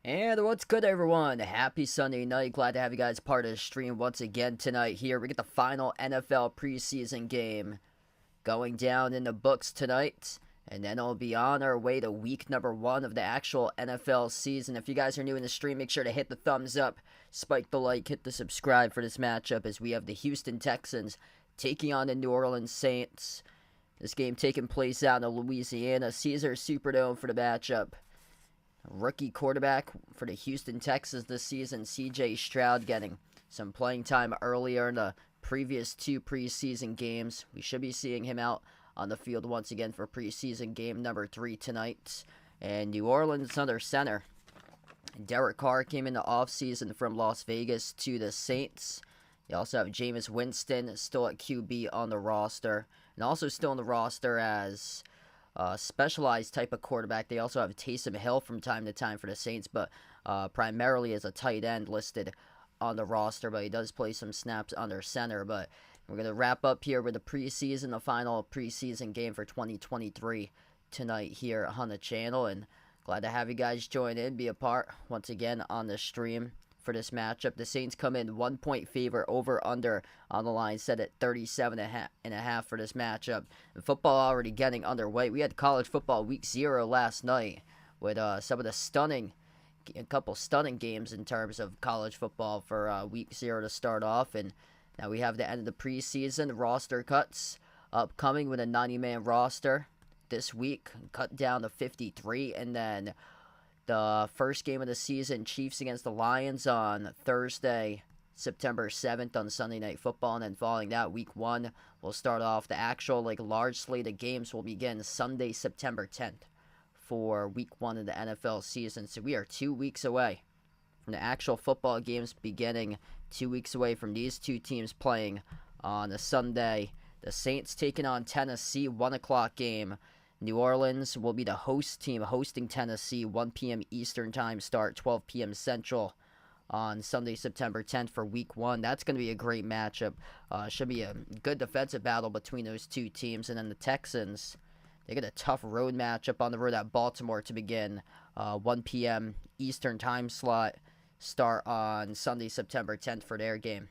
And what's good, everyone? Happy Sunday night. Glad to have you guys part of the stream once again tonight here. We get the final NFL preseason game going down in the books tonight. And then we'll be on our way to week number 1 of the actual NFL season. If you guys are new in the stream, make sure to hit the thumbs up, spike the like, hit the subscribe for this matchup as we have the Houston Texans taking on the New Orleans Saints. This game taking place out in Louisiana, Caesar Superdome for the matchup. Rookie quarterback for the Houston Texans this season, C.J. Stroud, getting some playing time earlier in the previous 2 preseason games. We should be seeing him out on the field once again for preseason game number 3 tonight. And New Orleans under center. Derek Carr came in the offseason from Las Vegas to the Saints. You also have Jameis Winston still at QB on the roster. And also still on the roster as specialized type of quarterback. They also have Taysom Hill from time to time for the Saints, but primarily as a tight end listed on the roster, but he does play some snaps under center. But we're going to wrap up here with the preseason, the final preseason game for 2023 tonight here on the channel, and glad to have you guys join in, be a part once again on the stream for this matchup. The Saints come in 1-point favorite, over under on the line set at 37.5 for this matchup. And football already getting underway. We had college football week 0 last night with some of the a couple stunning games in terms of college football for week 0 to start off. And now we have the end of the preseason roster cuts upcoming with a 90-man roster this week, cut down to 53, and then the first game of the season, Chiefs against the Lions on Thursday, September 7th on Sunday Night Football. And then following that, week 1 will start off. The actual large slate of games will begin Sunday, September 10th for week 1 of the NFL season. So we are 2 weeks away from the actual football games beginning, 2 weeks away from these two teams playing on a Sunday. The Saints taking on Tennessee, 1 o'clock game. New Orleans will be the host team hosting Tennessee, 1 p.m. Eastern time start, 12 p.m. Central on Sunday, September 10th for week 1. That's going to be a great matchup. Should be a good defensive battle between those two teams. And then the Texans, they get a tough road matchup on the road at Baltimore to begin. 1 p.m. Eastern time slot start on Sunday, September 10th for their game.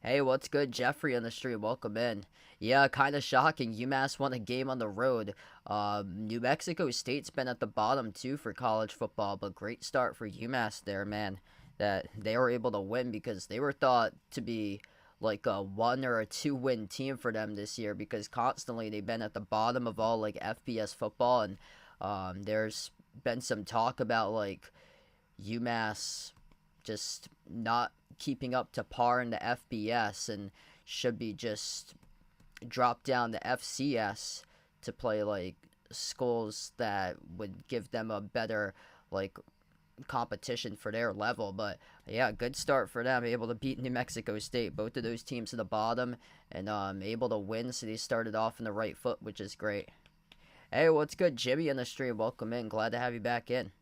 Hey, what's good? Jeffrey on the stream. Welcome in. Yeah, kind of shocking. UMass won a game on the road. New Mexico State's been at the bottom, too, for college football, but great start for UMass there, man, that they were able to win because they were thought to be like a 1 or a 2 win team for them this year because constantly they've been at the bottom of all FBS football, and there's been some talk about UMass just not keeping up to par in the FBS and should be just dropped down to FCS to play schools that would give them a better competition for their level. But yeah, good start for them, able to beat New Mexico State, both of those teams at the bottom, and able to win, so they started off in the right foot, which is great. Hey, what's good? Jimmy on the stream, welcome in, glad to have you back in.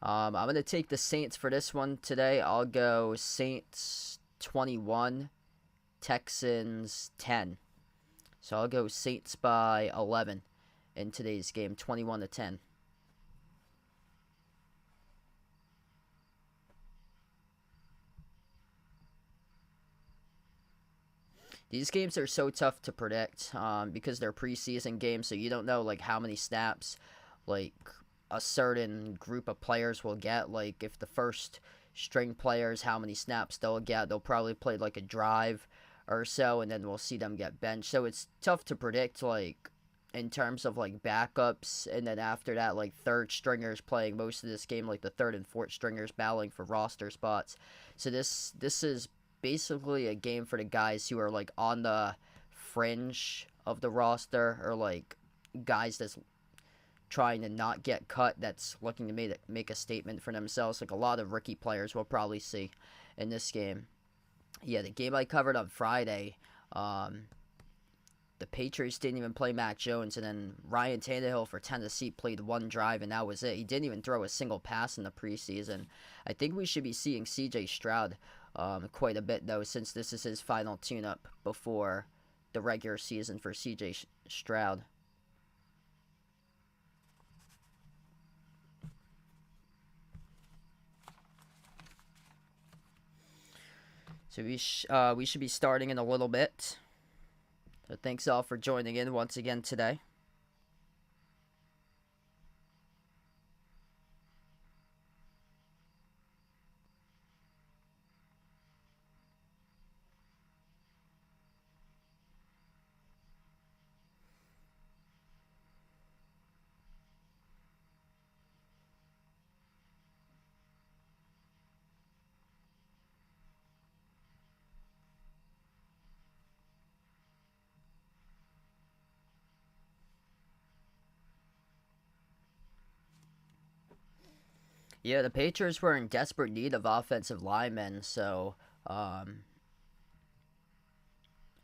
I'm going to take the Saints for this one today. I'll go Saints 21, Texans 10. So I'll go Saints by 11 in today's game, 21-10. These games are so tough to predict because they're preseason games, so you don't know how many snaps a certain group of players will get. If the first string players, how many snaps they'll get. They'll probably play a drive or so, and then we'll see them get benched. So it's tough to predict in terms of backups, and then after that third stringers playing most of this game, the third and fourth stringers battling for roster spots. So this is basically a game for the guys who are on the fringe of the roster, or guys that's trying to not get cut, that's looking to make a statement for themselves. A lot of rookie players we'll probably see in this game. Yeah, the game I covered on Friday, the Patriots didn't even play Mac Jones, and then Ryan Tannehill for Tennessee played 1 drive, and that was it. He didn't even throw a single pass in the preseason. I think we should be seeing C.J. Stroud quite a bit, though, since this is his final tune-up before the regular season for C.J. Stroud. So we should be starting in a little bit. So thanks all for joining in once again today. Yeah, the Patriots were in desperate need of offensive linemen, so um,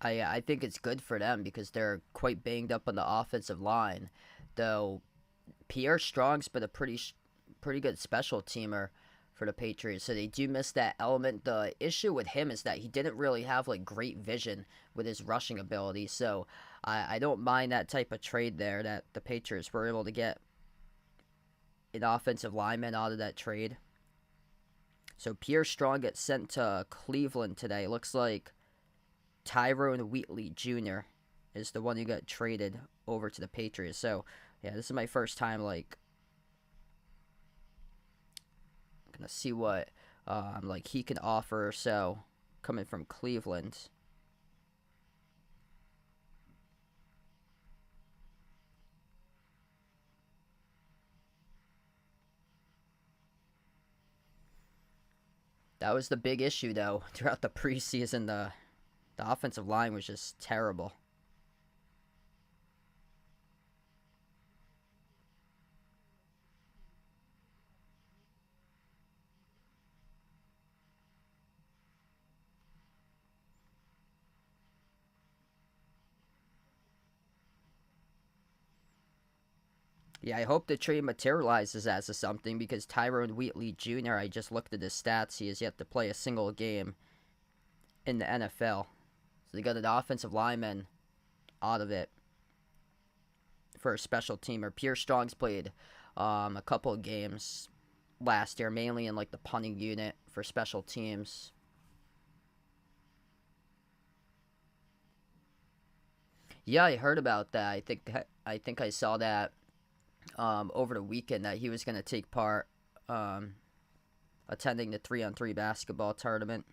I think it's good for them because they're quite banged up on the offensive line. Though Pierre Strong's been a pretty good special teamer for the Patriots, so they do miss that element. The issue with him is that he didn't really have like great vision with his rushing ability, so I don't mind that type of trade there that the Patriots were able to get an offensive lineman out of that trade. So Pierre Strong gets sent to Cleveland today. Looks like Tyrone Wheatley Jr. is the one who got traded over to the Patriots. So yeah, this is my first time like gonna see what like he can offer. So coming from Cleveland. That was the big issue though throughout the preseason. The offensive line was just terrible. Yeah, I hope the trade materializes as a something because Tyrone Wheatley Jr., I just looked at his stats. He has yet to play a single game in the NFL. So they got an offensive lineman out of it for a special teamer. Pierre Strong's played a couple of games last year, mainly in like the punting unit for special teams. Yeah, I heard about that. I think I saw that over the weekend that he was going to take part um, attending the 3-on-3 basketball tournament.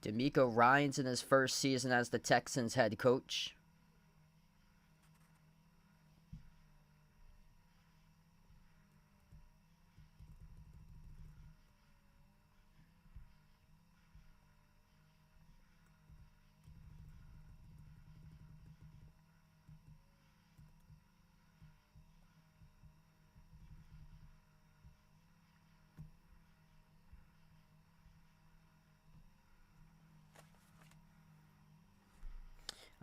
D'Amico Ryans in his first season as the Texans head coach.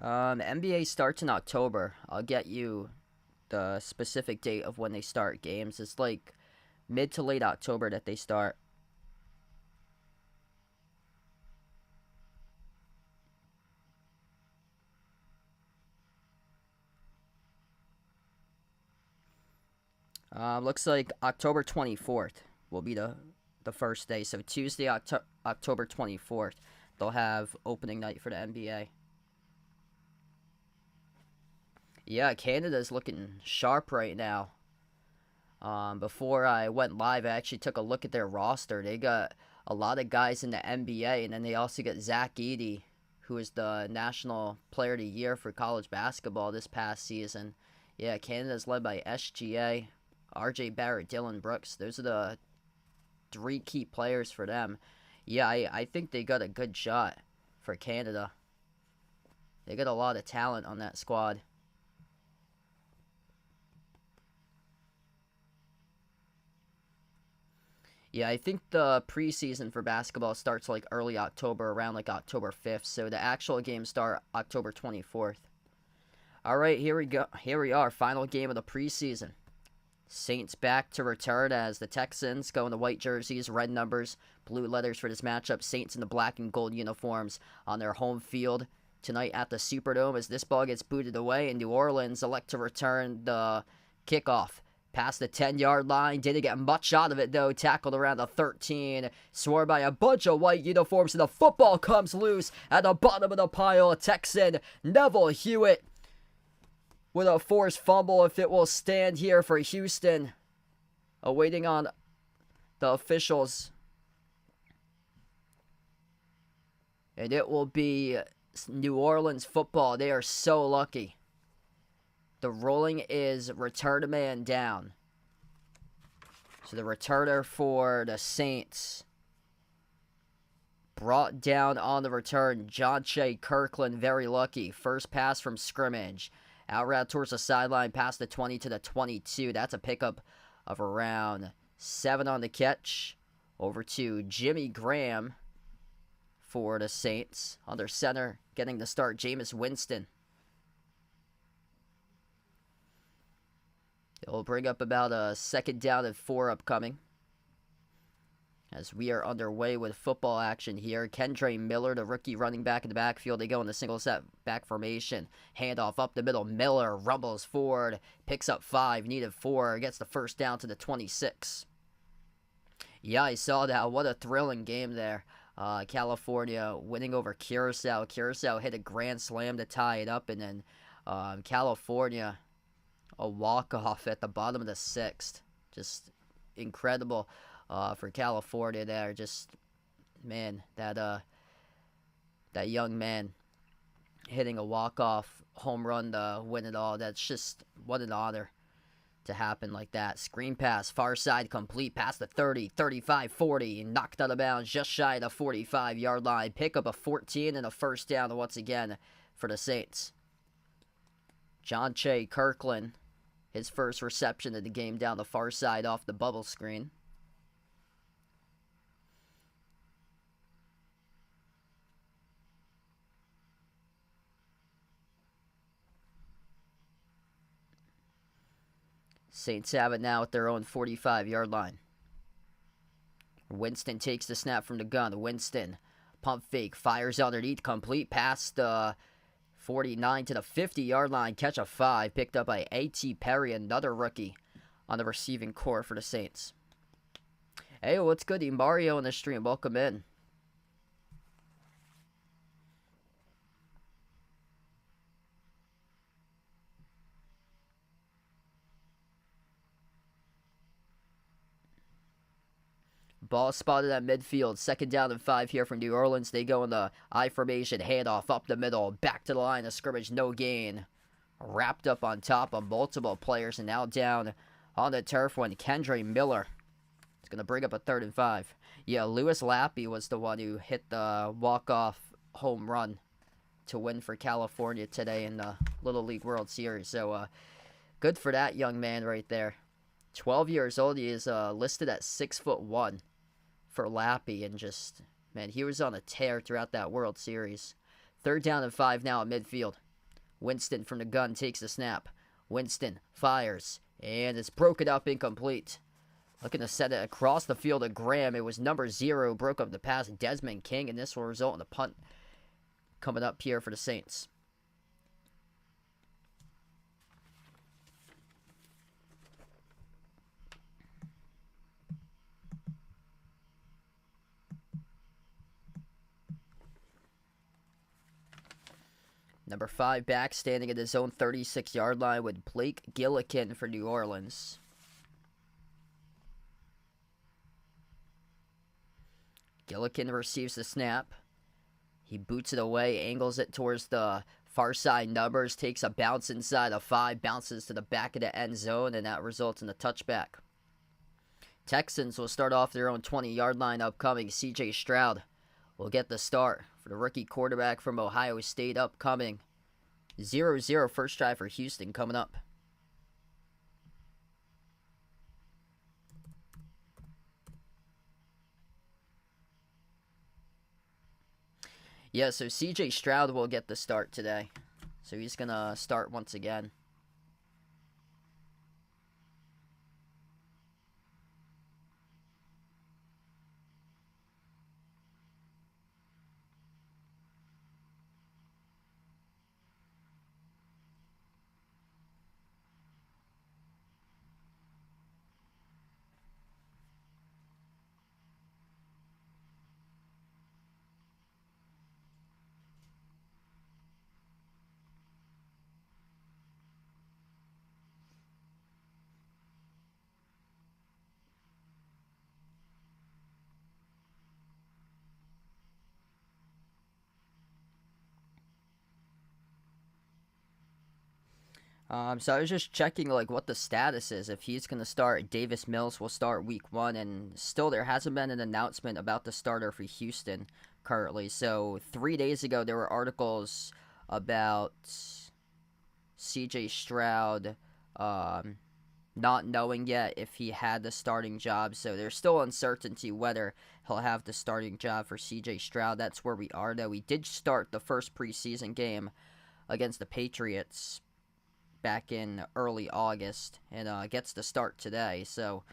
NBA starts in October. I'll get you the specific date of when they start games. It's like mid to late October that they start. Looks like October 24th will be the first day. So Tuesday, October 24th, they'll have opening night for the NBA. Yeah, Canada's looking sharp right now. Before I went live, I actually took a look at their roster. They got a lot of guys in the NBA, and then they also got Zach Edey, who is the National Player of the Year for college basketball this past season. Yeah, Canada's led by SGA, RJ Barrett, Dylan Brooks. Those are the three key players for them. Yeah, I think they got a good shot for Canada. They got a lot of talent on that squad. Yeah, I think the preseason for basketball starts like early October, around like October 5th. So the actual games start October 24th. All right, here we go. Here we are, final game of the preseason. Saints back to return as the Texans go in the white jerseys, red numbers, blue letters for this matchup. Saints in the black and gold uniforms on their home field tonight at the Superdome as this ball gets booted away, and New Orleans elect to return the kickoff. Past the 10-yard line, didn't get much out of it though, tackled around the 13, swarmed by a bunch of white uniforms, and the football comes loose at the bottom of the pile. Texan Neville Hewitt with a forced fumble, if it will stand here for Houston. Awaiting on the officials. And it will be New Orleans football. They are so lucky. The ruling is return a man down. So the returner for the Saints brought down on the return. John Shea Kirkland, very lucky. First pass from scrimmage. Out route towards the sideline, past the 20 to the 22. That's a pickup of around 7 on the catch. Over to Jimmy Graham for the Saints. Under center, getting the start, Jameis Winston. It'll bring up about a 2nd down and 4 upcoming. As we are underway with football action here. Kendre Miller, the rookie running back in the backfield. They go in the single set back formation. Handoff up the middle. Miller rumbles forward. Picks up 5. Needed 4. Gets the first down to the 26. Yeah, I saw that. What a thrilling game there. California winning over Curacao. Curacao hit a grand slam to tie it up. And then California, a walk-off at the bottom of the 6th. Just incredible. For California there, just, man, that young man hitting a walk-off home run to win it all. That's just, what an honor to happen like that. Screen pass, far side complete, past the 30, 35, 40, knocked out of bounds just shy of the 45-yard line. Pick up a 14 and a first down once again for the Saints. John Shea Kirkland, his first reception of the game down the far side off the bubble screen. Saints have it now at their own 45-yard line. Winston takes the snap from the gun. Winston, pump fake, fires underneath, complete past the 49 to the 50-yard line. Catch of 5, picked up by A.T. Perry, another rookie on the receiving core for the Saints. Hey, what's good? Mario in the stream. Welcome in. Ball spotted at midfield. 2nd down and 5 here from New Orleans. They go in the I formation. Handoff up the middle. Back to the line of scrimmage. No gain. Wrapped up on top of multiple players. And now down on the turf when Kendre Miller is going to bring up a 3rd and 5. Yeah, Lewis Lappy was the one who hit the walk-off home run to win for California today in the Little League World Series. So good for that young man right there. 12 years old. He is listed at 6'1" for Lappy, and just, man, he was on a tear throughout that World Series. 3rd down and 5 now at midfield. Winston from the gun takes the snap. Winston fires, and it's broken up, incomplete. Looking to set it across the field to Graham. It was number 0, broke up the pass, Desmond King, and this will result in a punt coming up here for the Saints. Number 5 back, standing at his own 36-yard line with Blake Gillikin for New Orleans. Gillikin receives the snap. He boots it away, angles it towards the far side numbers, takes a bounce inside of 5, bounces to the back of the end zone, and that results in a touchback. Texans will start off their own 20-yard line upcoming. C.J. Stroud will get the start for the rookie quarterback from Ohio State upcoming. 0-0 first drive for Houston coming up. Yeah, so C.J. Stroud will get the start today. So he's going to start once again. So I was just checking like what the status is. If he's gonna start, Davis Mills will start week 1, and still there hasn't been an announcement about the starter for Houston currently. So 3 days ago there were articles about C.J. Stroud not knowing yet if he had the starting job. So there's still uncertainty whether he'll have the starting job for C.J. Stroud. That's where we are now. We did start the first preseason game against the Patriots back in early August, and gets the start today. So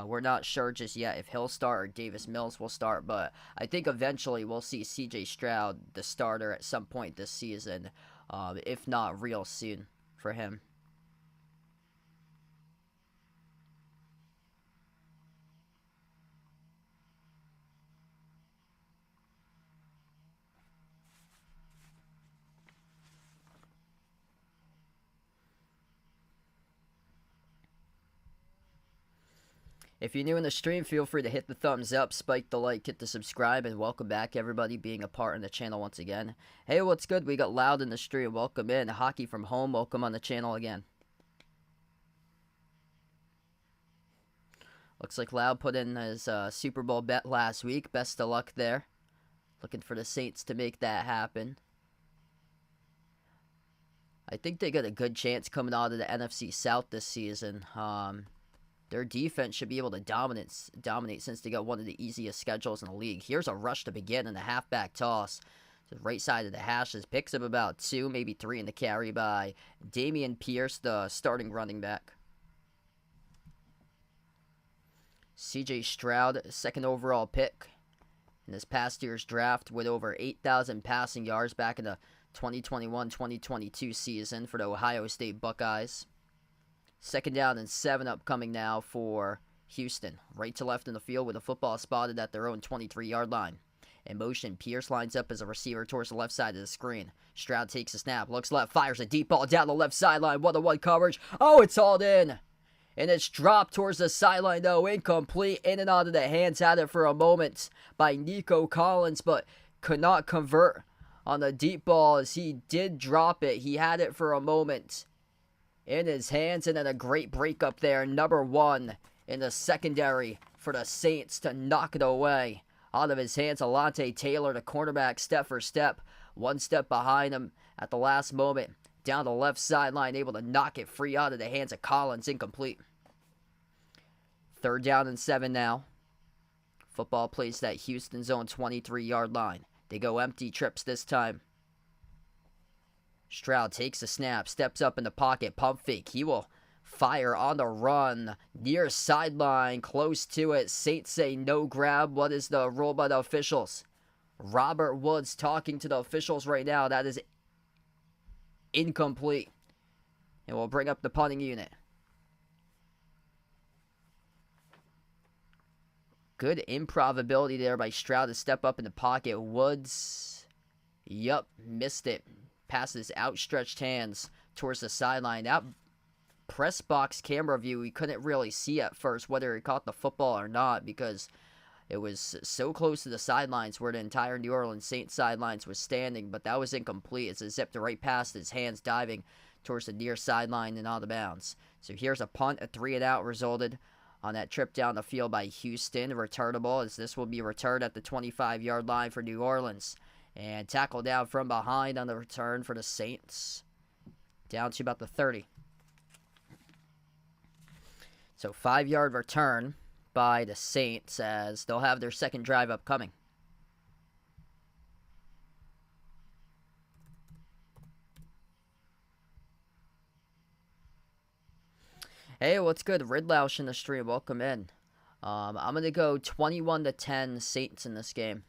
we're not sure just yet if he'll start or Davis Mills will start, but I think eventually we'll see C.J. Stroud the starter at some point this season, if not real soon for him. If you're new in the stream, feel free to hit the thumbs up, spike the like, hit the subscribe, and welcome back everybody being a part in the channel once again. Hey, what's good? We got Loud in the stream. Welcome in. Hockey from Home, welcome on the channel again. Looks like Loud put in his Super Bowl bet last week. Best of luck there. Looking for the Saints to make that happen. I think they got a good chance coming out of the NFC South this season. Their defense should be able to dominate since they got one of the easiest schedules in the league. Here's a rush to begin and a halfback toss. To the right side of the hashes. Picks up about 2, maybe 3 in the carry by Dameon Pierce, the starting running back. C.J. Stroud, second overall pick in this past year's draft with over 8,000 passing yards back in the 2021-2022 season for the Ohio State Buckeyes. Second down and 7 upcoming now for Houston. Right to left in the field with a football spotted at their own 23-yard line. In motion, Pierce lines up as a receiver towards the left side of the screen. Stroud takes a snap, looks left, fires a deep ball down the left sideline. 1-on-1 coverage. Oh, it's hauled in. And it's dropped towards the sideline, though. Incomplete. In and out of the hands. Had it for a moment by Nico Collins, but could not convert on the deep ball as he did drop it. He had it for a moment in his hands, and then a great break up there. Number 1 in the secondary for the Saints to knock it away out of his hands. Alontae Taylor, the cornerback, step for step. One step behind him at the last moment. Down the left sideline, able to knock it free out of the hands of Collins. Incomplete. Third down and 7 now. Football plays that Houston's own 23-yard line. They go empty trips this time. Stroud takes a snap, steps up in the pocket, pump fake. He will fire on the run, near sideline, close to it. Saints say no grab. What is the rule by the officials? Robert Woods talking to the officials right now. That is incomplete. And we'll bring up the punting unit. Good improv ability there by Stroud to step up in the pocket. Woods, missed it. Passes outstretched hands towards the sideline. That press box camera view, we couldn't really see at first whether he caught the football or not because it was so close to the sidelines where the entire New Orleans Saints sidelines was standing, but that was incomplete as it zipped right past his hands, diving towards the near sideline and out of bounds. So here's a punt, a 3-and-out resulted on that trip down the field by Houston. Returnable as this will be returned at the 25-yard line for New Orleans. And tackle down from behind on the return for the Saints. Down to about the 30. So 5-yard return by the Saints as they'll have their second drive upcoming. Hey, what's good? Ridlaush in the stream. Welcome in. I'm gonna go 21-10 Saints in this game.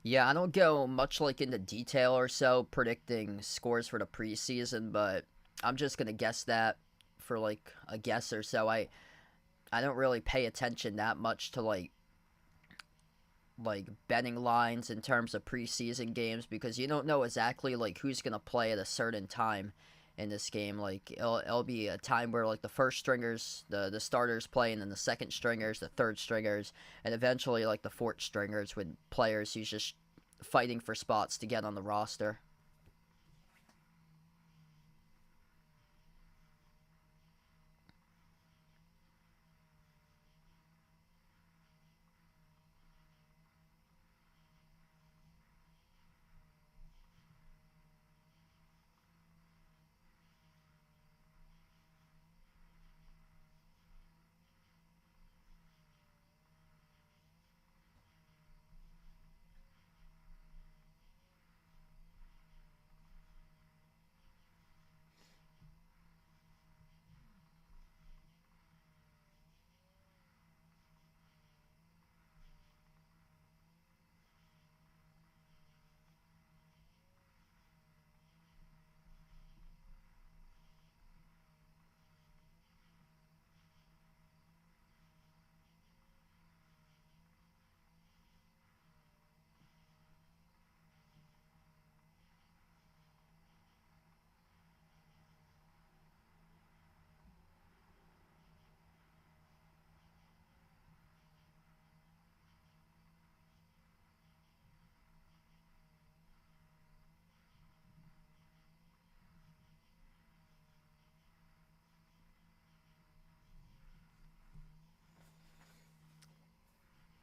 Yeah, I don't go much like into detail or so predicting scores for the preseason, but I'm just gonna guess that for like a guess or so. I don't really pay attention that much to like betting lines in terms of preseason games because you don't know exactly like who's gonna play at a certain time in this game. Like it'll be a time where like the first stringers, the starters play, and then the second stringers, the third stringers, and eventually like the fourth stringers with players who's just fighting for spots to get on the roster.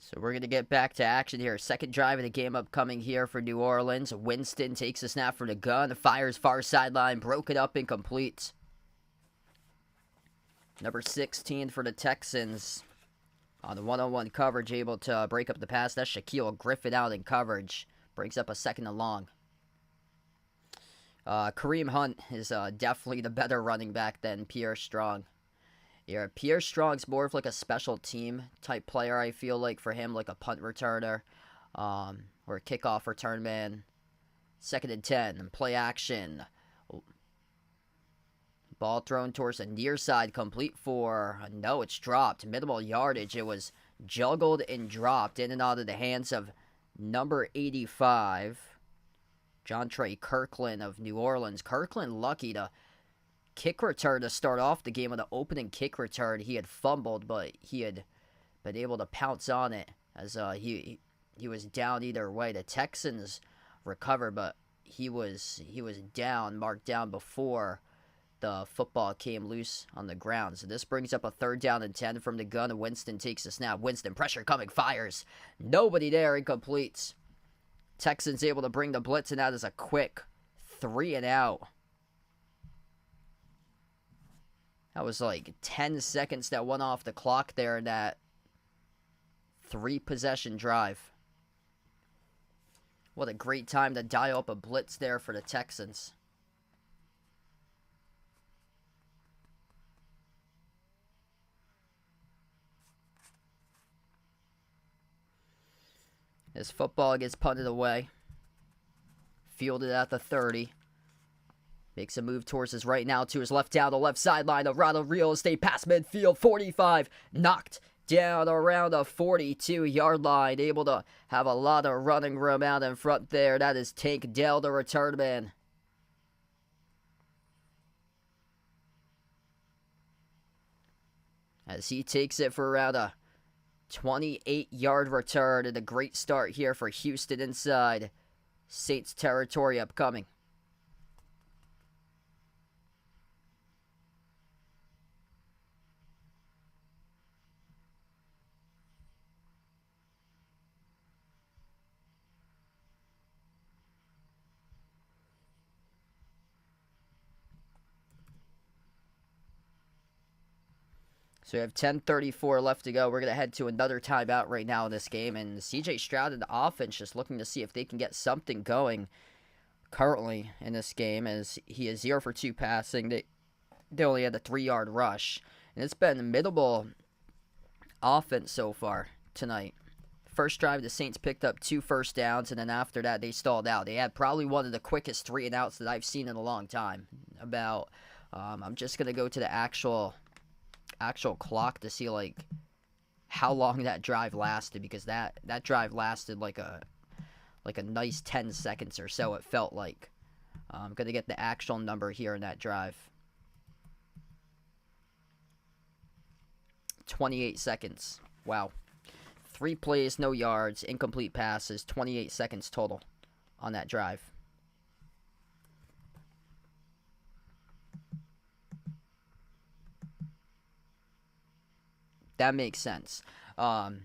So we're going to get back to action here. Second drive of the game upcoming here for New Orleans. Winston takes a snap for the gun, fires far sideline, broken up, incomplete. Number 16 for the Texans on the one-on-one coverage, able to break up the pass. That's Shaquille Griffin out in coverage. Brings up a second and long. Kareem Hunt is definitely the better running back than Pierre Strong. Yeah, Pierre Strong's more of like a special team type player, I feel like, for him, like a punt returner or a kickoff return man. Second and 10, play action. Ball thrown towards the near side, complete for, no, it's dropped. Minimal yardage. It was juggled and dropped in and out of the hands of number 85, John Trey Kirkland of New Orleans. Kirkland lucky to kick return to start off the game with an opening kick return. He had fumbled, but he had been able to pounce on it as he was down either way. The Texans recovered, but he was down, marked down before the football came loose on the ground. So this brings up a third down and 10 from the gun. Winston takes the snap. Winston, pressure coming, fires. Nobody there, incomplete. Texans able to bring the blitz, and that is a quick 3 and out. That was like 10 seconds that went off the clock there in that 3-possession drive. What a great time to dial up a blitz there for the Texans. This football gets punted away. Fielded at the 30. Makes a move towards his right now to his left down the left sideline. A run of real estate past midfield. 45. Knocked down around a 42-yard line. Able to have a lot of running room out in front there. That is Tank Dell, the return man. As he takes it for around a 28-yard return, and a great start here for Houston inside Saints territory upcoming. So we have 10:34 left to go. We're going to head to another timeout right now in this game. And CJ Stroud and the offense just looking to see if they can get something going currently in this game, as he is 0 for 2 passing. They only had a 3-yard rush. And it's been a minimal offense so far tonight. First drive, the Saints picked up 2 first downs, and then after that, they stalled out. They had probably one of the quickest 3-and-outs that I've seen in a long time. I'm just going to go to the actual clock to see like how long that drive lasted, because that drive lasted like a nice 10 seconds or so, it felt like. I'm going to get the actual number here in that drive. 28 seconds. Wow. 3 plays, no yards, incomplete passes, 28 seconds total on that drive. That makes sense. The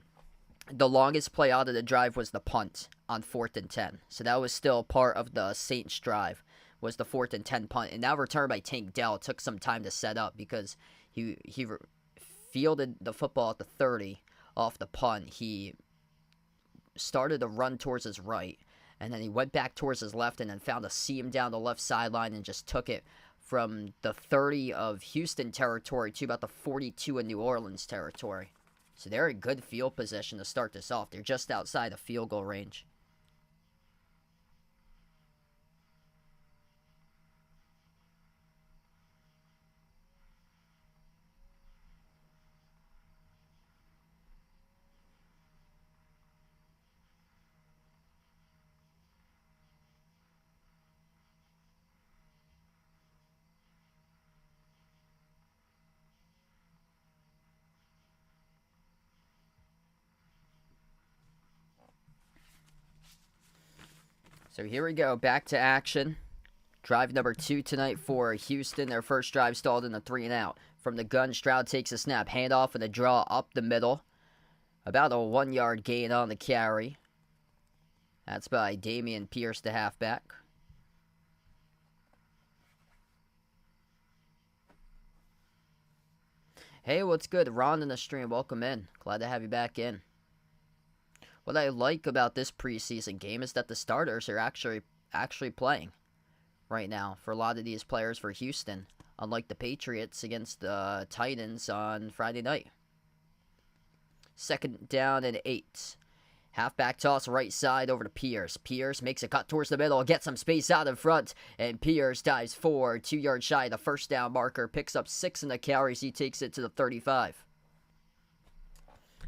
longest play out of the drive was the punt on 4th and 10. So that was still part of the Saints drive, was the 4th and 10 punt. And that return by Tank Dell took some time to set up, because he fielded the football at the 30 off the punt. He started to run towards his right, and then he went back towards his left, and then found a seam down the left sideline and just took it from the 30 of Houston territory to about the 42 of New Orleans territory. So they're in good field position to start this off. They're just outside of field goal range. So here we go, back to action. Drive number 2 tonight for Houston. Their first drive stalled in a 3-and-out. From the gun, Stroud takes a snap, handoff and a draw up the middle. About a 1-yard gain on the carry. That's by Dameon Pierce, the halfback. Hey, what's good? Ron in the stream, welcome in. Glad to have you back in. What I like about this preseason game is that the starters are actually playing right now for a lot of these players for Houston, unlike the Patriots against the Titans on Friday night. 2nd down and 8. Halfback toss right side over to Pierce. Pierce makes a cut towards the middle, gets some space out in front, and Pierce dives forward, 2 yards shy of the first down marker, picks up 6 in the carries. He takes it to the 35.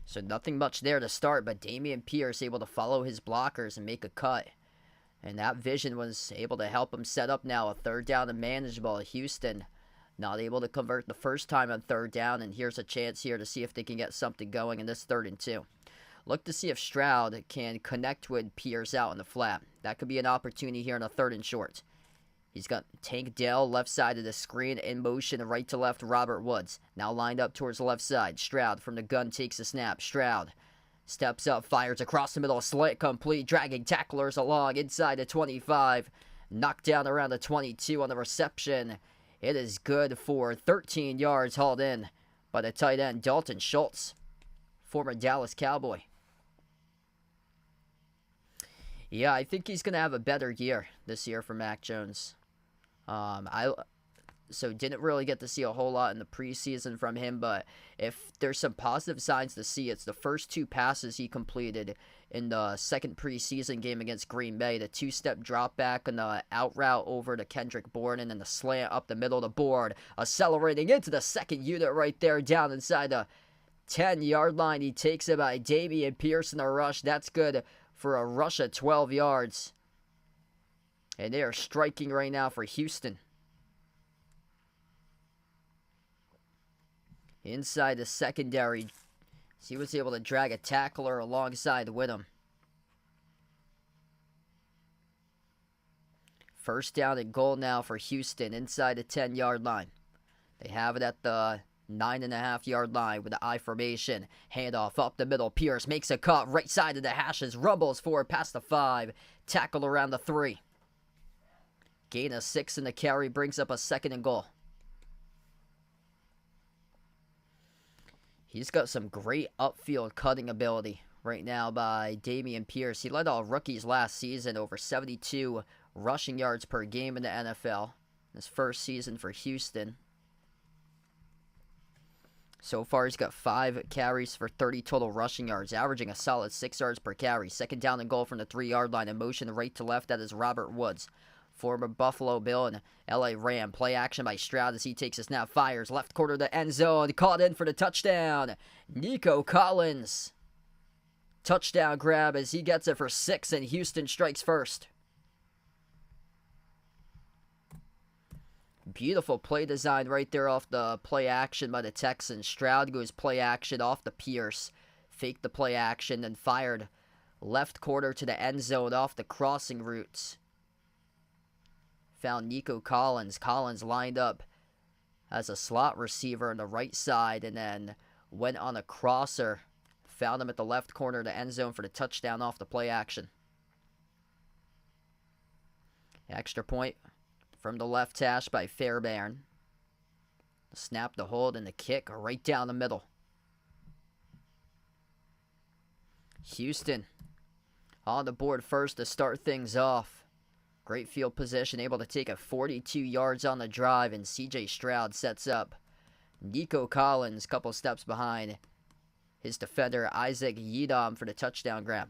So nothing much there to start, but Dameon Pierce able to follow his blockers and make a cut. And that vision was able to help him set up now a 3rd down and manageable. Houston not able to convert the first time on 3rd down, and here's a chance here to see if they can get something going in this 3rd and 2. Look to see if Stroud can connect with Pierce out in the flat. That could be an opportunity here in a 3rd and short. He's got Tank Dell left side of the screen, in motion right to left. Robert Woods now lined up towards the left side. Stroud from the gun takes a snap. Stroud steps up, fires across the middle, slant complete, dragging tacklers along inside the 25. Knocked down around the 22 on the reception. It is good for 13 yards hauled in by the tight end Dalton Schultz, former Dallas Cowboy. Yeah, I think he's going to have a better year this year for Mac Jones. So didn't really get to see a whole lot in the preseason from him, but if there's some positive signs to see, it's the first 2 passes he completed in the 2nd preseason game against Green Bay. The 2-step drop back and the out route over to Kendrick Bourne, and then the slant up the middle of the board, accelerating into the 2nd unit right there down inside the 10-yard line. He takes it by Dameon Pierce in a rush. That's good for a rush at 12 yards. And they are striking right now for Houston. Inside the secondary, he was able to drag a tackler alongside with him. 1st down and goal now for Houston inside the 10-yard line. They have it at the 9.5-yard line with the I formation. Handoff up the middle. Pierce makes a cut right side of the hashes. Rumbles forward past the 5. Tackle around the 3. Gain of 6 in the carry brings up a 2nd and goal. He's got some great upfield cutting ability right now by Dameon Pierce. He led all rookies last season, over 72 rushing yards per game in the NFL. His first season for Houston. So far, he's got 5 carries for 30 total rushing yards, averaging a solid 6 yards per carry. Second down and goal from the 3-yard line, and motion right to left. That is Robert Woods, former Buffalo Bill and LA Ram. Play action by Stroud as he takes a snap, fires left corner of the end zone, caught in for the touchdown. Nico Collins, touchdown grab as he gets it for 6, and Houston strikes first. Beautiful play design right there off the play action by the Texans. Stroud goes play action off the Pierce. Faked the play action, then fired left corner to the end zone off the crossing routes. Found Nico Collins. Collins lined up as a slot receiver on the right side and then went on a crosser. Found him at the left corner of the end zone for the touchdown off the play action. Extra point from the left hash by Fairbairn. The snap, the hold, and the kick right down the middle. Houston on the board first to start things off. Great field position, able to take it 42 yards on the drive, and C.J. Stroud sets up Nico Collins, couple steps behind his defender Isaac Yiadom for the touchdown grab.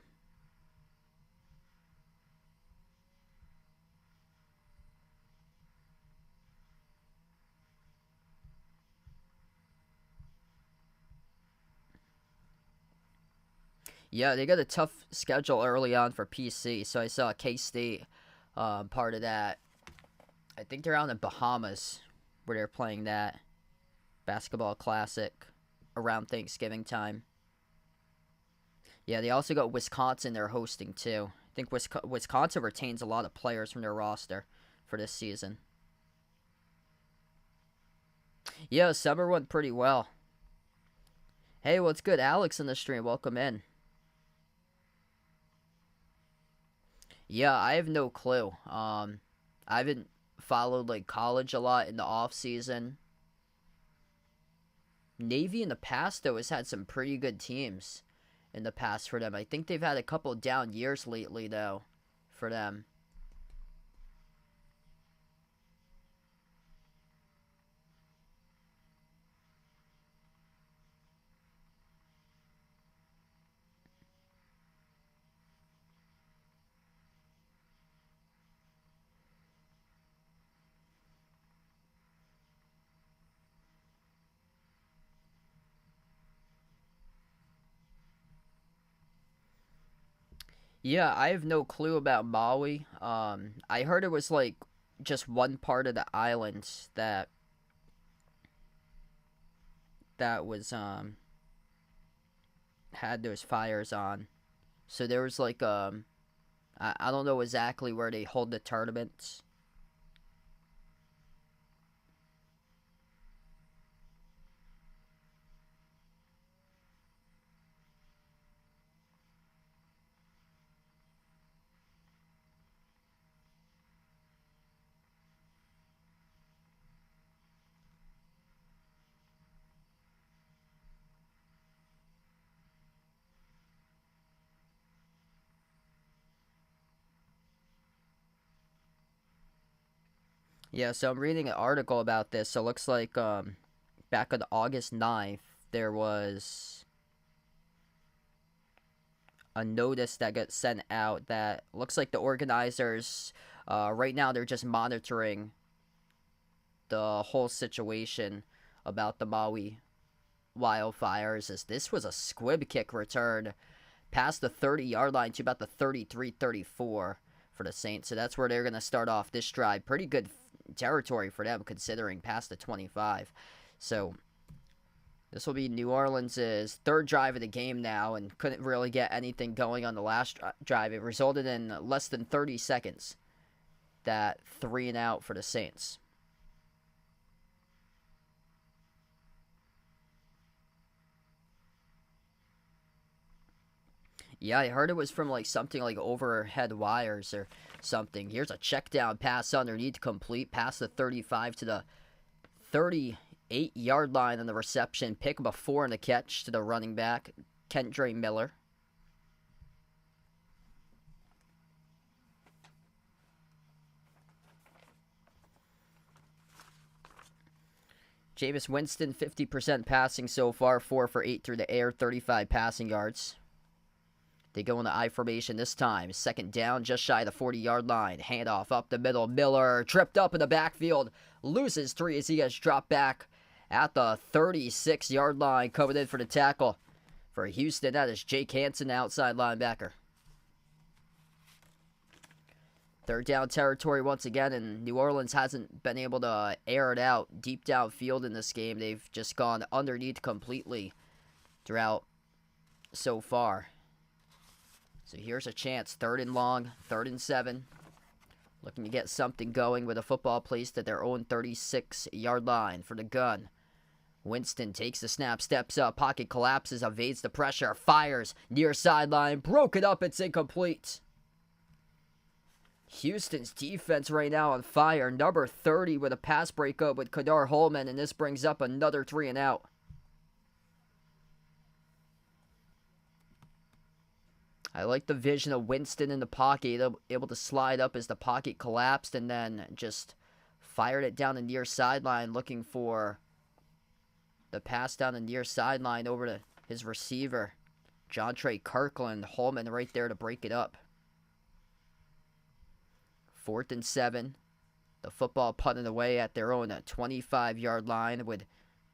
Yeah, they got a tough schedule early on for PC. So I saw K-State part of that. I think they're out in Bahamas where they're playing that basketball classic around Thanksgiving time. Yeah, they also got Wisconsin they're hosting too. I think Wisconsin retains a lot of players from their roster for this season. Yeah, summer went pretty well. Hey, what's good? Alex in the stream. Welcome in. Yeah, I have no clue. I haven't followed like college a lot in the off season. Navy in the past though has had some pretty good teams in the past for them. I think they've had a couple down years lately though for them. Yeah, I have no clue about Maui. I heard it was like just one part of the island that was had those fires on. So there was like I don't know exactly where they hold the tournaments. Yeah, so I'm reading an article about this. So it looks like back on August 9th, there was a notice that got sent out that looks like the organizers, right now they're just monitoring the whole situation about the Maui wildfires, as this was a squib kick return past the 30-yard line to about the 33-34 for the Saints. So that's where they're going to start off this drive. Pretty good territory for them considering past the 25. So this will be New Orleans' third drive of the game now, and couldn't really get anything going on the last drive. It resulted in less than 30 seconds. That 3 and out for the Saints. Yeah, I heard it was from like something like overhead wires or something. Here's a check down pass underneath, complete past the 35 to the 30 8-yard line on the reception. Pick up a 4 on the catch to the running back, Kendra Miller. Jameis Winston, 50% passing so far, 4 for 8 through the air, 35 passing yards. They go in the I formation this time. Second down, just shy of the 40-yard line. Handoff up the middle. Miller tripped up in the backfield. Loses 3 as he gets dropped back at the 36-yard line. Coming in for the tackle for Houston. That is Jake Hansen, the outside linebacker. Third down territory once again, and New Orleans hasn't been able to air it out deep downfield in this game. They've just gone underneath completely throughout so far. So here's a chance. 3rd and long, 3rd and 7. Looking to get something going with a football placed at their own 36-yard line for the gun. Winston takes the snap, steps up, pocket collapses, evades the pressure, fires, near sideline, broke it up, it's incomplete. Houston's defense right now on fire. Number 30 with a pass breakup with Kadar Holman, and this brings up another 3 and out. I like the vision of Winston in the pocket, able to slide up as the pocket collapsed and then just fired it down the near sideline, looking for the pass down the near sideline over to his receiver, Jontre Kirkland. Holman right there to break it up. 4th and 7. The football punted away at their own 25-yard line with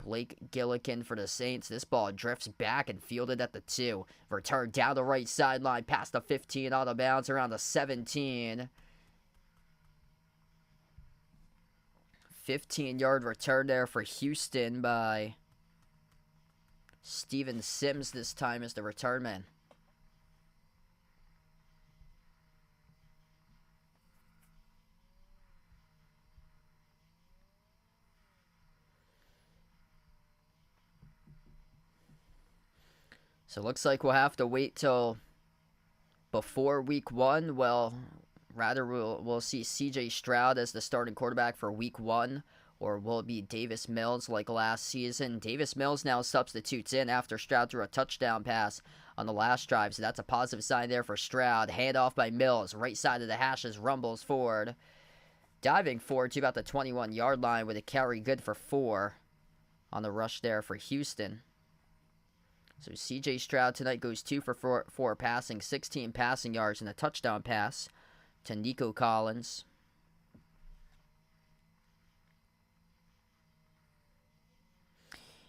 Blake Gillikin for the Saints. This ball drifts back and fielded at the 2. Return down the right sideline, past the 15, out of bounds around the 17. 15-yard return there for Houston by Steven Sims this time as the return man. So it looks like we'll have to wait till before week 1. Well, rather we'll see C.J. Stroud as the starting quarterback for week 1, or will it be Davis Mills like last season? Davis Mills now substitutes in after Stroud threw a touchdown pass on the last drive, so that's a positive sign there for Stroud. Handoff by Mills, right side of the hashes, rumbles forward. Diving forward to about the 21-yard line with a carry good for 4 on the rush there for Houston. So C.J. Stroud tonight goes 2 for 4 passing, 16 passing yards, and a touchdown pass to Nico Collins.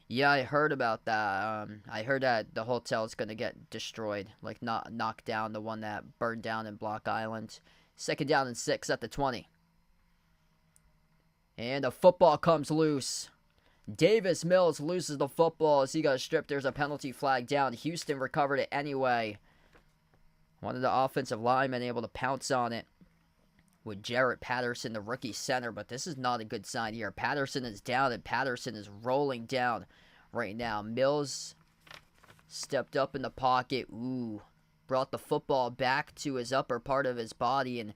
Yeah, I heard about that. I heard that the hotel is going to get destroyed, like not knocked down, the one that burned down in Block Island. 2nd down and 6 at the 20. And the football comes loose. Davis Mills loses the football as he got stripped. There's a penalty flag down. Houston recovered it anyway. One of the offensive linemen able to pounce on it with Jarrett Patterson, the rookie center. But this is not a good sign here. Patterson is down, and Patterson is rolling down right now. Mills stepped up in the pocket. Brought the football back to his upper part of his body and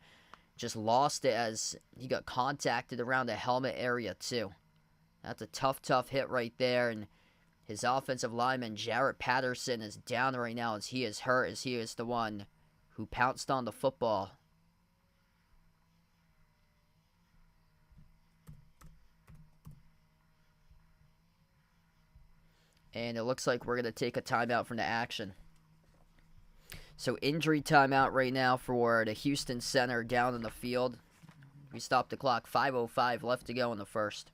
just lost it as he got contacted around the helmet area too. That's a tough hit right there, and his offensive lineman, Jarrett Patterson, is down right now as he is hurt, as he is the one who pounced on the football. And it looks like we're going to take a timeout from the action. So injury timeout right now for the Houston center down in the field. We stopped the clock, 5:05 left to go in the first.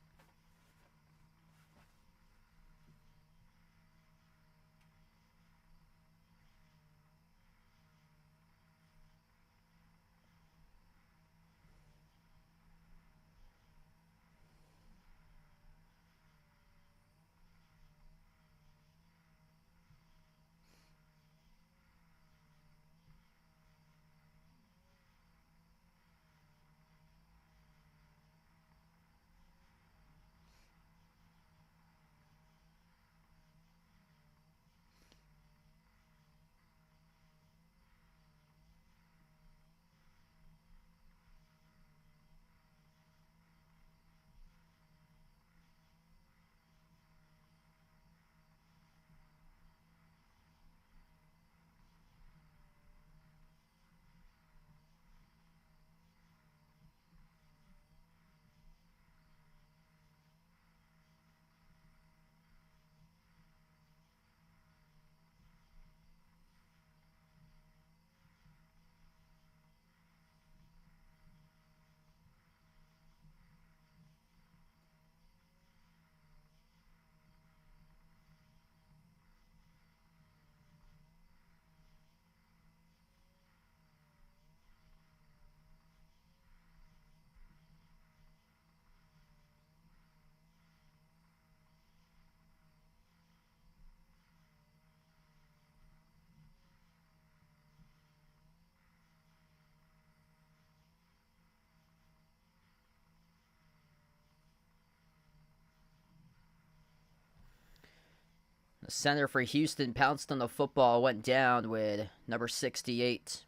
The center for Houston pounced on the football, went down with number 68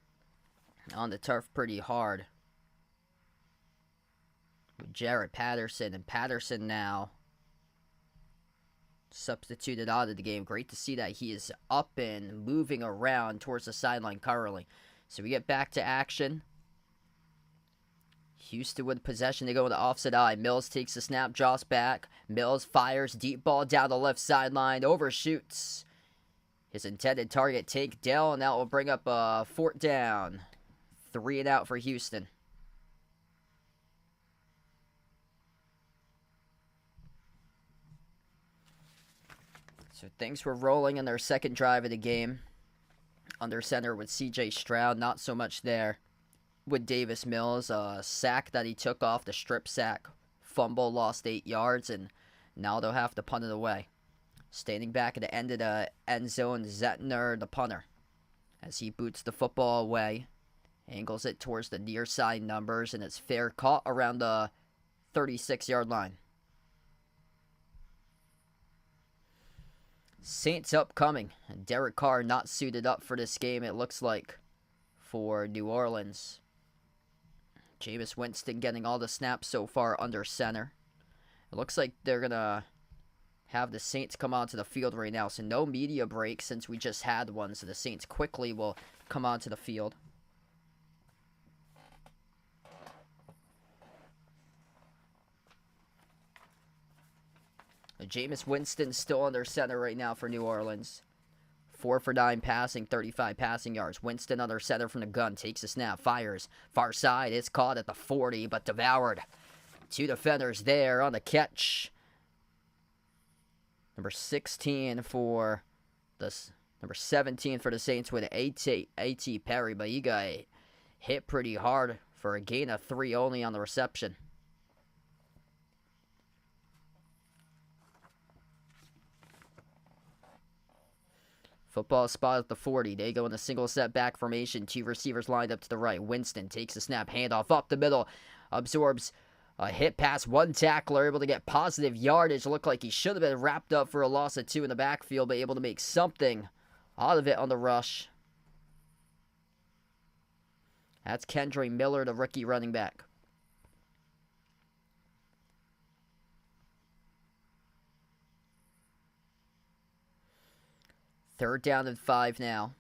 on the turf pretty hard. With Jared Patterson, and Patterson now substituted out of the game. Great to see that he is up and moving around towards the sideline currently. So we get back to action. Houston with possession. They go with the offset eye. Mills takes the snap, draws back. Mills fires deep ball down the left sideline, overshoots his intended target, take Dell, and that will bring up a 4th down. 3 and out for Houston. So things were rolling in their second drive of the game. Under center with C.J. Stroud, not so much there with Davis Mills. A sack that he took off, the strip sack. Fumble, lost 8 yards, and now they'll have to punt it away. Standing back at the end of the end zone, Zettner, the punter, as he boots the football away. Angles it towards the near side numbers, and it's fair caught around the 36-yard line. Saints upcoming. Derek Carr not suited up for this game, it looks like, for New Orleans. Jameis Winston getting all the snaps so far under center. It looks like they're going to have the Saints come onto the field right now. So no media break since we just had one. So the Saints quickly will come onto the field. Jameis Winston still under center right now for New Orleans. 4 for 9 passing, 35 passing yards. Winston under center from the gun, takes a snap, fires. Far side, it's caught at the 40, but devoured. 2 defenders there on the catch. Number 17 for the Saints with A.T. Perry, but he got hit pretty hard for a gain of 3 only on the reception. Football spot at the 40. They go in a single set back formation. 2 receivers lined up to the right. Winston takes a snap, handoff up the middle. Absorbs a hit pass. 1 tackler able to get positive yardage. Looked like he should have been wrapped up for a loss of 2 in the backfield, but able to make something out of it on the rush. That's Kendre Miller, the rookie running back. Third down and 5 now.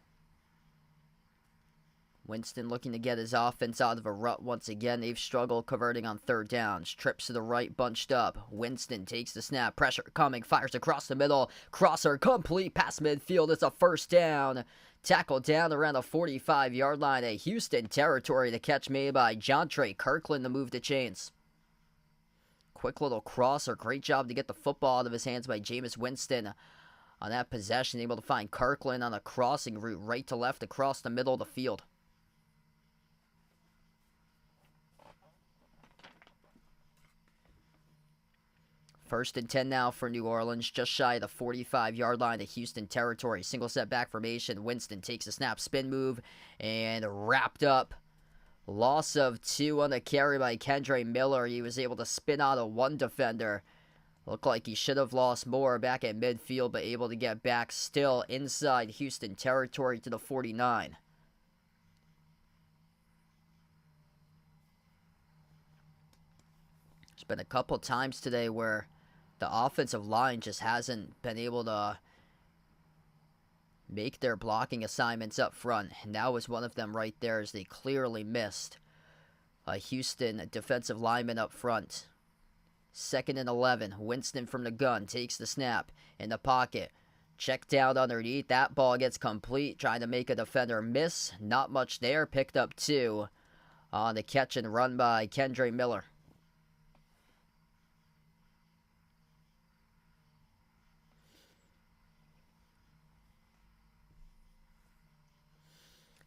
Winston looking to get his offense out of a rut once again. They've struggled converting on 3rd downs. Trips to the right, bunched up. Winston takes the snap. Pressure coming. Fires across the middle. Crosser complete past midfield. It's a 1st down. Tackled down around the 45-yard line at Houston territory. The catch made by Jontre Kirkland to move the chains. Quick little crosser. Great job to get the football out of his hands by Jameis Winston. On that possession, able to find Kirkland on a crossing route right to left across the middle of the field. First and 10 now for New Orleans, just shy of the 45-yard line to Houston territory. Single set back formation. Winston takes a snap, spin move, and wrapped up. Loss of 2 on the carry by Kendre Miller. He was able to spin out of 1 defender. Looked like he should have lost more back at midfield, but able to get back still inside Houston territory to the 49. There's been a couple times today where the offensive line just hasn't been able to make their blocking assignments up front. And that was one of them right there, as they clearly missed a Houston defensive lineman up front. 2nd and 11. Winston from the gun takes the snap in the pocket. Checked out underneath. That ball gets complete. Trying to make a defender miss. Not much there. Picked up 2 on the catch and run by Kendre Miller.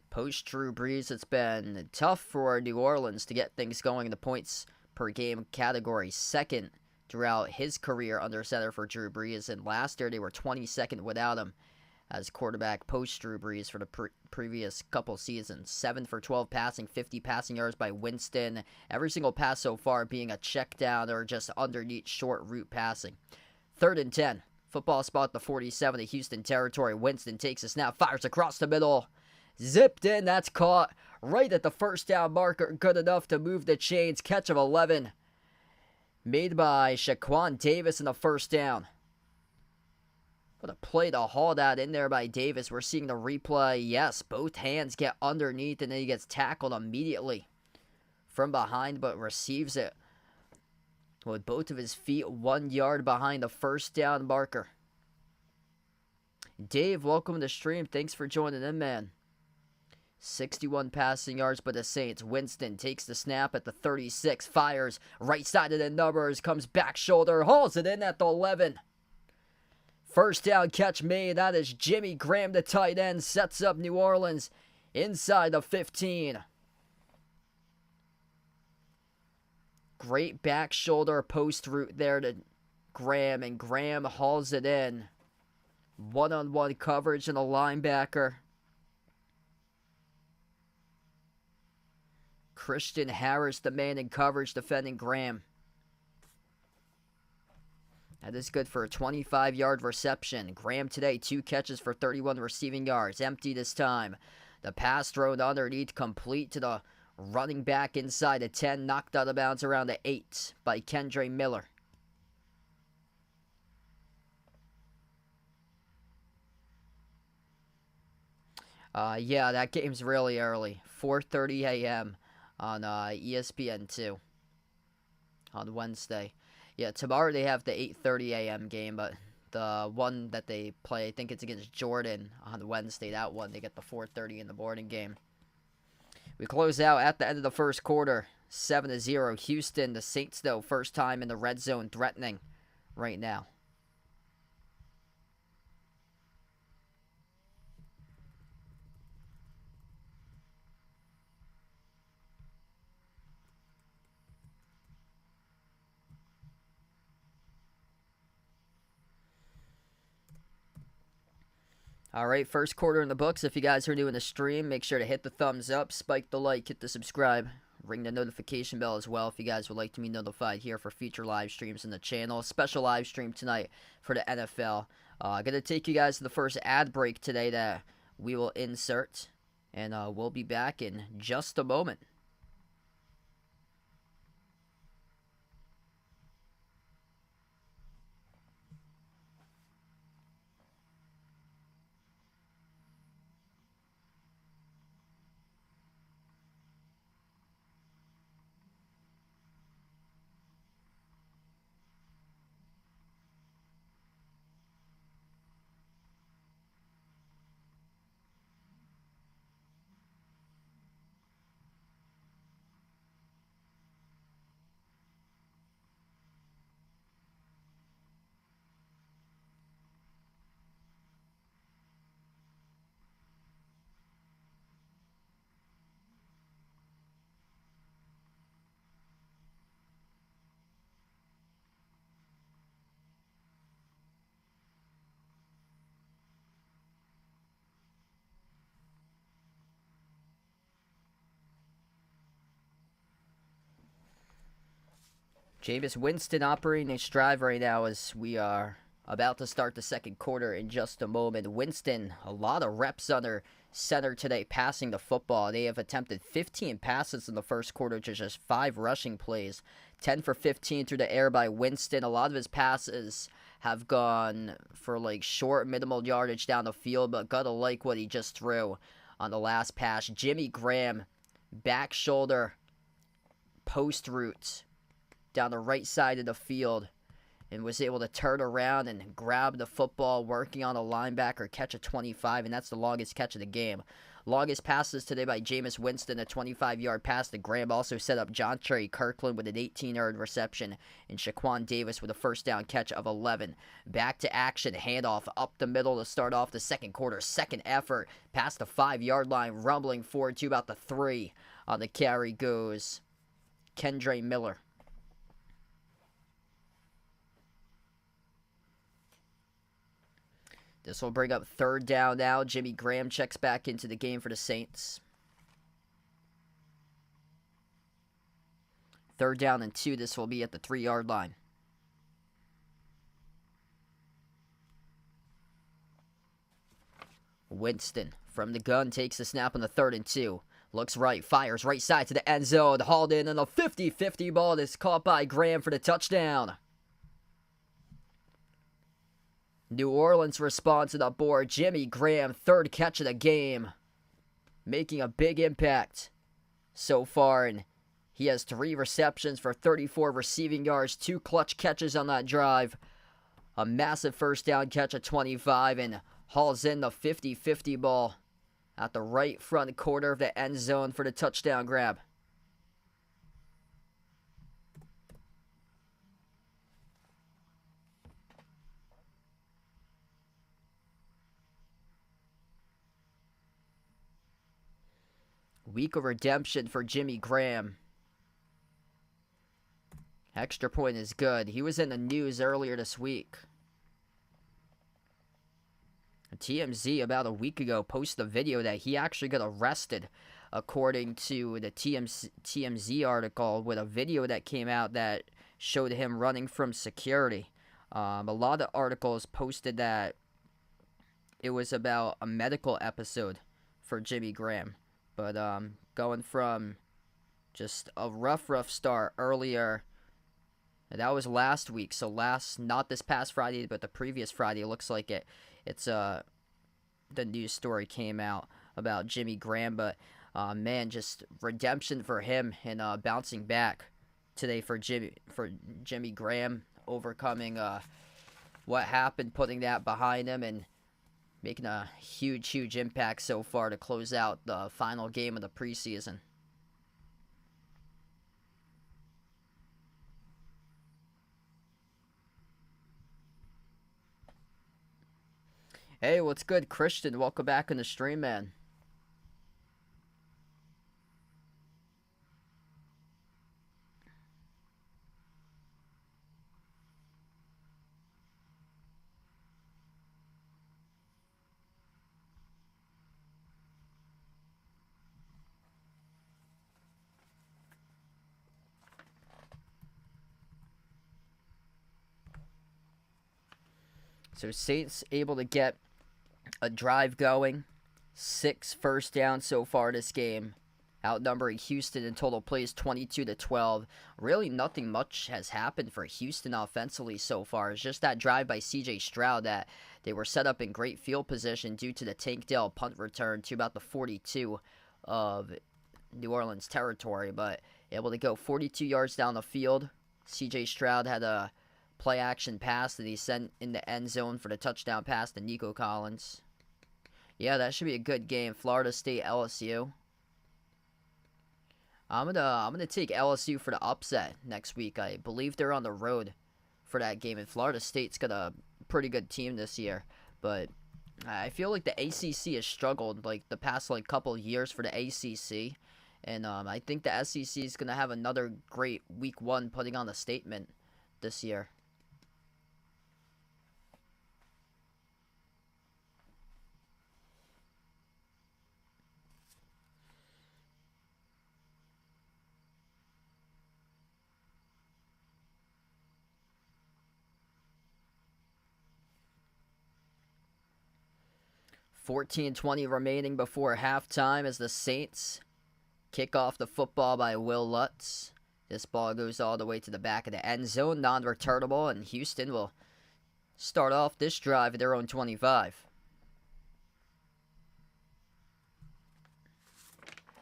Post Drew Brees, it's been tough for New Orleans to get things going in the points per game category. 2nd throughout his career under center for Drew Brees, and last year they were 22nd without him as quarterback post Drew Brees for the previous couple seasons. 7 for 12 passing, 50 passing yards by Winston. Every single pass so far being a check down or just underneath short route passing. 3rd and 10 Football spot at the 47 of Houston territory. Winston takes a snap, fires across the middle. Zipped in, that's caught right at the first down marker. Good enough to move the chains. Catch of 11. Made by Shaquan Davis in the first down. What a play to haul that in there by Davis. We're seeing the replay. Yes, both hands get underneath and then he gets tackled immediately from behind, but receives it with both of his feet 1 yard behind the first down marker. Dave, welcome to the stream. Thanks for joining in, man. 61 passing yards by the Saints. Winston takes the snap at the 36, fires right side of the numbers, comes back shoulder, hauls it in at the 11. First down catch made. That is Jimmy Graham, the tight end, sets up New Orleans inside the 15. Great back shoulder post route there to Graham, and Graham hauls it in. One-on-one coverage and a linebacker. Christian Harris, the man in coverage, defending Graham. That is good for a 25-yard reception. Graham today, 2 catches for 31 receiving yards. Empty this time. The pass thrown underneath, complete to the running back inside the 10. Knocked out of bounds around the 8 by Kendre Miller. Yeah, that game's really early. 4:30 a.m. on ESPN2 on Wednesday. Yeah, tomorrow they have the 8:30 a.m. game, but the one that they play, I think it's against Jordan on Wednesday. That one, they get the 4:30 in the morning game. We close out at the end of the first quarter, 7-0. Houston, the Saints, though, first time in the red zone, threatening right now. All right, first quarter in the books. If you guys are new in the stream, make sure to hit the thumbs up, spike the like, hit the subscribe, ring the notification bell as well if you guys would like to be notified here for future live streams in the channel. A special live stream tonight for the NFL. I'm going to take you guys to the first ad break today that we will insert, and we'll be back in just a moment. Jameis Winston operating a drive right now as we are about to start the second quarter in just a moment. Winston, a lot of reps under center today passing the football. They have attempted 15 passes in the first quarter to just 5 rushing plays. 10 for 15 through the air by Winston. A lot of his passes have gone for like short minimal yardage down the field, but gotta like what he just threw on the last pass. Jimmy Graham, back shoulder, post route down the right side of the field, and was able to turn around and grab the football, working on a linebacker, catch a 25, and that's the longest catch of the game. Longest passes today by Jameis Winston, a 25-yard pass to Graham. Also set up Jontre Kirkland with an 18-yard reception, and Shaquan Davis with a first down catch of 11. Back to action, handoff up the middle to start off the second quarter. Second effort, past the 5-yard line, rumbling forward to about the 3. On the carry goes Kendre Miller. This will bring up third down now. Jimmy Graham checks back into the game for the Saints. Third down and 2. This will be at the 3-yard line. Winston from the gun takes the snap on the 3rd and 2. Looks right, fires right side to the end zone. Hauled in on a 50-50 ball that's caught by Graham for the touchdown. New Orleans responds to the board. Jimmy Graham, 3rd catch of the game. Making a big impact so far. And he has 3 receptions for 34 receiving yards. 2 clutch catches on that drive. A massive first down catch at 25. And hauls in the 50-50 ball at the right front corner of the end zone for the touchdown grab. Week of redemption for Jimmy Graham. Extra point is good. He was in the news earlier this week. TMZ about a week ago posted a video that he actually got arrested, according to the TMZ article, with a video that came out that showed him running from security. A lot of articles posted that it was about a medical episode for Jimmy Graham. But going from just a rough start earlier, and that was last week. So not this past Friday, but the previous Friday. It looks like it's the news story came out about Jimmy Graham. But man, just redemption for him and bouncing back today for Jimmy Graham, overcoming what happened, putting that behind him, and making a huge impact so far to close out the final game of the preseason. Hey, what's good, Christian? Welcome back in the stream, man. So Saints able to get a drive going. 6 first downs so far this game. Outnumbering Houston in total plays 22-12. Really nothing much has happened for Houston offensively so far. It's just that drive by C.J. Stroud that they were set up in great field position due to the Tank Dell punt return to about the 42 of New Orleans territory. But able to go 42 yards down the field. C.J. Stroud had a play action pass that he sent in the end zone for the touchdown pass to Nico Collins. Yeah, that should be a good game. Florida State LSU. I'm gonna take LSU for the upset next week. I believe they're on the road for that game, and Florida State's got a pretty good team this year. But I feel like the ACC has struggled like the past couple of years for the ACC, and I think the SEC is gonna have another great week 1 putting on a statement this year. $14:20 remaining before halftime as the Saints kick off the football by Will Lutz. This ball goes all the way to the back of the end zone, non-returnable, and Houston will start off this drive at their own 25.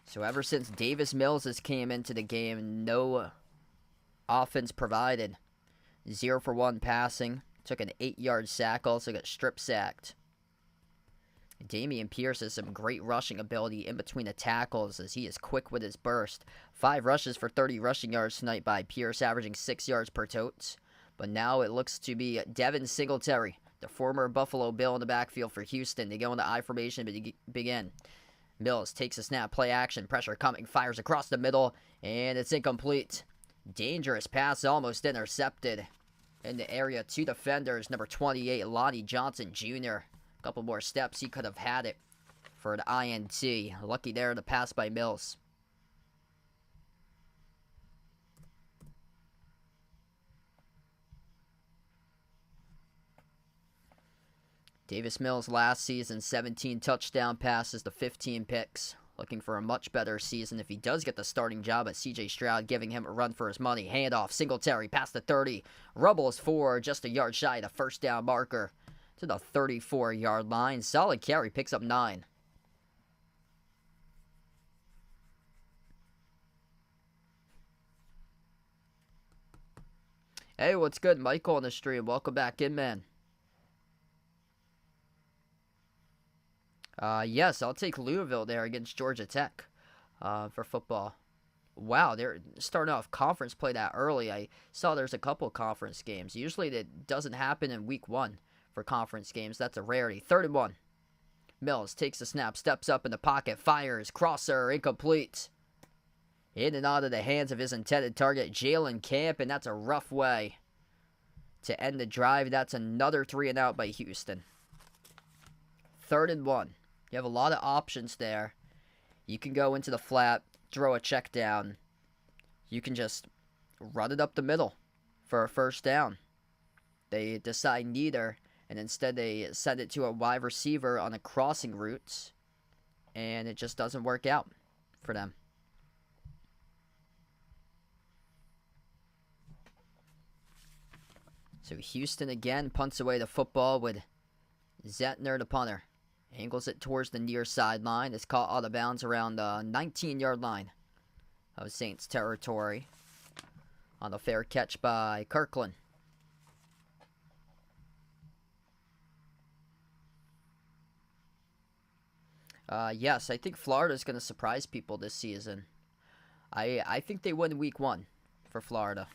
So ever since Davis Mills has came into the game, no offense provided. 0 for 1 passing. Took an 8-yard sack, also got strip sacked. Dameon Pierce has some great rushing ability in between the tackles as he is quick with his burst. 5 rushes for 30 rushing yards tonight by Pierce, averaging 6 yards per totes. But now it looks to be Devin Singletary, the former Buffalo Bill, in the backfield for Houston. They go into I formation to begin. Mills takes a snap, play action, pressure coming, fires across the middle, and it's incomplete. Dangerous pass, almost intercepted in the area. 2 defenders, number 28, Lonnie Johnson Jr. A couple more steps, he could have had it for an INT. Lucky there, the pass by Mills. Davis Mills last season, 17 touchdown passes to 15 picks. Looking for a much better season if he does get the starting job, at C.J. Stroud giving him a run for his money. Handoff, Singletary, past the 30. Rubbles for just a yard shy of the first down marker to the 34-yard line. Solid carry, picks up 9. Hey, what's good? Michael on the stream. Welcome back in, man. Yes, I'll take Louisville there against Georgia Tech for football. Wow, they're starting off conference play that early. I saw there's a couple conference games. Usually that doesn't happen in week 1 for conference games. That's a rarity. 3rd and 1. Mills takes the snap, steps up in the pocket, fires, crosser, incomplete. In and out of the hands of his intended target, Jalen Camp, and that's a rough way to end the drive. That's another 3 and out by Houston. 3rd and 1. You have a lot of options there. You can go into the flat, throw a check down. You can just run it up the middle for a first down. They decide neither, and instead they send it to a wide receiver on a crossing route, and it just doesn't work out for them. So Houston again punts away the football with Zettner, the punter. Angles it towards the near sideline. It's caught out of bounds around the 19-yard line of Saints territory on a fair catch by Kirkland. Yes, I think Florida's going to surprise people this season. I think they win week 1 for Florida.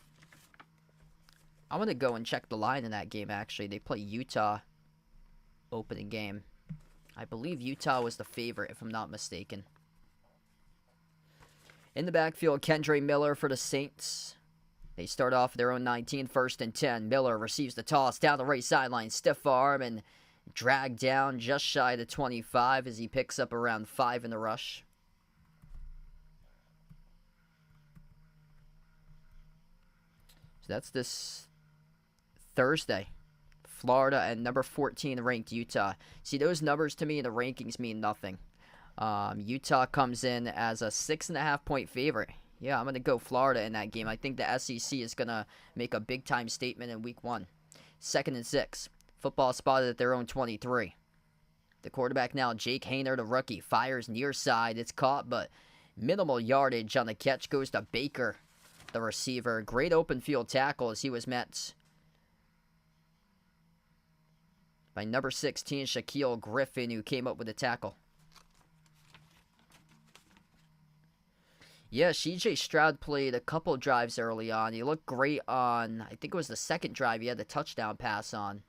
I'm going to go and check the line in that game, actually. They play Utah opening game. I believe Utah was the favorite, if I'm not mistaken. In the backfield, Kendre Miller for the Saints. They start off their own 19, 1st and 10. Miller receives the toss down the right sideline. Stiff arm and dragged down just shy of the 25 as he picks up around 5 in the rush. So that's this Thursday. Florida and number 14 ranked Utah. See, those numbers to me in the rankings mean nothing. Utah comes in as a 6.5 point favorite. Yeah, I'm going to go Florida in that game. I think the SEC is going to make a big time statement in week 1. 2nd and 6. Football spotted at their own 23. The quarterback now, Jake Haener, the rookie, fires near side. It's caught, but minimal yardage on the catch goes to Baker, the receiver. Great open field tackle as he was met by number 16, Shaquille Griffin, who came up with the tackle. Yeah, C.J. Stroud played a couple drives early on. He looked great on, I think it was the 2nd drive he had the touchdown pass on.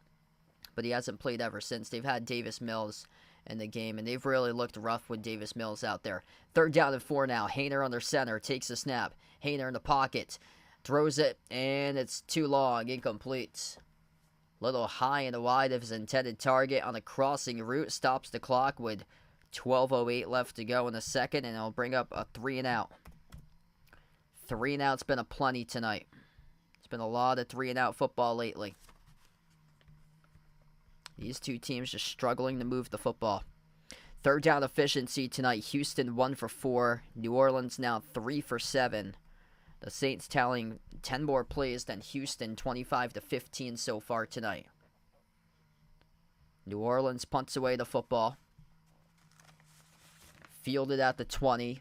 But he hasn't played ever since. They've had Davis Mills in the game, and they've really looked rough with Davis Mills out there. 3rd down and 4 now. Haener under center, takes the snap. Haener in the pocket, throws it, and it's too long, incomplete. Little high and wide of his intended target on the crossing route. Stops the clock with 12:08 left to go in the second, and it'll bring up a 3 and out. 3 and out's been a plenty tonight. It's been a lot of 3 and out football lately. These two teams just struggling to move the football. 3rd down efficiency tonight. Houston 1 for 4. New Orleans now 3 for 7. The Saints tallying 10 more plays than Houston, 25-15 so far tonight. New Orleans punts away the football. Fielded at the 20.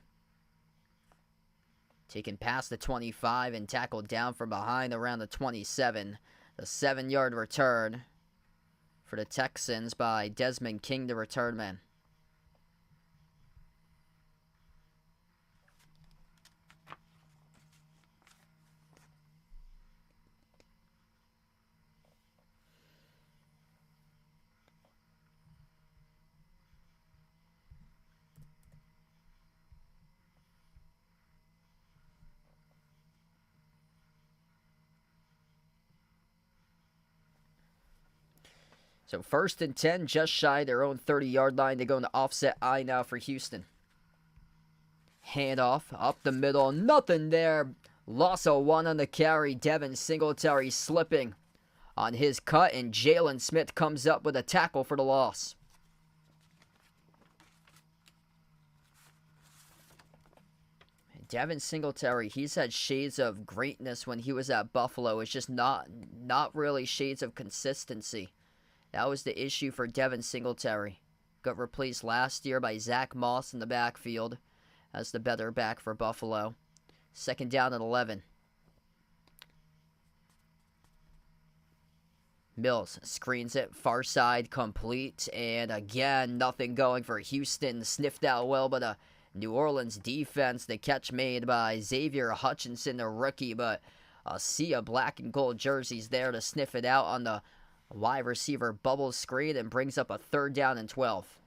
Taken past the 25 and tackled down from behind around the 27. The 7-yard return for the Texans by Desmond King, the return man. So 1st and 10, just shy their own 30-yard line. They go into offset I now for Houston. Handoff up the middle. Nothing there. Loss of 1 on the carry. Devin Singletary slipping on his cut, and Jalen Smith comes up with a tackle for the loss. Devin Singletary, he's had shades of greatness when he was at Buffalo. It's just not really shades of consistency. That was the issue for Devin Singletary. Got replaced last year by Zach Moss in the backfield as the better back for Buffalo. 2nd down and 11. Mills screens it, far side, complete, and again, nothing going for Houston. Sniffed out well, but New Orleans defense, the catch made by Xavier Hutchinson, the rookie, but a sea of black and gold jerseys there to sniff it out on the wide receiver bubble screen and brings up a 3rd down and 12.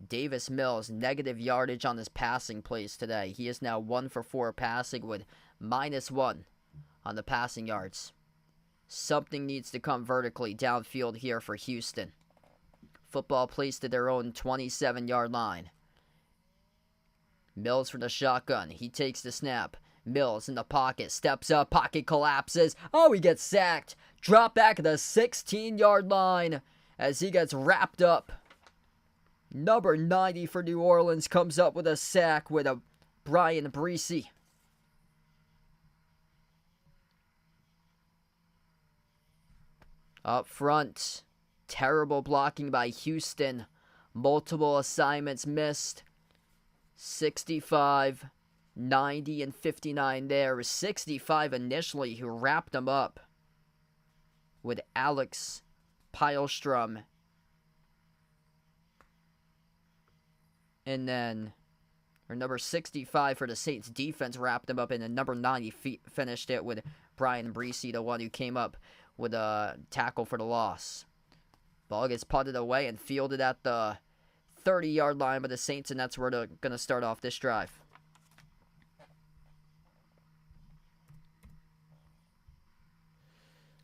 Davis Mills, negative yardage on his passing plays today. He is now 1 for 4 passing with -1 on the passing yards. Something needs to come vertically downfield here for Houston. Football placed to their own 27-yard line. Mills for the shotgun. He takes the snap. Mills in the pocket. Steps up. Pocket collapses. Oh, he gets sacked. Drop back at the 16-yard line as he gets wrapped up. Number 90 for New Orleans comes up with a sack with a Brian Breesy. Up front. Terrible blocking by Houston. Multiple assignments missed. 65, 90, and 59 there. It was 65 initially who wrapped him up with Alex Pielstrom. And then, or number 65 for the Saints defense wrapped him up, and then number 90 finished it with Brian Breesy, the one who came up with a tackle for the loss. Ball gets punted away and fielded at the 30-yard line by the Saints, and that's where they're going to start off this drive.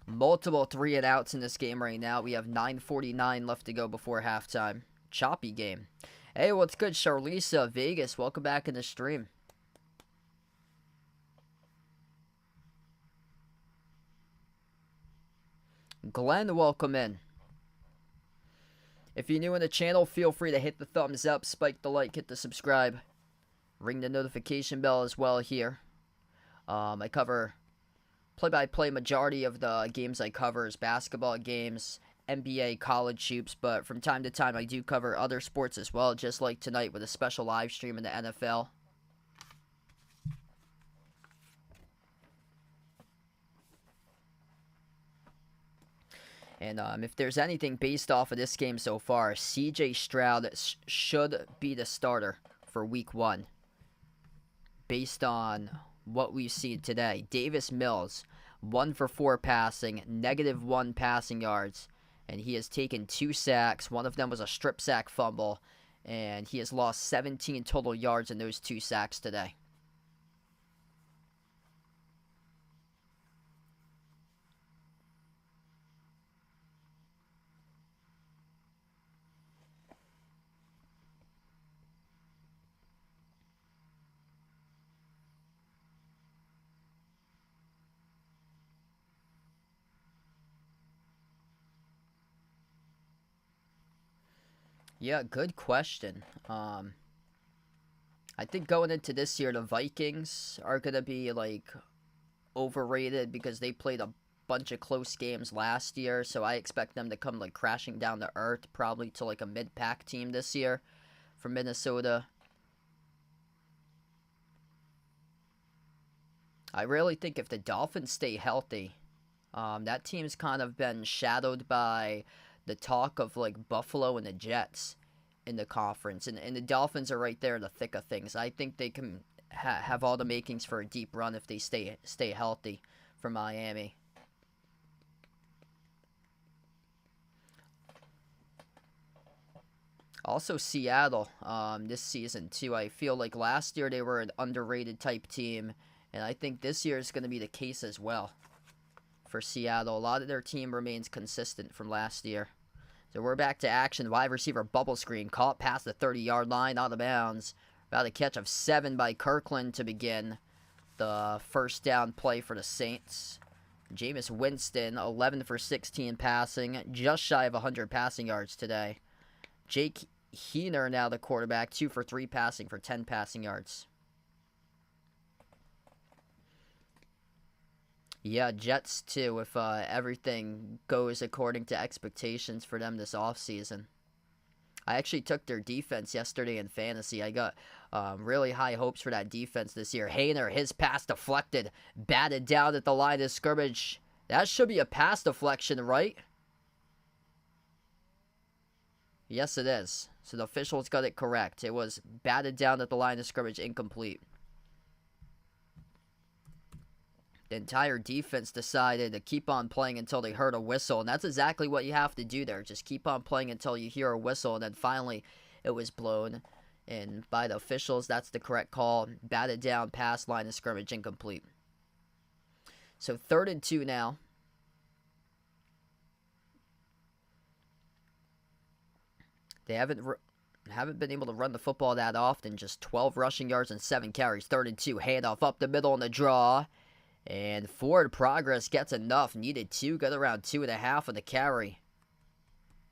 Multiple 3-and-outs in this game right now. We have 9:49 left to go before halftime. Choppy game. Hey, what's good, Charlisa Vegas? Welcome back in the stream. Glenn, welcome in. If you're new in the channel, feel free to hit the thumbs up, spike the like, hit the subscribe, ring the notification bell as well here. I cover play-by-play. Majority of the games I cover is basketball games, NBA, college hoops, but from time to time I do cover other sports as well, just like tonight with a special live stream in the NFL. And if there's anything based off of this game so far, C.J. Stroud should be the starter for Week 1. Based on what we've seen today. Davis Mills, 1 for 4 passing, -1 passing yards. And he has taken 2 sacks. One of them was a strip sack fumble. And he has lost 17 total yards in those 2 sacks today. Yeah, good question. I think going into this year, the Vikings are going to be, like, overrated because they played a bunch of close games last year, so I expect them to come, like, crashing down to earth, probably to, like, a mid-pack team this year from Minnesota. I really think if the Dolphins stay healthy, that team's kind of been shadowed by the talk of, like, Buffalo and the Jets in the conference. And the Dolphins are right there in the thick of things. I think they can have all the makings for a deep run if they stay healthy for Miami. Also, Seattle this season, too. I feel like last year they were an underrated type team, and I think this year is going to be the case as well for Seattle. A lot of their team remains consistent from last year. So we're back to action. Wide receiver bubble screen. Caught past the 30-yard line, out of bounds. About a catch of 7 by Kirkland to begin the first down play for the Saints. Jameis Winston, 11 for 16 passing, just shy of 100 passing yards today. Jake Heener now the quarterback, 2 for 3 passing for 10 passing yards. Yeah, Jets too, if everything goes according to expectations for them this offseason. I actually took their defense yesterday in fantasy. I got really high hopes for that defense this year. Haener, his pass deflected, batted down at the line of scrimmage. That should be a pass deflection, right? Yes, it is. So the officials got it correct. It was batted down at the line of scrimmage, incomplete. The entire defense decided to keep on playing until they heard a whistle, and that's exactly what you have to do there. Just keep on playing until you hear a whistle, and then finally it was blown. And by the officials, that's the correct call. Batted down, pass, line of scrimmage, incomplete. So 3rd and 2 now. They haven't been able to run the football that often. Just 12 rushing yards and 7 carries. 3rd and 2, handoff up the middle in the draw. And forward progress gets enough. Needed 2, got around 2.5 on the carry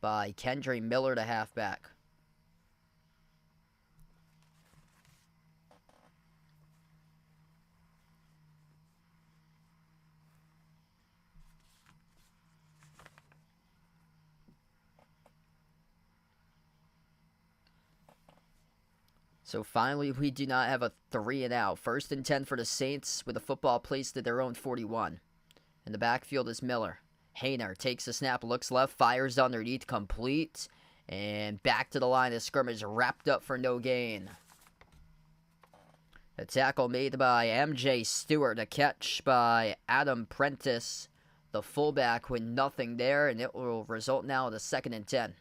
by Kendre Miller, the halfback. So finally, we do not have a 3 and out. 1st and 10 for the Saints with the football placed at their own 41. In the backfield is Miller. Haener takes the snap, looks left, fires underneath, complete. And back to the line of scrimmage, wrapped up for no gain. A tackle made by MJ Stewart, a catch by Adam Prentice, the fullback, with nothing there, and it will result now in a 2nd and 10.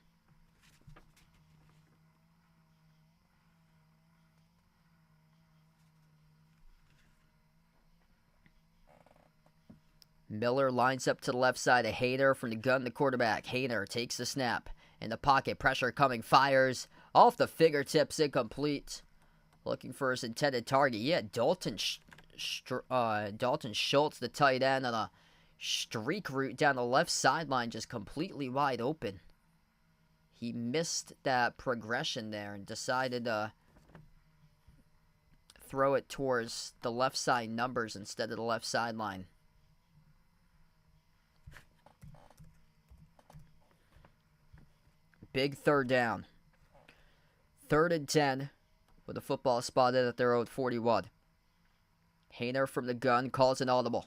Miller lines up to the left side of Haener from the gun, the quarterback. Haener takes the snap. In the pocket, pressure coming, fires. Off the fingertips, incomplete. Looking for his intended target. Yeah, Dalton Schultz, the tight end, on a streak route down the left sideline, just completely wide open. He missed that progression there and decided to throw it towards the left side numbers instead of the left sideline. Big 3rd down. 3rd and 10 with the football spotted at their own 41. Haener from the gun calls an audible.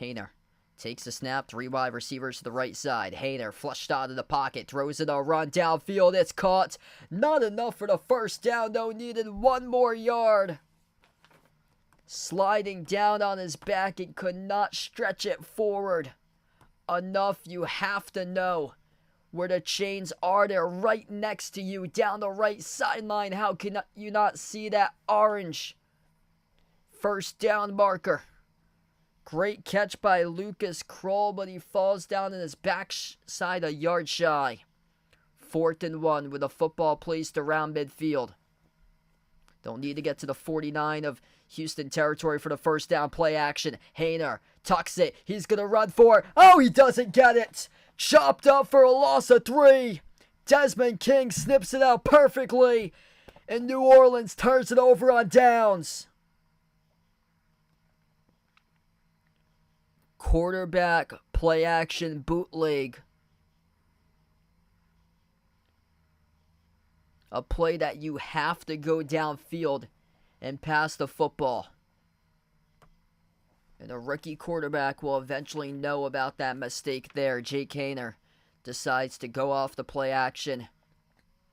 Haener takes the snap, 3 wide receivers to the right side. Haener flushed out of the pocket, throws it a run downfield. It's caught. Not enough for the 1st down, though. Needed 1 more yard. Sliding down on his back and could not stretch it forward enough. You have to know where the chains are. They're right next to you down the right sideline. How can you not see that orange 1st down marker? Great catch by Lucas Kroll, but he falls down in his backside a yard shy. 4th and 1 with the football placed around midfield. Don't need to get to the 49 of Houston territory for the 1st down. Play action. Haener tucks it. He's going to run for it. Oh, he doesn't get it. Chopped up for a loss of 3. Desmond King snips it out perfectly. And New Orleans turns it over on downs. Quarterback play action bootleg. A play that you have to go downfield and pass the football. And a rookie quarterback will eventually know about that mistake there. Jake Haener decides to go off the play action,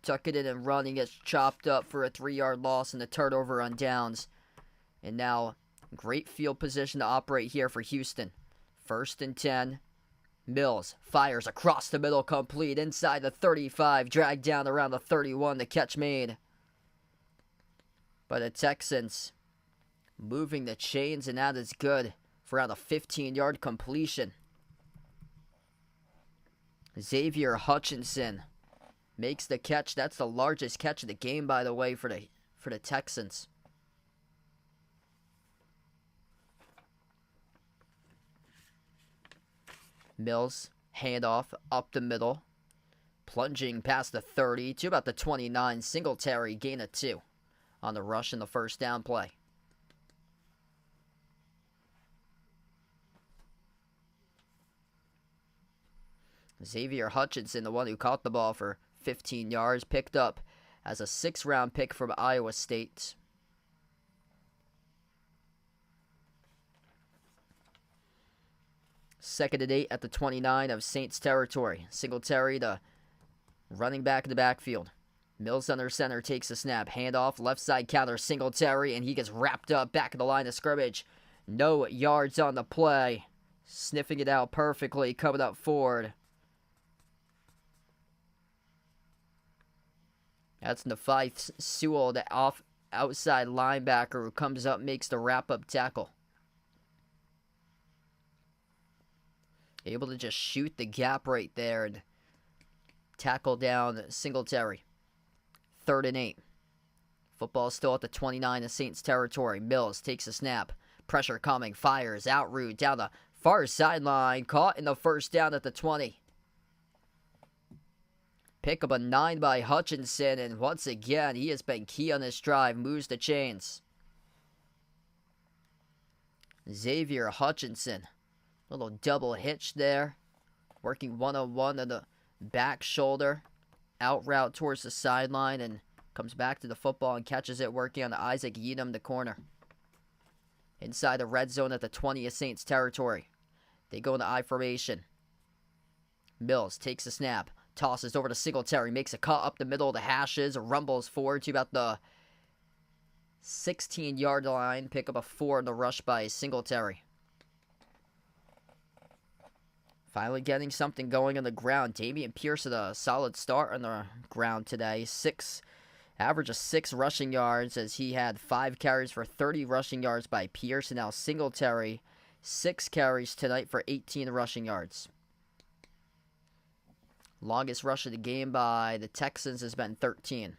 tuck it in and run. He gets chopped up for a 3-yard loss and a turnover on downs. And now, great field position to operate here for Houston. 1st and 10. Mills fires across the middle, complete inside the 35, dragged down around the 31. The catch made by the Texans. Moving the chains, and that is good for around a 15-yard completion. Xavier Hutchinson makes the catch. That's the largest catch of the game, by the way, for the Texans. Mills, handoff, up the middle. Plunging past the 30 to about the 29. Singletary, gain of 2 on the rush in the first down play. Xavier Hutchinson, the one who caught the ball for 15 yards, picked up as a 6th-round pick from Iowa State. Second and 8 at the 29 of Saints territory. Singletary, the running back in the backfield. Mills under center, takes a snap. Handoff, left side counter, Singletary, and he gets wrapped up back of the line of scrimmage. No yards on the play. Sniffing it out perfectly, coming up forward. That's Nefaith Sewell, the outside linebacker who comes up, makes the wrap-up tackle. Able to just shoot the gap right there and tackle down Singletary. 3rd and 8. Football still at the 29 of Saints territory. Mills takes a snap. Pressure coming, fires, out route, down the far sideline. Caught in the first down at the 20. Pick up a 9 by Hutchinson, and once again, he has been key on this drive. Moves the chains. Xavier Hutchinson. Little double hitch there. Working one-on-one on the back shoulder. Out route towards the sideline, and comes back to the football and catches it, working on Isaac Yeadham, the corner. Inside the red zone at the 20 of Saints territory. They go into I formation. Mills takes a snap. Tosses over to Singletary, makes a cut up the middle of the hashes, rumbles forward to about the 16-yard line. Pick up a 4 in the rush by Singletary. Finally getting something going on the ground. Dameon Pierce had a solid start on the ground today. Average of 6 rushing yards, as he had 5 carries for 30 rushing yards by Pierce. And now Singletary, 6 carries tonight for 18 rushing yards. Longest rush of the game by the Texans has been 13.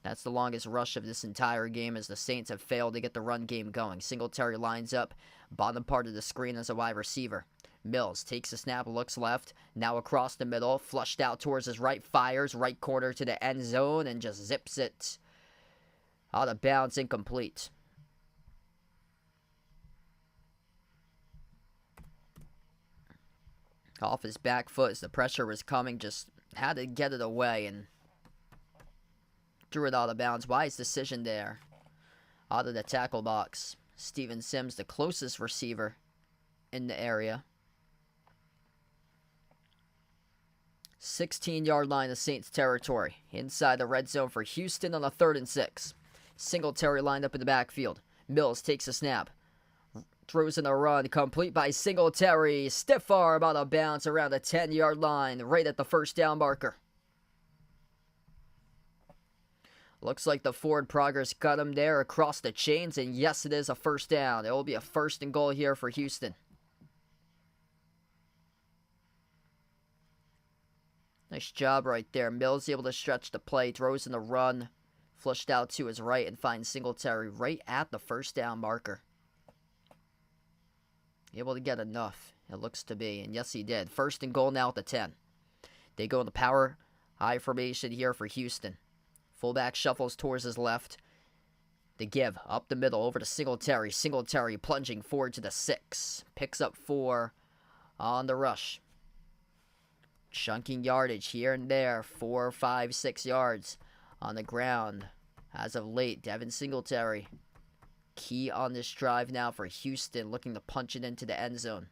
That's the longest rush of this entire game, as the Saints have failed to get the run game going. Singletary lines up, bottom part of the screen as a wide receiver. Mills takes a snap, looks left, now across the middle, flushed out towards his right, fires, right corner to the end zone, and just zips it out of bounds, incomplete. Off his back foot as the pressure was coming, just had to get it away and threw it out of bounds. Wise decision there. Out of the tackle box. Steven Sims, the closest receiver in the area. 16-yard line of Saints territory. Inside the red zone for Houston on a 3rd and 6. Singletary lined up in the backfield. Mills takes a snap. Throws in a run, complete by Singletary. Stiff arm out of bounds around the 10-yard line, right at the first down marker. Looks like the forward progress got him there across the chains, and yes, it is a first down. It will be a 1st and goal here for Houston. Nice job right there. Mills able to stretch the play, throws in the run, flushed out to his right, and finds Singletary right at the first down marker. Able to get enough, it looks to be, and yes, he did. 1st and goal now at the 10. They go in the power I formation here for Houston. Fullback shuffles towards his left. The give up the middle over to Singletary. Singletary plunging forward to the 6. Picks up 4 on the rush. Chunking yardage here and there. 4, 5, 6 yards on the ground. As of late, Devin Singletary, key on this drive now for Houston, looking to punch it into the end zone.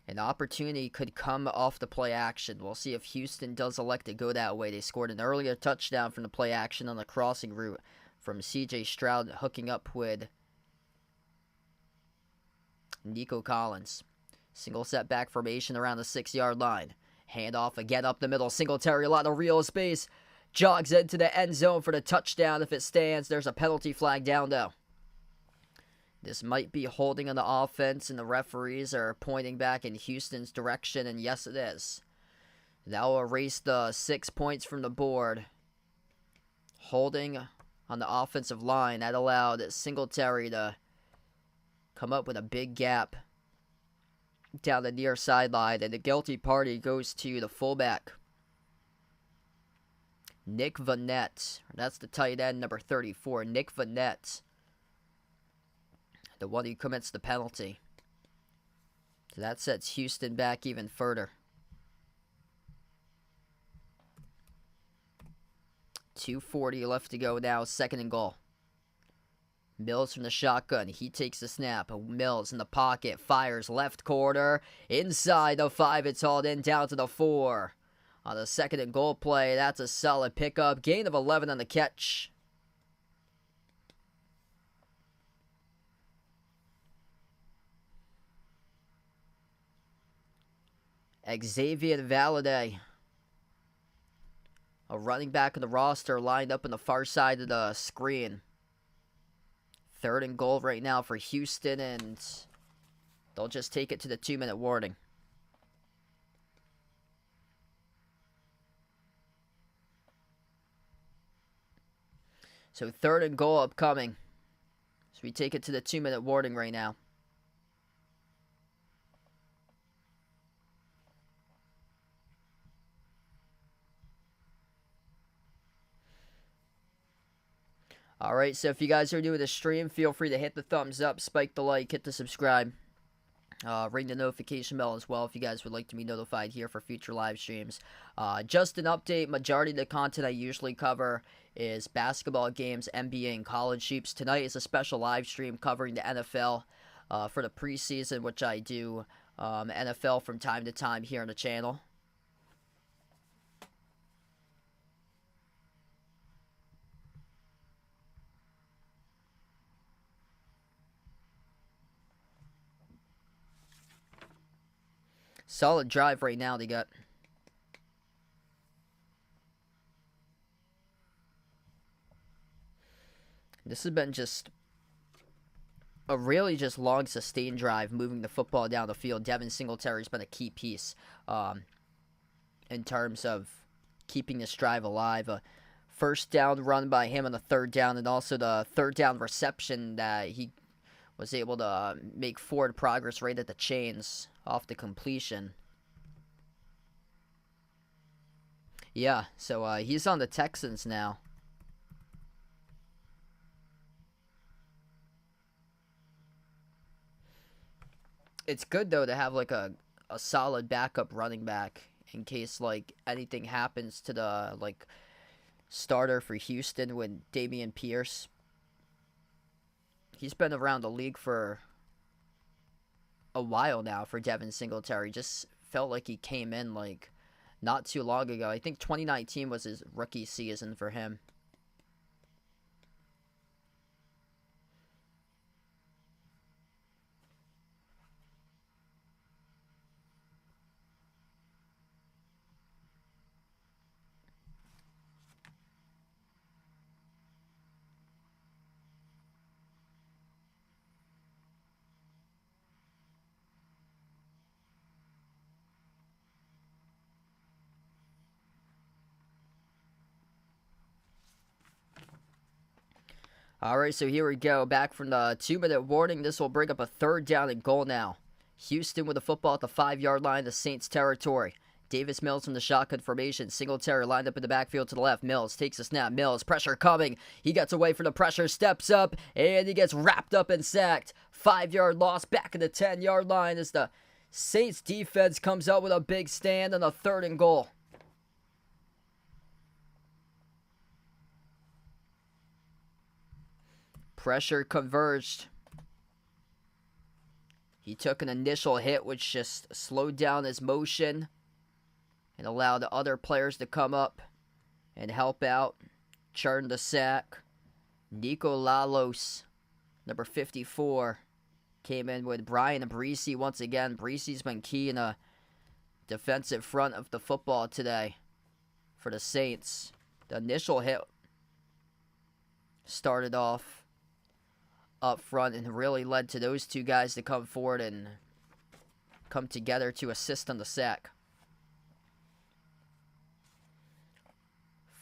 An opportunity could come off the play action. We'll see if Houston does elect to go that way. They scored an earlier touchdown from the play action on the crossing route from C.J. Stroud, hooking up with Nico Collins. Single setback formation around the 6-yard line. Handoff again up the middle. Singletary, a lot of real space. Jogs into the end zone for the touchdown. If it stands, there's a penalty flag down, though. This might be holding on the offense, and the referees are pointing back in Houston's direction, and yes, it is. That will erase the 6 points from the board. Holding on the offensive line. That allowed Singletary to come up with a big gap down the near sideline, and the guilty party goes to the fullback, Nick Vanette. That's the tight end, number 34, Nick Vanette, the one who commits the penalty. So that sets Houston back even further. 2:40 left to go now, 2nd and goal. Mills from the shotgun. He takes the snap. Mills in the pocket. Fires left corner. Inside the 5. It's hauled in down to the 4. On the 2nd and goal play, that's a solid pickup. Gain of 11 on the catch. Xavier Valladay, a running back in the roster, lined up on the far side of the screen. 3rd and goal right now for Houston, and they'll just take it to the 2-minute warning. So 3rd and goal upcoming. So we take it to the 2-minute warning right now. Alright, so if you guys are new to the stream, feel free to hit the thumbs up, spike the like, hit the subscribe. Ring the notification bell as well if you guys would like to be notified here for future live streams. Just an update, majority of the content I usually cover is basketball games, NBA, and college hoops. Tonight is a special live stream covering the NFL for the preseason, which I do NFL from time to time here on the channel. Solid drive right now they got. This has been just a really just long sustained drive, moving the football down the field. Devin Singletary's been a key piece in terms of keeping this drive alive. A 1st down run by him on the 3rd down, and also the 3rd down reception that he was able to make forward progress right at the chains off the completion. Yeah, so he's on the Texans now. It's good, though, to have, like, a solid backup running back in case, like, anything happens to the, like, starter for Houston with Dameon Pierce. He's been around the league for a while now for Devin Singletary. Just felt like he came in, like, not too long ago. I think 2019 was his rookie season for him. Alright, so here we go. Back from the 2-minute warning. This will bring up a 3rd down and goal now. Houston with the football at the 5-yard line, the Saints territory. Davis Mills from the shotgun formation. Singletary lined up in the backfield to the left. Mills takes a snap. Mills, pressure coming. He gets away from the pressure, steps up, and he gets wrapped up and sacked. 5-yard loss back in the 10-yard line as the Saints defense comes out with a big stand on a 3rd and goal. Pressure converged. He took an initial hit, which just slowed down his motion and allowed the other players to come up and help out. Churn the sack. Nico Lalos, number 54, came in with Brian Breesy once again. Breesy's been key in a defensive front of the football today for the Saints. The initial hit started off up front and really led to those two guys to come forward and come together to assist on the sack.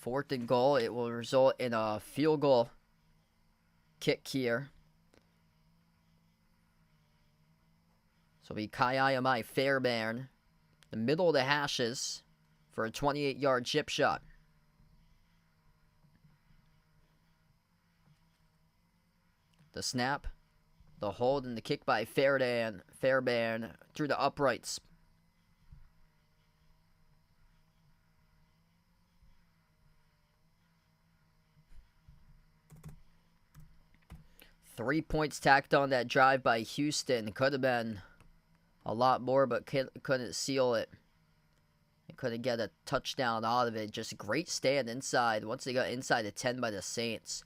4th and goal. It will result in a field goal kick here. So it'll be Kaiamai Fairbairn, the middle of the hashes, for a 28-yard chip shot. The snap, the hold, and the kick by Fairbairn through the uprights. Three points tacked on that drive by Houston. Could have been a lot more, but couldn't seal it. They couldn't get a touchdown out of it. Just a great stand inside. Once they got inside the 10 by the Saints,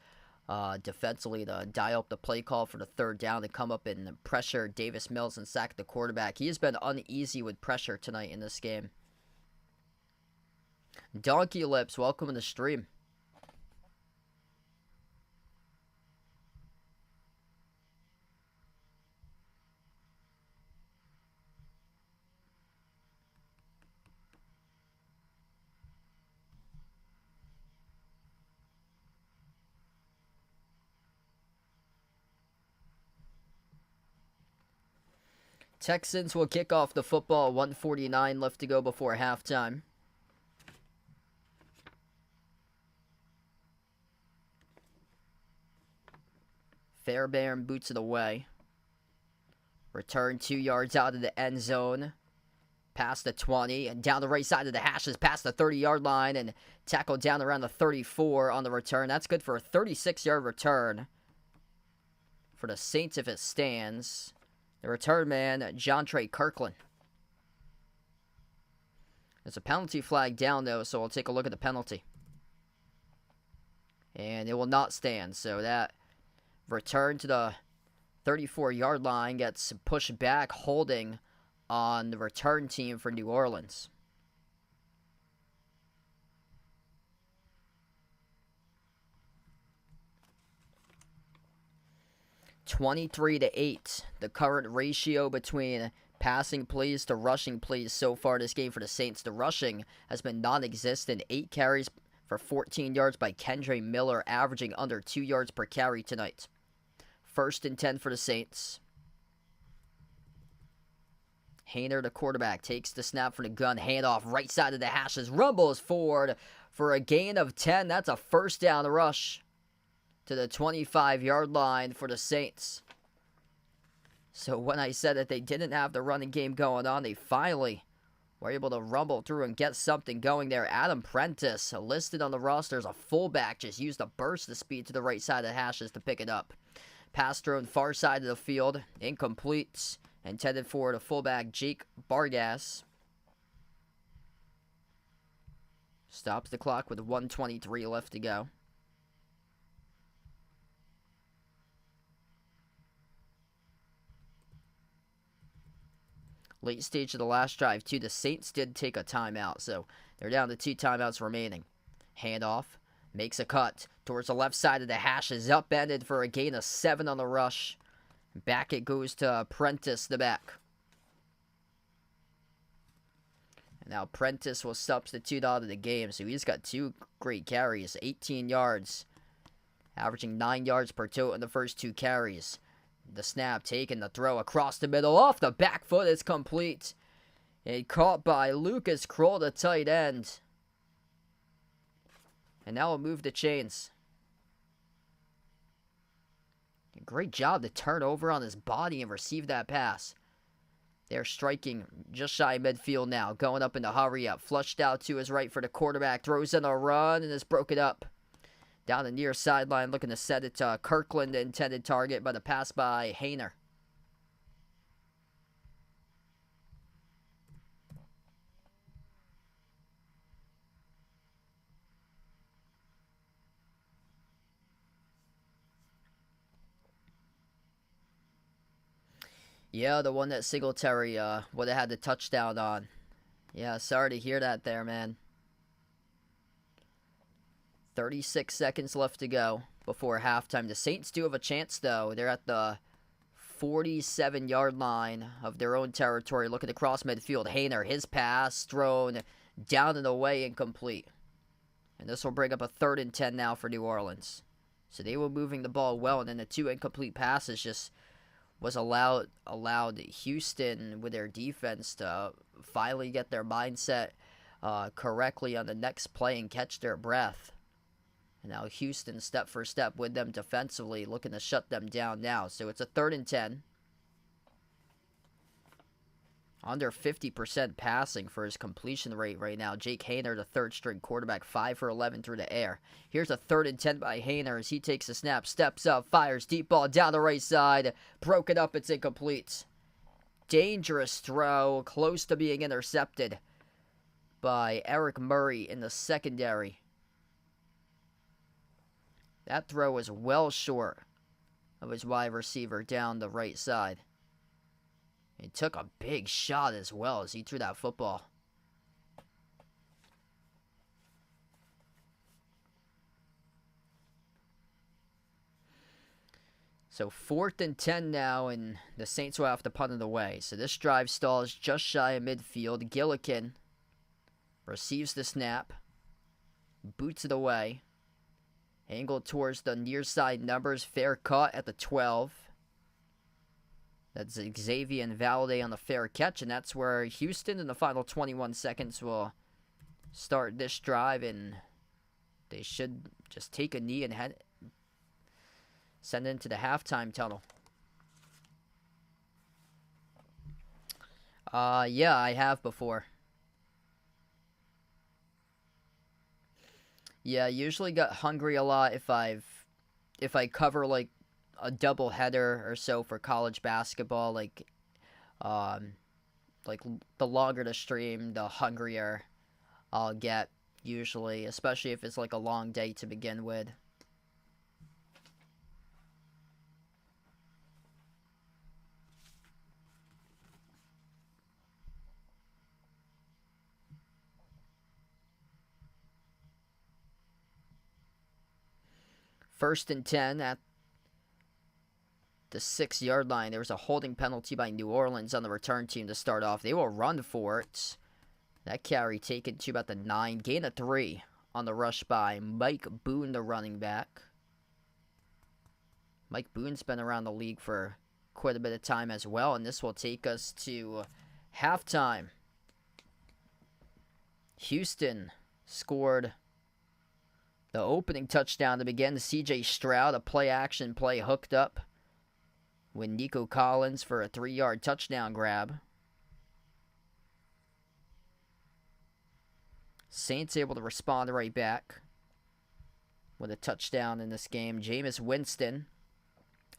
defensively to dial up the play call for the third down to come up and pressure Davis Mills and sack the quarterback. He has been uneasy with pressure tonight in this game. Donkey Lips, welcome to the stream. Texans will kick off the football. 1:49 left to go before halftime. Fairbairn boots it away. Return 2 yards out of the end zone. Past the 20 and down the right side of the hashes past the 30-yard line and tackled down around the 34 on the return. That's good for a 36-yard return for the Saints if it stands. The return man, Jontre Kirkland. There's a penalty flag down, though, so we'll take a look at the penalty. And it will not stand, so that return to the 34-yard line gets pushed back, holding on the return team for New Orleans. (23-8), the current ratio between passing plays to rushing plays so far this game for the Saints. The rushing has been non-existent. 8 carries for 14 yards by Kendre Miller, averaging under 2 yards per carry tonight. 1st and 10 for the Saints. Haener, the quarterback, takes the snap from the gun. Handoff right side of the hashes. Rumbles forward for a gain of 10. That's a first down rush to the 25-yard line for the Saints. So when I said that they didn't have the running game going on, they finally were able to rumble through and get something going there. Adam Prentice, listed on the roster as a fullback, just used a burst of speed to the right side of the hashes to pick it up. Pass thrown far side of the field, incomplete, intended for the fullback Jake Bargas. Stops the clock with 1:23 left to go. Late stage of the last drive, too. The Saints did take a timeout, so they're down to 2 timeouts remaining. Handoff, makes a cut towards the left side of the hashes, upended for a gain of 7 on the rush. Back it goes to Prentice, the back. And now Prentice will substitute out of the game, so he's got 2 great carries, 18 yards, averaging 9 yards per total in the first 2 carries. The snap taken, the throw across the middle, off the back foot, it's complete. And caught by Lucas Kroll, the tight end. And now we'll move the chains. Great job to turn over on his body and receive that pass. They're striking just shy of midfield now, going up in the hurry up. Flushed out to his right for the quarterback, throws in a run and is broken up. Down the near sideline, looking to set it to Kirkland, the intended target, but a pass by Haener. Yeah, the one that Singletary would have had the touchdown on. Yeah, sorry to hear that there, man. 36 seconds left to go before halftime. The Saints do have a chance, though. They're at the 47-yard line of their own territory, looking across midfield. Haener, his pass thrown down and away, incomplete. And this will bring up a 3rd and 10 now for New Orleans. So they were moving the ball well, and then the 2 incomplete passes just was allowed Houston with their defense to finally get their mindset correctly on the next play and catch their breath. And now Houston, step for step with them defensively, looking to shut them down now. So it's a 3rd and 10. Under 50% passing for his completion rate right now. Jake Haener, the 3rd-string quarterback, 5 for 11 through the air. Here's a 3rd and 10 by Haener as he takes a snap, steps up, fires, deep ball down the right side. Broken up, it's incomplete. Dangerous throw, close to being intercepted by Eric Murray in the secondary. That throw was well short of his wide receiver down the right side. He took a big shot as well as he threw that football. So 4th and 10 now, and the Saints will have to punt it away. So this drive stalls just shy of midfield. Gillikin receives the snap, boots it away, angled towards the near side numbers. Fair cut at the 12. That's Xavier and Valade on the fair catch, and that's where Houston in the final 21 seconds will start this drive, and they should just take a knee and send it into the halftime tunnel. Yeah, I have before. Yeah, I usually get hungry a lot if I cover like a double header or so for college basketball. Like the longer the stream, the hungrier I'll get usually, especially if it's like a long day to begin with. First and 10 at the 6-yard line. There was a holding penalty by New Orleans on the return team to start off. They will run for it. That carry taken to about the 9. Gain of 3 on the rush by Mike Boone, the running back. Mike Boone's been around the league for quite a bit of time as well, and this will take us to halftime. Houston scored the opening touchdown to begin. CJ Stroud, a play-action play hooked up with Nico Collins for a 3-yard touchdown grab. Saints able to respond right back with a touchdown in this game. Jameis Winston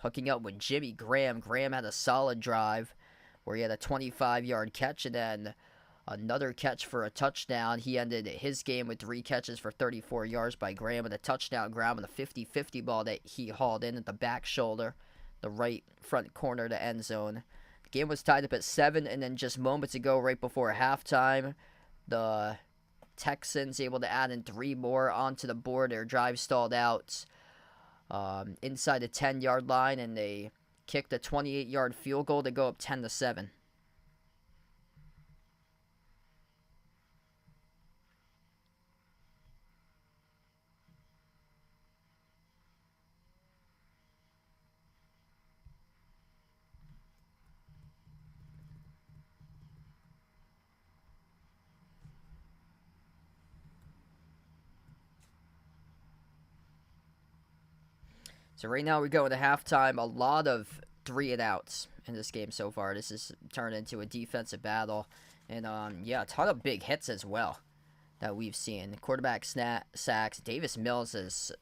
hooking up with Jimmy Graham. Graham had a solid drive where he had a 25-yard catch and then another catch for a touchdown. He ended his game with 3 catches for 34 yards by Graham with a touchdown grab and a 50-50 ball that he hauled in at the back shoulder, the right front corner of the end zone. The game was tied up at 7, and then just moments ago, right before halftime, the Texans able to add in 3 more onto the board. Their drive stalled out inside the 10-yard line, and they kicked a 28-yard field goal to go up 10-7. So right now we go into halftime. A lot of 3-and-outs in this game so far. This has turned into a defensive battle. And, yeah, a ton of big hits as well that we've seen. Quarterback sacks. Davis Mills has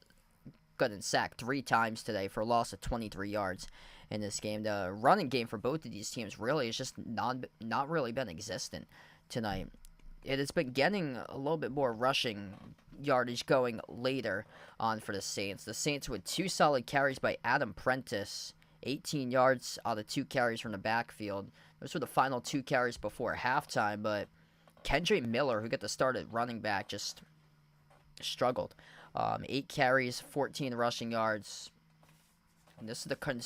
gotten sacked 3 times today for a loss of 23 yards in this game. The running game for both of these teams really has just not really been existent tonight. It has been getting a little bit more rushing yardage going later on for the Saints. The Saints with 2 solid carries by Adam Prentice, 18 yards out of 2 carries from the backfield. Those were the final 2 carries before halftime, but Kendre Miller, who got the start at running back, just struggled. 8 carries, 14 rushing yards. And this is the kind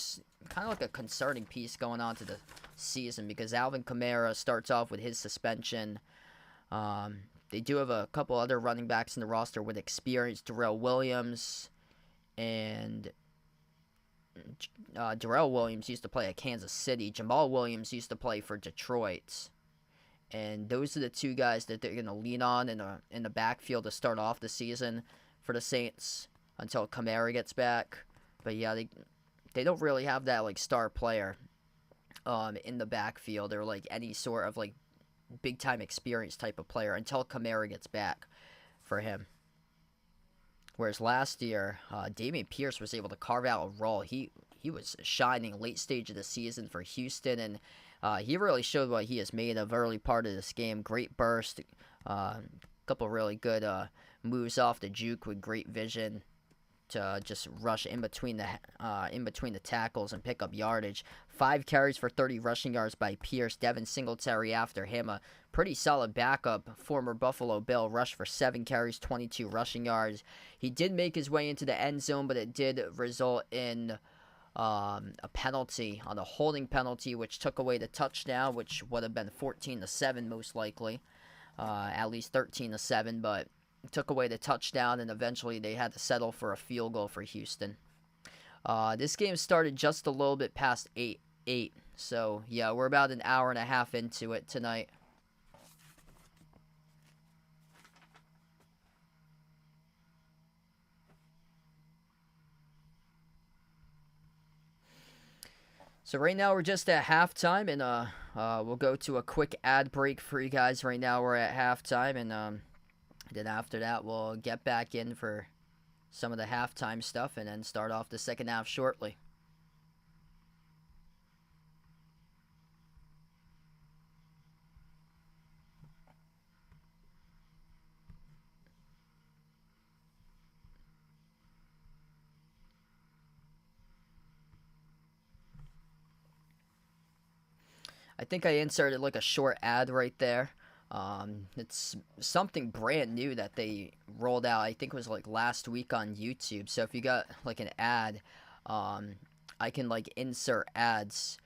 of like a concerning piece going on to the season because Alvin Kamara starts off with his suspension. They do have a couple other running backs in the roster with experience. Darrell Williams and Darrell Williams used to play at Kansas City. Jamal Williams used to play for Detroit. And those are the two guys that they're going to lean on in the backfield to start off the season for the Saints until Kamara gets back. But yeah, they don't really have that like star player in the backfield or like any sort of like big time experience type of player until Kamara gets back for him. Whereas last year, Dameon Pierce was able to carve out a role. He was shining late stage of the season for Houston, and he really showed what he is made of early part of this game. Great burst, couple really good moves off the juke with great vision to just rush in between the tackles and pick up yardage. 5 carries for 30 rushing yards by Pierce. Devin Singletary after him, a pretty solid backup. Former Buffalo Bill rushed for 7 carries, 22 rushing yards. He did make his way into the end zone, but it did result in a penalty, on a holding penalty, which took away the touchdown, which would have been 14-7 most likely, at least 13-7, but took away the touchdown, and eventually they had to settle for a field goal for Houston. This game started just a little bit past 8, so yeah, we're about an hour and a half into it tonight. So right now we're just at halftime, and we'll go to a quick ad break for you guys. Right now we're at halftime, and then after that we'll get back in for some of the halftime stuff and then start off the second half shortly. I think I inserted like a short ad right there. It's something brand new that they rolled out. I think it was like last week on YouTube. So if you got like an ad, I can like insert ads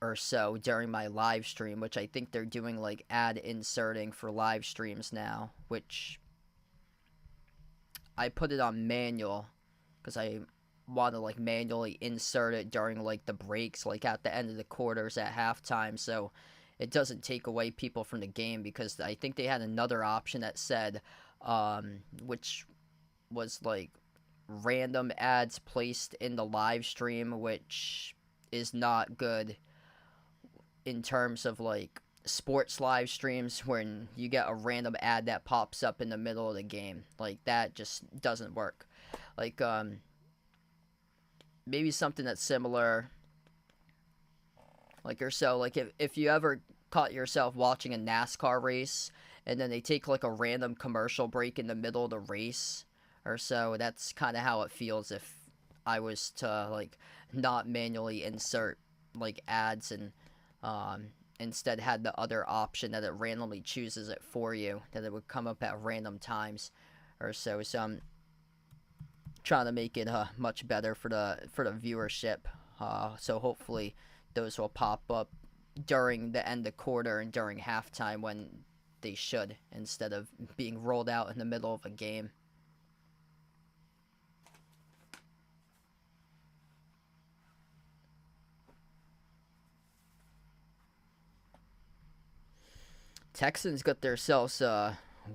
or so during my live stream, which I think they're doing like ad inserting for live streams now, which I put it on manual because I want to like manually insert it during like the breaks, like at the end of the quarters at halftime, so it doesn't take away people from the game, because I think they had another option that said which was like random ads placed in the live stream, which is not good in terms of like sports live streams when you get a random ad that pops up in the middle of the game. Like that just doesn't work. Like maybe something that's similar, like or so, like if you ever caught yourself watching a NASCAR race and then they take like a random commercial break in the middle of the race or so, that's kind of how it feels if I was to like not manually insert like ads and instead had the other option that it randomly chooses it for you, that it would come up at random times or so. So I'm trying to make it much better for the viewership, so hopefully those will pop up during the end of quarter and during halftime when they should, instead of being rolled out in the middle of a game. Texans got themselves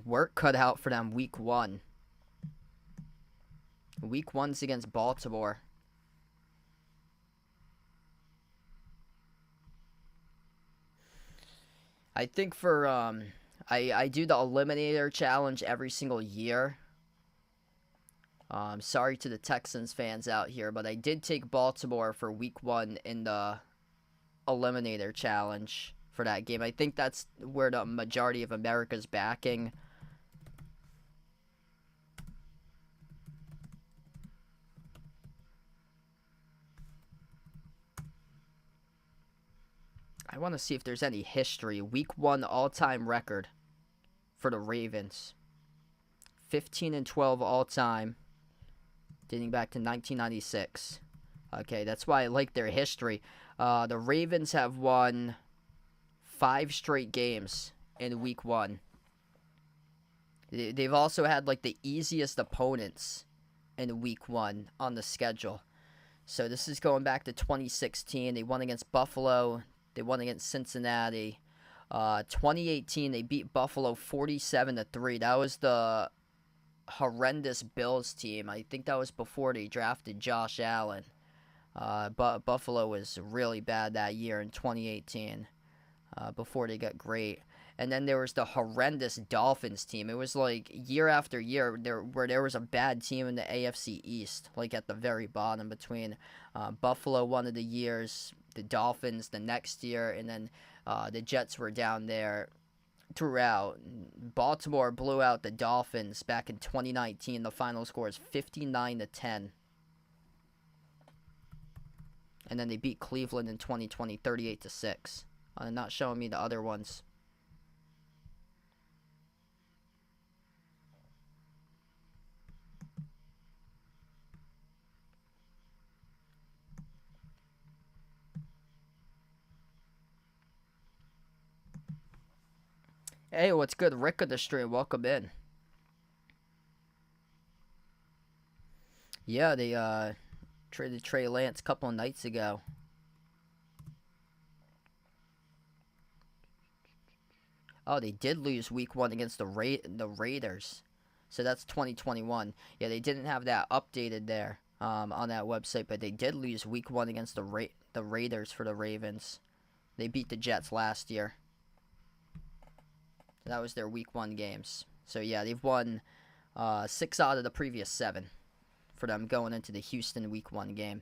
work cut out for them week 1. Week 1's against Baltimore. I think for I do the Eliminator Challenge every single year. Sorry to the Texans fans out here, but I did take Baltimore for week 1 in the Eliminator Challenge for that game. I think that's where the majority of America's backing. I want to see if there's any history. Week 1 all-time record for the Ravens. 15-12 all-time, dating back to 1996. Okay, that's why I like their history. The Ravens have won 5 straight games in week 1. They've also had like the easiest opponents in week 1 on the schedule. So this is going back to 2016. They won against Buffalo. They won against Cincinnati. 2018, they beat Buffalo 47-3. That was the horrendous Bills team. I think that was before they drafted Josh Allen. But Buffalo was really bad that year in 2018, before they got great. And then there was the horrendous Dolphins team. It was like year after year where there was a bad team in the AFC East, like at the very bottom between Buffalo one of the years, the Dolphins the next year, and then the Jets were down there throughout. Baltimore blew out the Dolphins back in 2019. The final score is 59-10. And then they beat Cleveland in 2020, 38-6. Not showing me the other ones. Hey, what's good? Rick of the stream, welcome in. Yeah, they traded Trey Lance a couple of nights ago. Oh, they did lose week 1 against the Raiders. So that's 2021. Yeah, they didn't have that updated there on that website, but they did lose week 1 against the Raiders for the Ravens. They beat the Jets last year. That was their week 1 games. So yeah, they've won 6 out of the previous 7 for them going into the Houston week 1 game.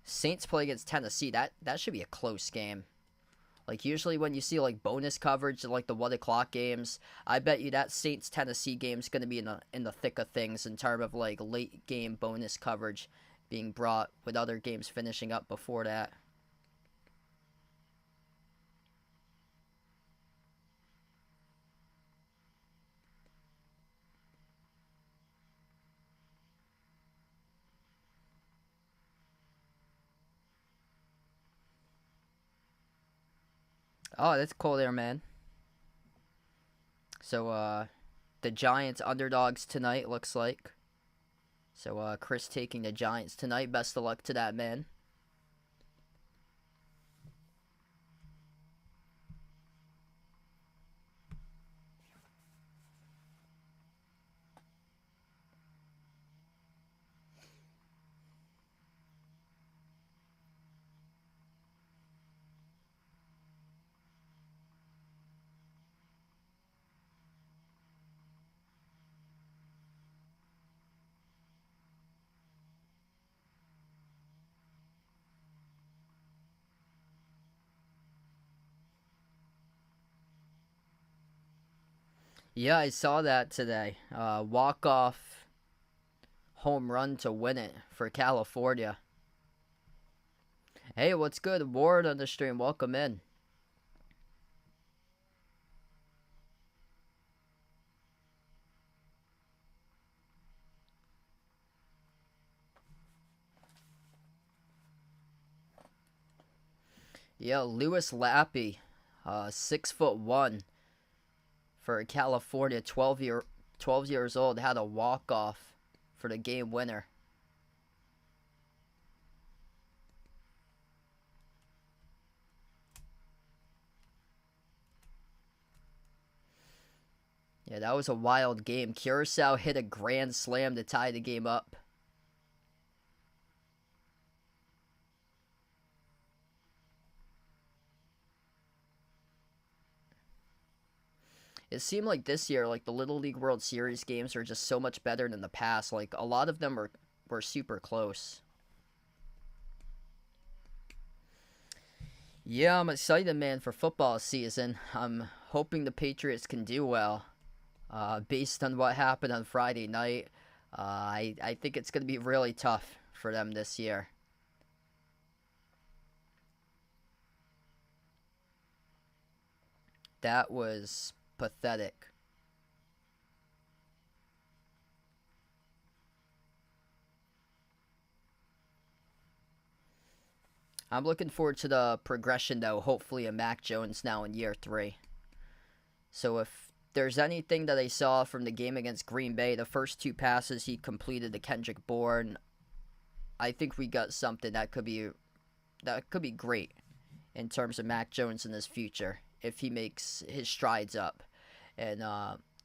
Saints play against Tennessee. That should be a close game. Like usually when you see like bonus coverage like the 1 o'clock games, I bet you that Saints Tennessee game is going to be in the thick of things in terms of like late game bonus coverage being brought with other games finishing up before that. Oh, that's cool there, man. So, the Giants underdogs tonight, looks like. So, Chris taking the Giants tonight. Best of luck to that, man. Yeah, I saw that today. Walk-off home run to win it for California. Hey, what's good? Ward on the stream. Welcome in. Yeah, Lewis Lappy, 6'1" for California, 12 years old, had a walk-off for the game winner. Yeah, that was a wild game. Curacao hit a grand slam to tie the game up. It seemed like this year, like the Little League World Series games are just so much better than the past. Like a lot of them were super close. Yeah, I'm excited, man, for football season. I'm hoping the Patriots can do well. Based on what happened on Friday night, I think it's going to be really tough for them this year. That was pathetic. I'm looking forward to the progression, though, hopefully, of Mac Jones now in year 3. So if there's anything that I saw from the game against Green Bay, the first 2 passes he completed to Kendrick Bourne, I think we got something that could be great in terms of Mac Jones in his future if he makes his strides up. And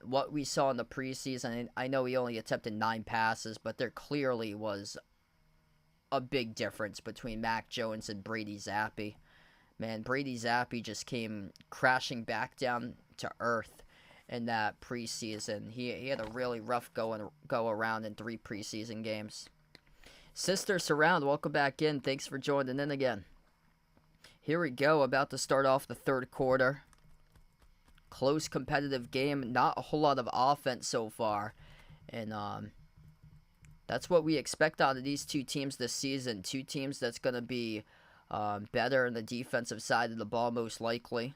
what we saw in the preseason, I know he only attempted 9 passes, but there clearly was a big difference between Mac Jones and Brady Zappi. Man, Brady Zappi just came crashing back down to earth in that preseason. He had a really rough go around in 3 preseason games. Sister Surround, welcome back in. Thanks for joining in again. Here we go, about to start off the third quarter. Close competitive game, not a whole lot of offense so far. And that's what we expect out of these 2 teams this season. 2 teams that's going to be better on the defensive side of the ball, most likely.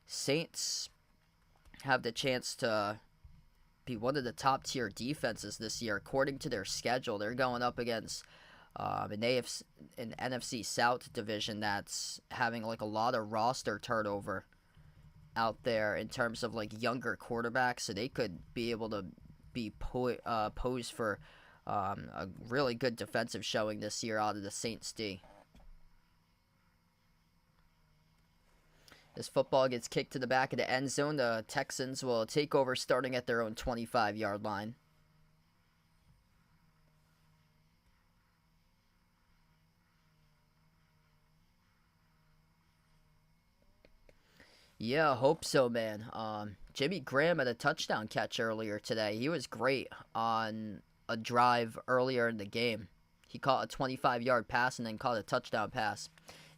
Saints have the chance to be one of the top tier defenses this year. According to their schedule, they're going up against an NFC South division that's having like a lot of roster turnover out there in terms of like younger quarterbacks, so they could be able to be posed for a really good defensive showing this year out of the Saints D. This football gets kicked to the back of the end zone. The Texans will take over starting at their own 25-yard line. Yeah, hope so, man. Jimmy Graham had a touchdown catch earlier today. He was great on a drive earlier in the game. He caught a 25-yard pass and then caught a touchdown pass.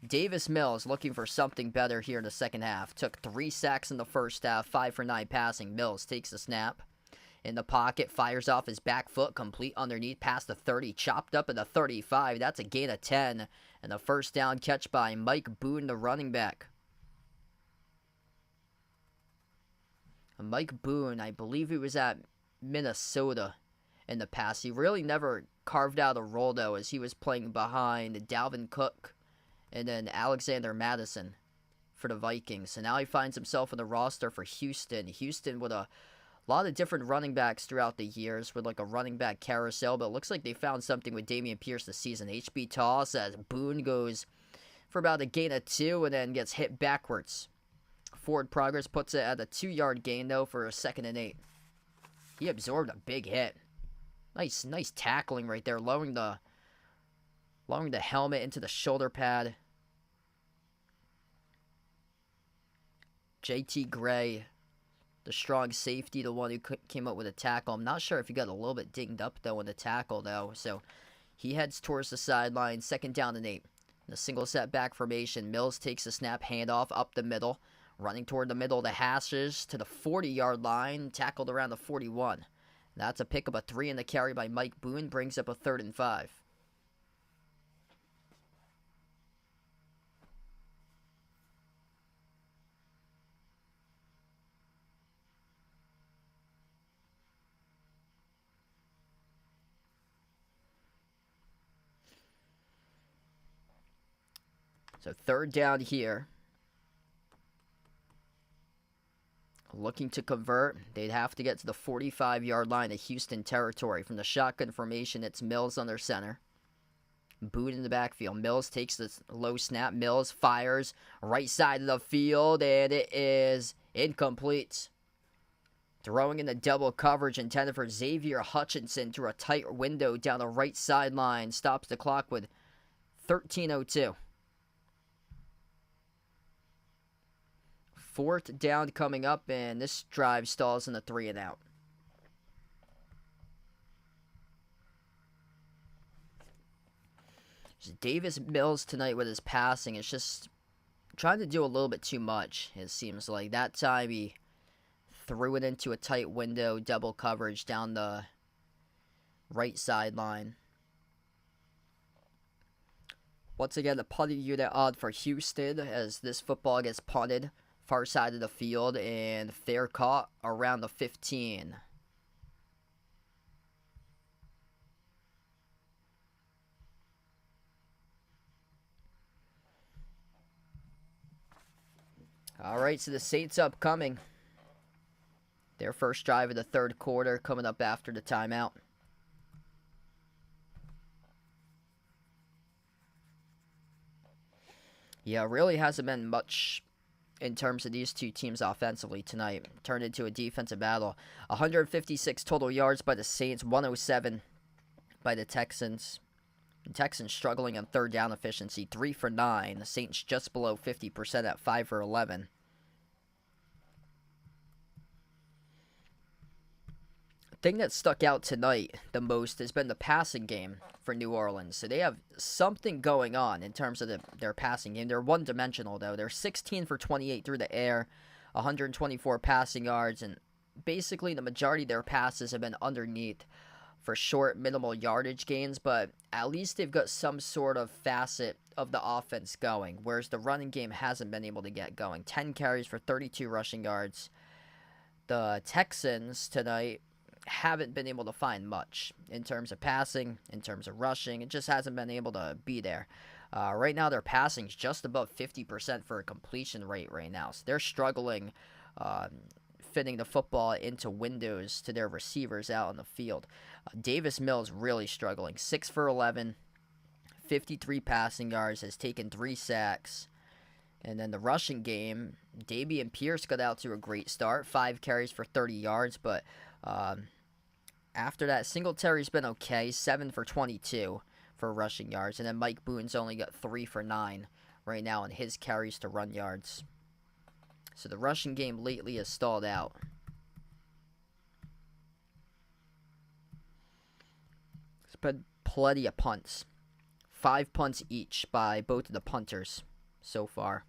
Davis Mills looking for something better here in the second half. Took 3 sacks in the first half, 5 for 9 passing. Mills takes the snap. In the pocket, fires off his back foot, complete underneath, past the 30, chopped up at the 35. That's a gain of 10. And a first down catch by Mike Boone, the running back. Mike Boone, I believe he was at Minnesota in the past. He really never carved out a role, though, as he was playing behind Dalvin Cook and then Alexander Madison for the Vikings. So now he finds himself in the roster for Houston. Houston with a lot of different running backs throughout the years with like a running back carousel, but it looks like they found something with Dameon Pierce this season. HB toss as Boone goes for about a gain of 2 and then gets hit backwards. Forward progress puts it at a 2-yard gain, though, for a 2nd and 8. He absorbed a big hit. Nice tackling right there, lowering the helmet into the shoulder pad. JT Gray, the strong safety, the one who came up with a tackle. I'm not sure if he got a little bit dinged up, though, in the tackle, though. So he heads towards the sideline, 2nd down and 8. In a single set back formation, Mills takes a snap, handoff up the middle. Running toward the middle of the hashes to the 40-yard line, tackled around the 41. That's a pick up a 3 in the carry by Mike Boone, brings up a 3rd and 5. So 3rd down here. Looking to convert, they'd have to get to the 45-yard line of Houston territory. From the shotgun formation, it's Mills under center. Boone in the backfield. Mills takes the low snap. Mills fires right side of the field, and it is incomplete. Throwing in the double coverage intended for Xavier Hutchinson through a tight window down the right sideline. Stops the clock with 13:02. 4th down coming up, and this drive stalls in the 3 and out. Davis Mills tonight with his passing is just trying to do a little bit too much, it seems like. That time he threw it into a tight window, double coverage down the right sideline. Once again, the punting unit odd for Houston as this football gets punted far side of the field, and fair caught around the 15. All right, so the Saints upcoming. Their first drive of the third quarter coming up after the timeout. Yeah, really hasn't been much in terms of these two teams offensively tonight. Turned into a defensive battle. 156 total yards by the Saints, 107 by the Texans. The Texans struggling on third down efficiency, 3 for 9. The Saints just below 50% at 5 for 11. The thing that stuck out tonight the most has been the passing game for New Orleans. So they have something going on in terms of their passing game. They're one-dimensional, though. They're 16 for 28 through the air, 124 passing yards, and basically the majority of their passes have been underneath for short, minimal yardage gains, but at least they've got some sort of facet of the offense going, whereas the running game hasn't been able to get going. 10 carries for 32 rushing yards. The Texans tonight haven't been able to find much in terms of passing, in terms of rushing. It just hasn't been able to be there. Right now, their passing is just above 50% for a completion rate right now, so they're struggling fitting the football into windows to their receivers out on the field. Davis Mills really struggling. 6 for 11, 53 passing yards, has taken 3 sacks. And then the rushing game, Dameon Pierce got out to a great start. 5 carries for 30 yards, but after that, Singletary's been okay. 7 for 22 for rushing yards. And then Mike Boone's only got 3 for 9 right now in his carries to run yards. So the rushing game lately has stalled out. There's been plenty of punts. 5 punts each by both of the punters so far.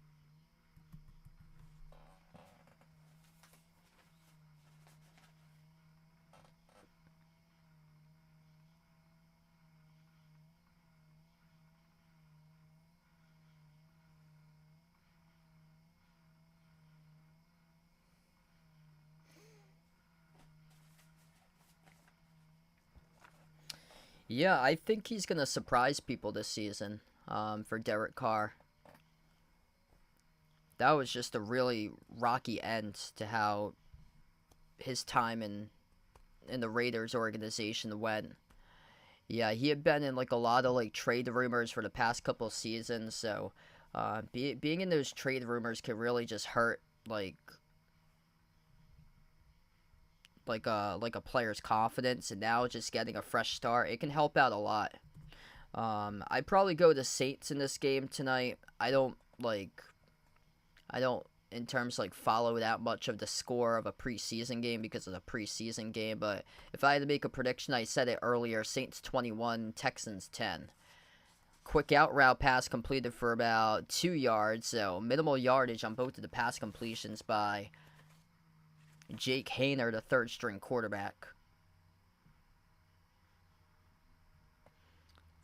Yeah, I think he's going to surprise people this season for Derek Carr. That was just a really rocky end to how his time in the Raiders organization went. Yeah, he had been in like a lot of like trade rumors for the past couple of seasons, so being in those trade rumors can really just hurt like a player's confidence, and now just getting a fresh start, it can help out a lot. I'd probably go the Saints in this game tonight. I don't in terms like follow that much of the score of a preseason game because of the preseason game, but if I had to make a prediction, I said it earlier, Saints 21, Texans 10. Quick out route pass completed for about 2 yards, so minimal yardage on both of the pass completions by Jake Haener, the third-string quarterback.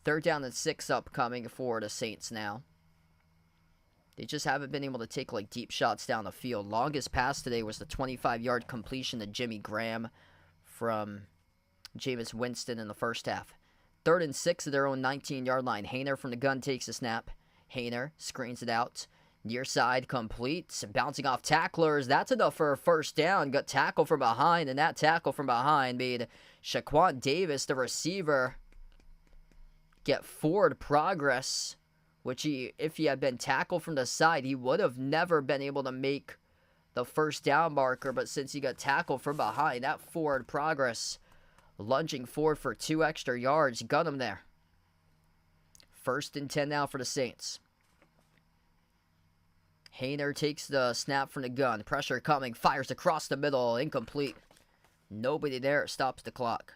3rd down and 6 upcoming for the Saints now. They just haven't been able to take like deep shots down the field. Longest pass today was the 25-yard completion to Jimmy Graham from Jameis Winston in the first half. 3rd and 6 at their own 19-yard line. Haener from the gun takes a snap. Haener screens it out. Near side complete, bouncing off tacklers. That's enough for a first down. Got tackled from behind, and that tackle from behind made Shaquan Davis, the receiver, get forward progress, which if he had been tackled from the side, he would have never been able to make the first down marker. But since he got tackled from behind, that forward progress, lunging forward for 2 extra yards, got him there. 1st and 10 now for the Saints. Haener takes the snap from the gun. Pressure coming. Fires across the middle. Incomplete. Nobody there. Stops the clock.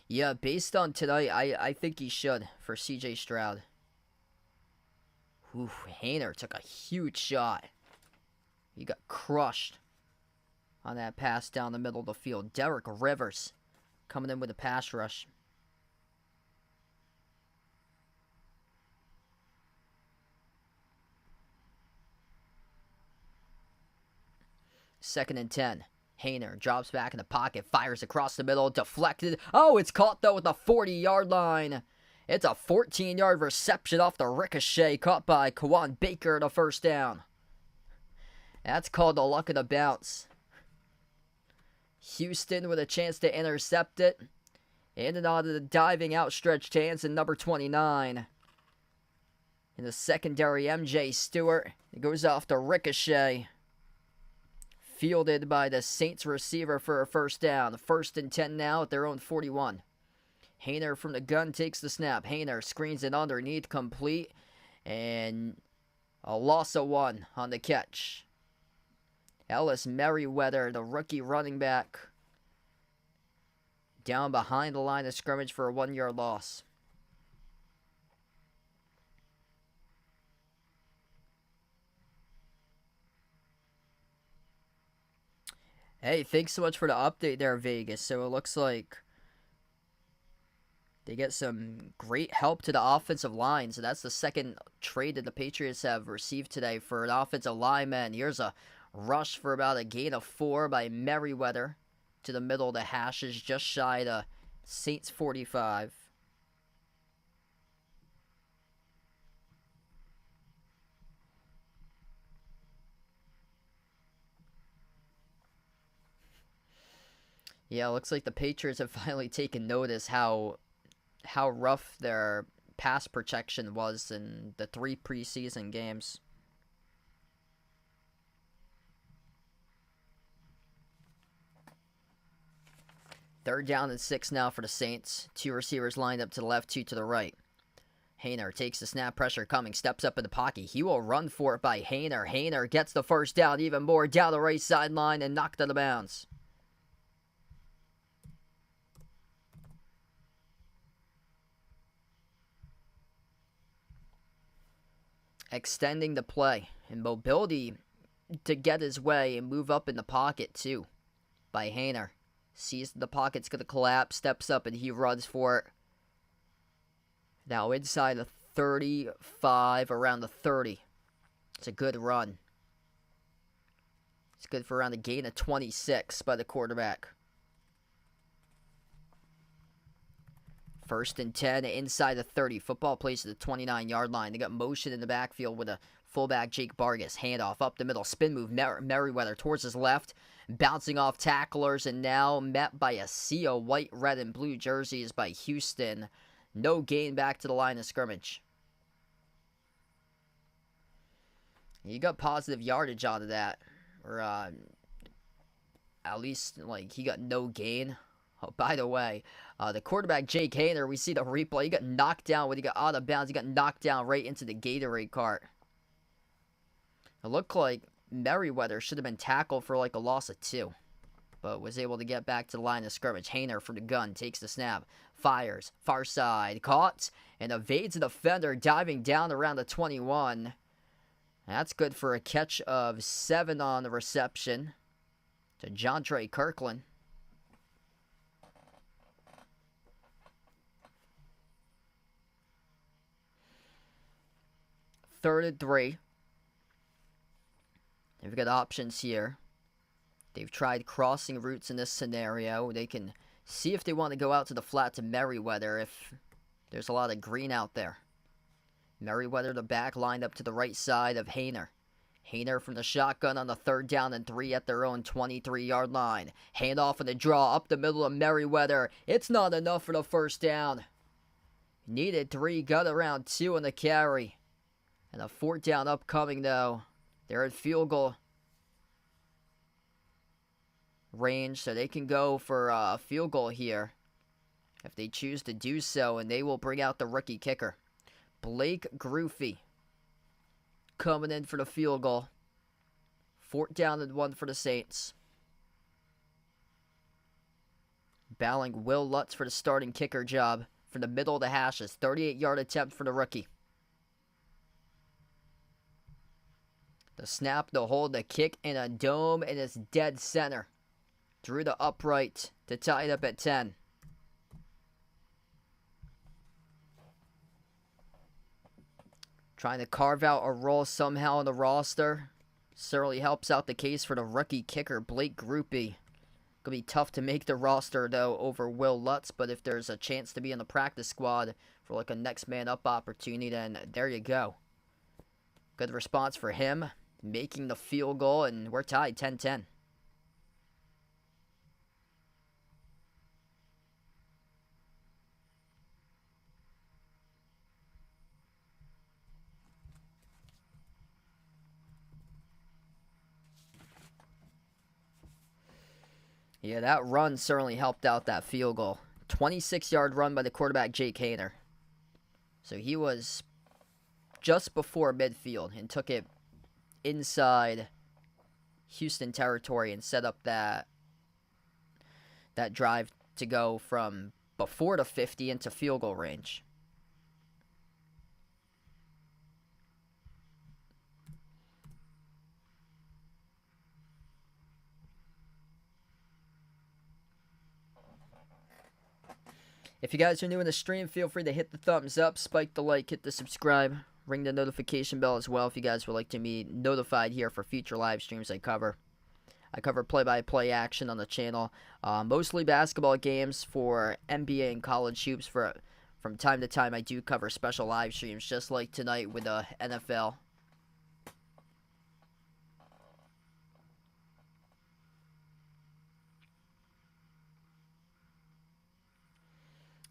Yeah, based on tonight, I think he should for C.J. Stroud. Ooh, Haener took a huge shot. He got crushed on that pass down the middle of the field. Derek Rivers coming in with a pass rush. Second and 10. Haener drops back in the pocket, fires across the middle, deflected. Oh, it's caught, though, at the 40-yard line. It's a 14-yard reception off the ricochet, caught by Kawan Baker, the first down. That's called the luck of the bounce. Houston with a chance to intercept it. In and out of the diving outstretched hands in number 29. In the secondary, MJ Stewart. It goes off the ricochet. Fielded by the Saints receiver for a first down. 1st and 10 now at their own 41. Hayner from the gun takes the snap. Hayner screens it underneath, complete. And a loss of 1 on the catch. Ellis Merriweather, the rookie running back, down behind the line of scrimmage for a 1-yard loss. Hey, thanks so much for the update there, Vegas. So it looks like they get some great help to the offensive line. So that's the second trade that the Patriots have received today for an offensive lineman. Here's a rush for about a gain of 4 by Merriweather to the middle of the hashes, just shy of Saints 45. Yeah, it looks like the Patriots have finally taken notice how rough their pass protection was in the 3 preseason games. Third down and 6 now for the Saints. 2 receivers lined up to the left, 2 to the right. Hayner takes the snap, pressure coming, steps up in the pocket. He will run for it by Hayner. Hayner gets the first down, even more down the right sideline and knocked out of bounds. Extending the play and mobility to get his way and move up in the pocket too by Hayner. Sees the pocket's going to collapse, steps up, and he runs for it. Now inside the 35, around the 30. It's a good run. It's good for around a gain of 26 by the quarterback. 1st and 10 inside the 30. Football plays to the 29-yard line. They got motion in the backfield with a fullback, Jake Vargas. Handoff up the middle. Spin move, Merriweather towards his left. Bouncing off tacklers and now met by a sea of white, red, and blue jerseys by Houston. No gain back to the line of scrimmage. You got positive yardage out of that. Or at least, like, he got no gain. Oh, by the way, the quarterback, Jake Hayner, we see the replay. He got knocked down when he got out of bounds. He got knocked down right into the Gatorade cart. It looked like Merriweather should have been tackled for like a loss of 2, but was able to get back to the line of scrimmage. Hayner from the gun takes the snap, fires, far side, caught, and evades a defender diving down around the 21. That's good for a catch of 7 on the reception to Jontre Kirkland. 3rd and 3. They've got options here. They've tried crossing routes in this scenario. They can see if they want to go out to the flat to Merriweather if there's a lot of green out there. Merriweather, the back, lined up to the right side of Hayner. Hayner from the shotgun on the 3rd down and 3 at their own 23-yard line. Handoff in the draw up the middle of Merriweather. It's not enough for the first down. Needed 3, got around 2 on the carry. And a 4th down upcoming, though. They're at field goal range, so they can go for a field goal here if they choose to do so, and they will bring out the rookie kicker. Blake Groofy coming in for the field goal. 4th down and 1 for the Saints. Battling Will Lutz for the starting kicker job from the middle of the hashes. 38-yard attempt for the rookie. The snap, the hold, the kick, and a dome, and it's dead center. Drew the upright to tie it up at 10. Trying to carve out a role somehow in the roster. Certainly helps out the case for the rookie kicker, Blake Groofy. Gonna be tough to make the roster, though, over Will Lutz, but if there's a chance to be in the practice squad for like a next man up opportunity, then there you go. Good response for him, making the field goal, and we're tied 10-10. Yeah, that run certainly helped out that field goal. 26-yard run by the quarterback, Jake Haener. So he was just before midfield and took it inside Houston territory and set up that drive to go from before the 50 into field goal range. If you guys are new in the stream, feel free to hit the thumbs up, spike the like, hit the subscribe, ring the notification bell as well if you guys would like to be notified here for future live streams I cover. I cover play-by-play action on the channel, mostly basketball games for NBA and college hoops. From time to time, I do cover special live streams, just like tonight with the NFL.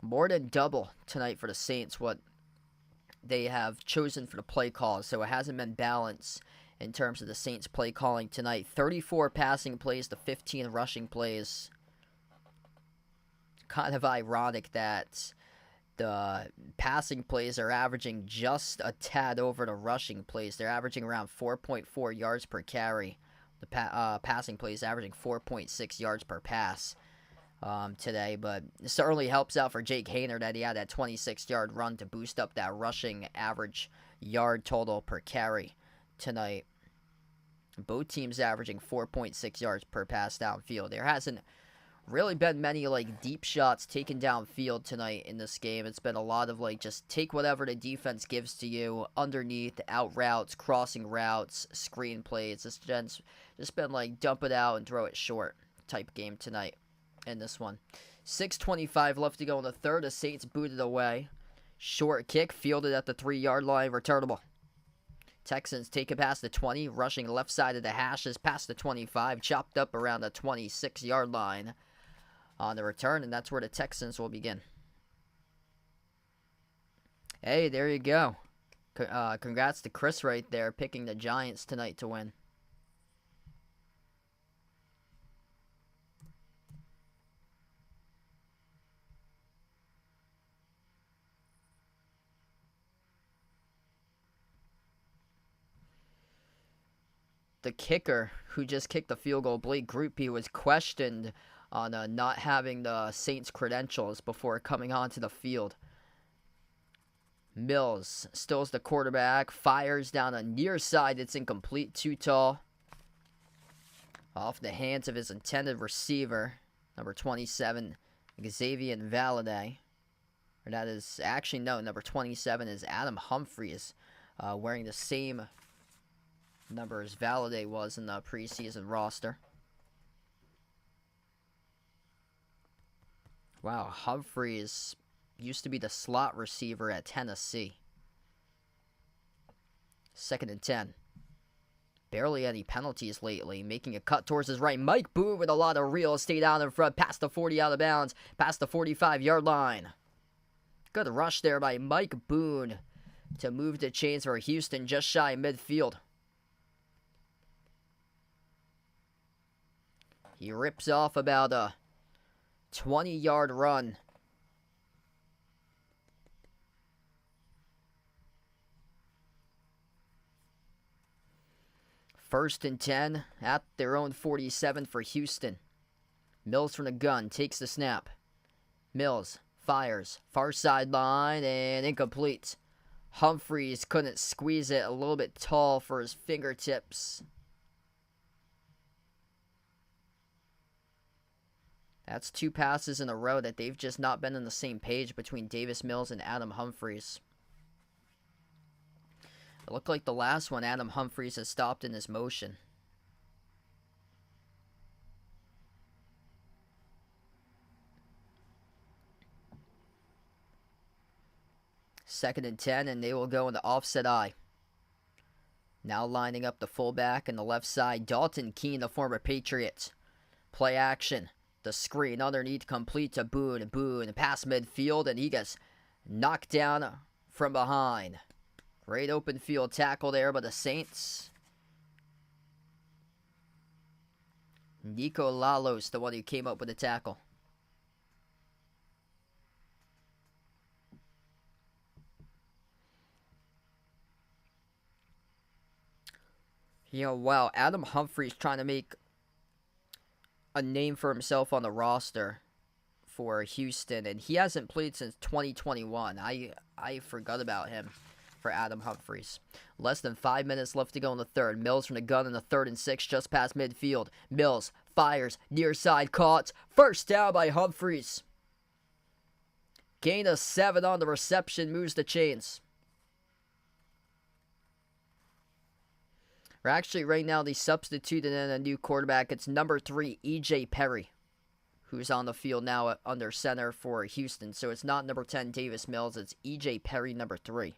More than double tonight for the Saints what they have chosen for the play calls, so it hasn't been balanced in terms of the Saints play calling tonight. 34 passing plays to 15 rushing plays. Kind of ironic that the passing plays are averaging just a tad over the rushing plays. They're averaging around 4.4 yards per carry. The passing plays averaging 4.6 yards per pass today, but it certainly helps out for Jake Haener that he had that 26-yard run to boost up that rushing average yard total per carry tonight. Both teams averaging 4.6 yards per pass downfield. There hasn't really been many like deep shots taken downfield tonight in this game. It's been a lot of like just take whatever the defense gives to you underneath, out routes, crossing routes, screen plays. It's just been like dump it out and throw it short type game tonight in this one. 6:25 left to go in the third. The Saints booted away. Short kick fielded at the 3-yard line, returnable. Texans take it past the 20, rushing left side of the hashes past the 25, chopped up around the 26-yard line on the return, and that's where the Texans will begin. Hey, there you go. Congrats to Chris right there, picking the Giants tonight to win. The kicker who just kicked the field goal, Blake Grupe, was questioned on not having the Saints credentials before coming onto the field. Mills stills the quarterback, fires down a near side. It's incomplete, too tall. Off the hands of his intended receiver, number 27, Xavier Valade. Or that is, actually no, number 27 is Adam Humphries, wearing the same number as Valade was in the preseason roster. Wow, Humphries used to be the slot receiver at Tennessee. 2nd and 10. Barely any penalties lately. Making a cut towards his right. Mike Boone with a lot of real estate out in front. Past the 40 out of bounds. Past the 45-yard line. Good rush there by Mike Boone to move the chains for Houston just shy of midfield. He rips off about a 20-yard run. First and 10 at their own 47 for Houston. Mills from the gun takes the snap. Mills fires. Far sideline and incomplete. Humphries couldn't squeeze it, a little bit tall for his fingertips. That's 2 passes in a row that they've just not been on the same page between Davis Mills and Adam Humphries. It looked like the last one Adam Humphries has stopped in his motion. 2nd and 10, and they will go into offset I. Now lining up the fullback on the left side, Dalton Keene, the former Patriot. Play action. The screen underneath, complete to Boone. Boone past midfield, and he gets knocked down from behind. Great open field tackle there by the Saints. Nico Lalos, the one who came up with the tackle. Wow, Adam Humphries trying to make a name for himself on the roster for Houston, and he hasn't played since 2021. I forgot about him for Adam Humphries. Less than 5 minutes left to go in the third. Mills from the gun in the 3rd and 6, just past midfield. Mills fires, near side, caught. First down by Humphries. Gain of 7 on the reception, moves the chains. Or actually, right now, they substituted in a new quarterback. It's number 3, E.J. Perry, who's on the field now under center for Houston. So it's not number 10, Davis Mills. It's E.J. Perry, number 3.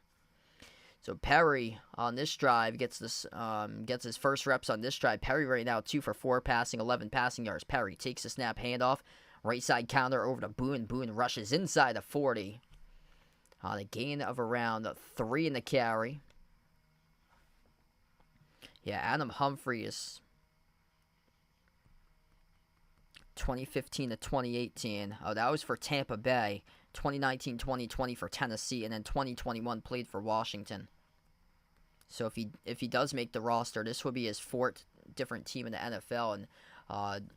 So Perry on this drive gets his first reps on this drive. Perry right now 2 for 4 passing, 11 passing yards. Perry takes the snap, handoff, right side counter over to Boone. Boone rushes inside the 40 on a gain of around 3 in the carry. Yeah, Adam Humphries, 2015 to 2018. Oh, that was for Tampa Bay. 2019-2020 for Tennessee, and then 2021 played for Washington. So if he does make the roster, this will be his 4th different team in the NFL, and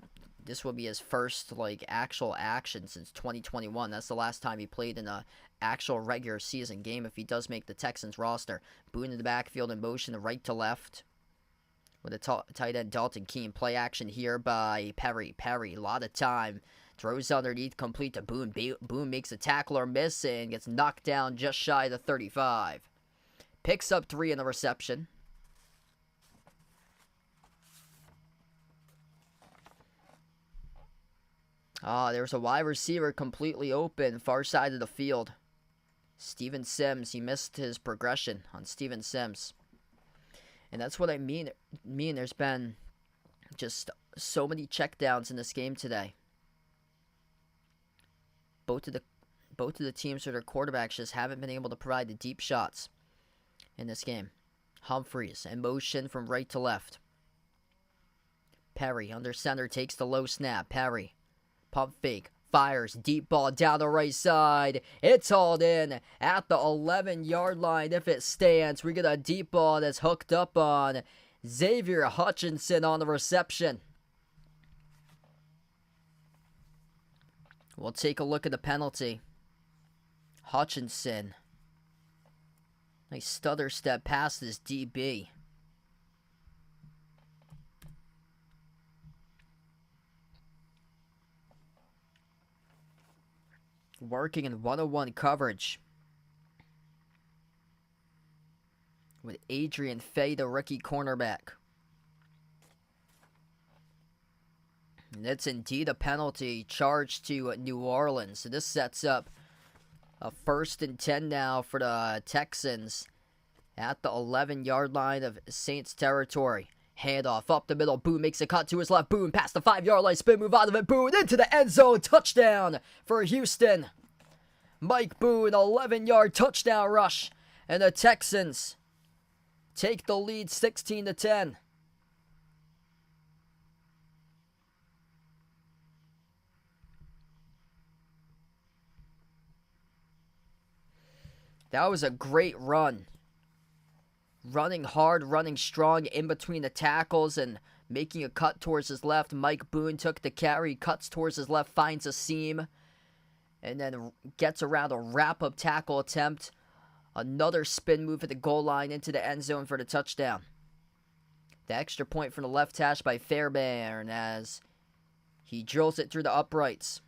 this will be his first actual action since 2021. That's the last time he played in a actual regular season game. If he does make the Texans roster, Boone in the backfield in motion, right to left, with a tight end Dalton Keene. Play action here by Perry. Perry, a lot of time. Throws underneath, complete to Boone. Boone makes a tackle or miss and gets knocked down just shy of the 35. Picks up 3 in the reception. There's a wide receiver completely open, far side of the field. Steven Sims, he missed his progression on Steven Sims. And that's what I mean. There's been just so many checkdowns in this game today. Both of the teams or their quarterbacks just haven't been able to provide the deep shots in this game. Humphries in motion from right to left. Perry under center takes the low snap. Perry, pump fake, fires, deep ball down the right side. It's hauled in at the 11-yard line. If it stands, we get a deep ball that's hooked up on Xavier Hutchinson on the reception. We'll take a look at the penalty. Hutchinson. Nice stutter step past his DB. Working in 101 coverage with Adrian Fay, the rookie cornerback. And that's indeed a penalty charged to New Orleans. So this sets up a 1st and 10 now for the Texans at the 11-yard line of Saints territory. Handoff up the middle. Boone makes a cut to his left. Boone past the 5-yard line. Spin move out of it. Boone into the end zone. Touchdown for Houston. Mike Boone, 11-yard touchdown rush. And the Texans take the lead 16-10. That was a great run. Running hard, running strong in between the tackles and making a cut towards his left. Mike Boone took the carry, cuts towards his left, finds a seam, and then gets around a wrap-up tackle attempt. Another spin move at the goal line into the end zone for the touchdown. The extra point from the left hash by Fairbairn as he drills it through the uprights.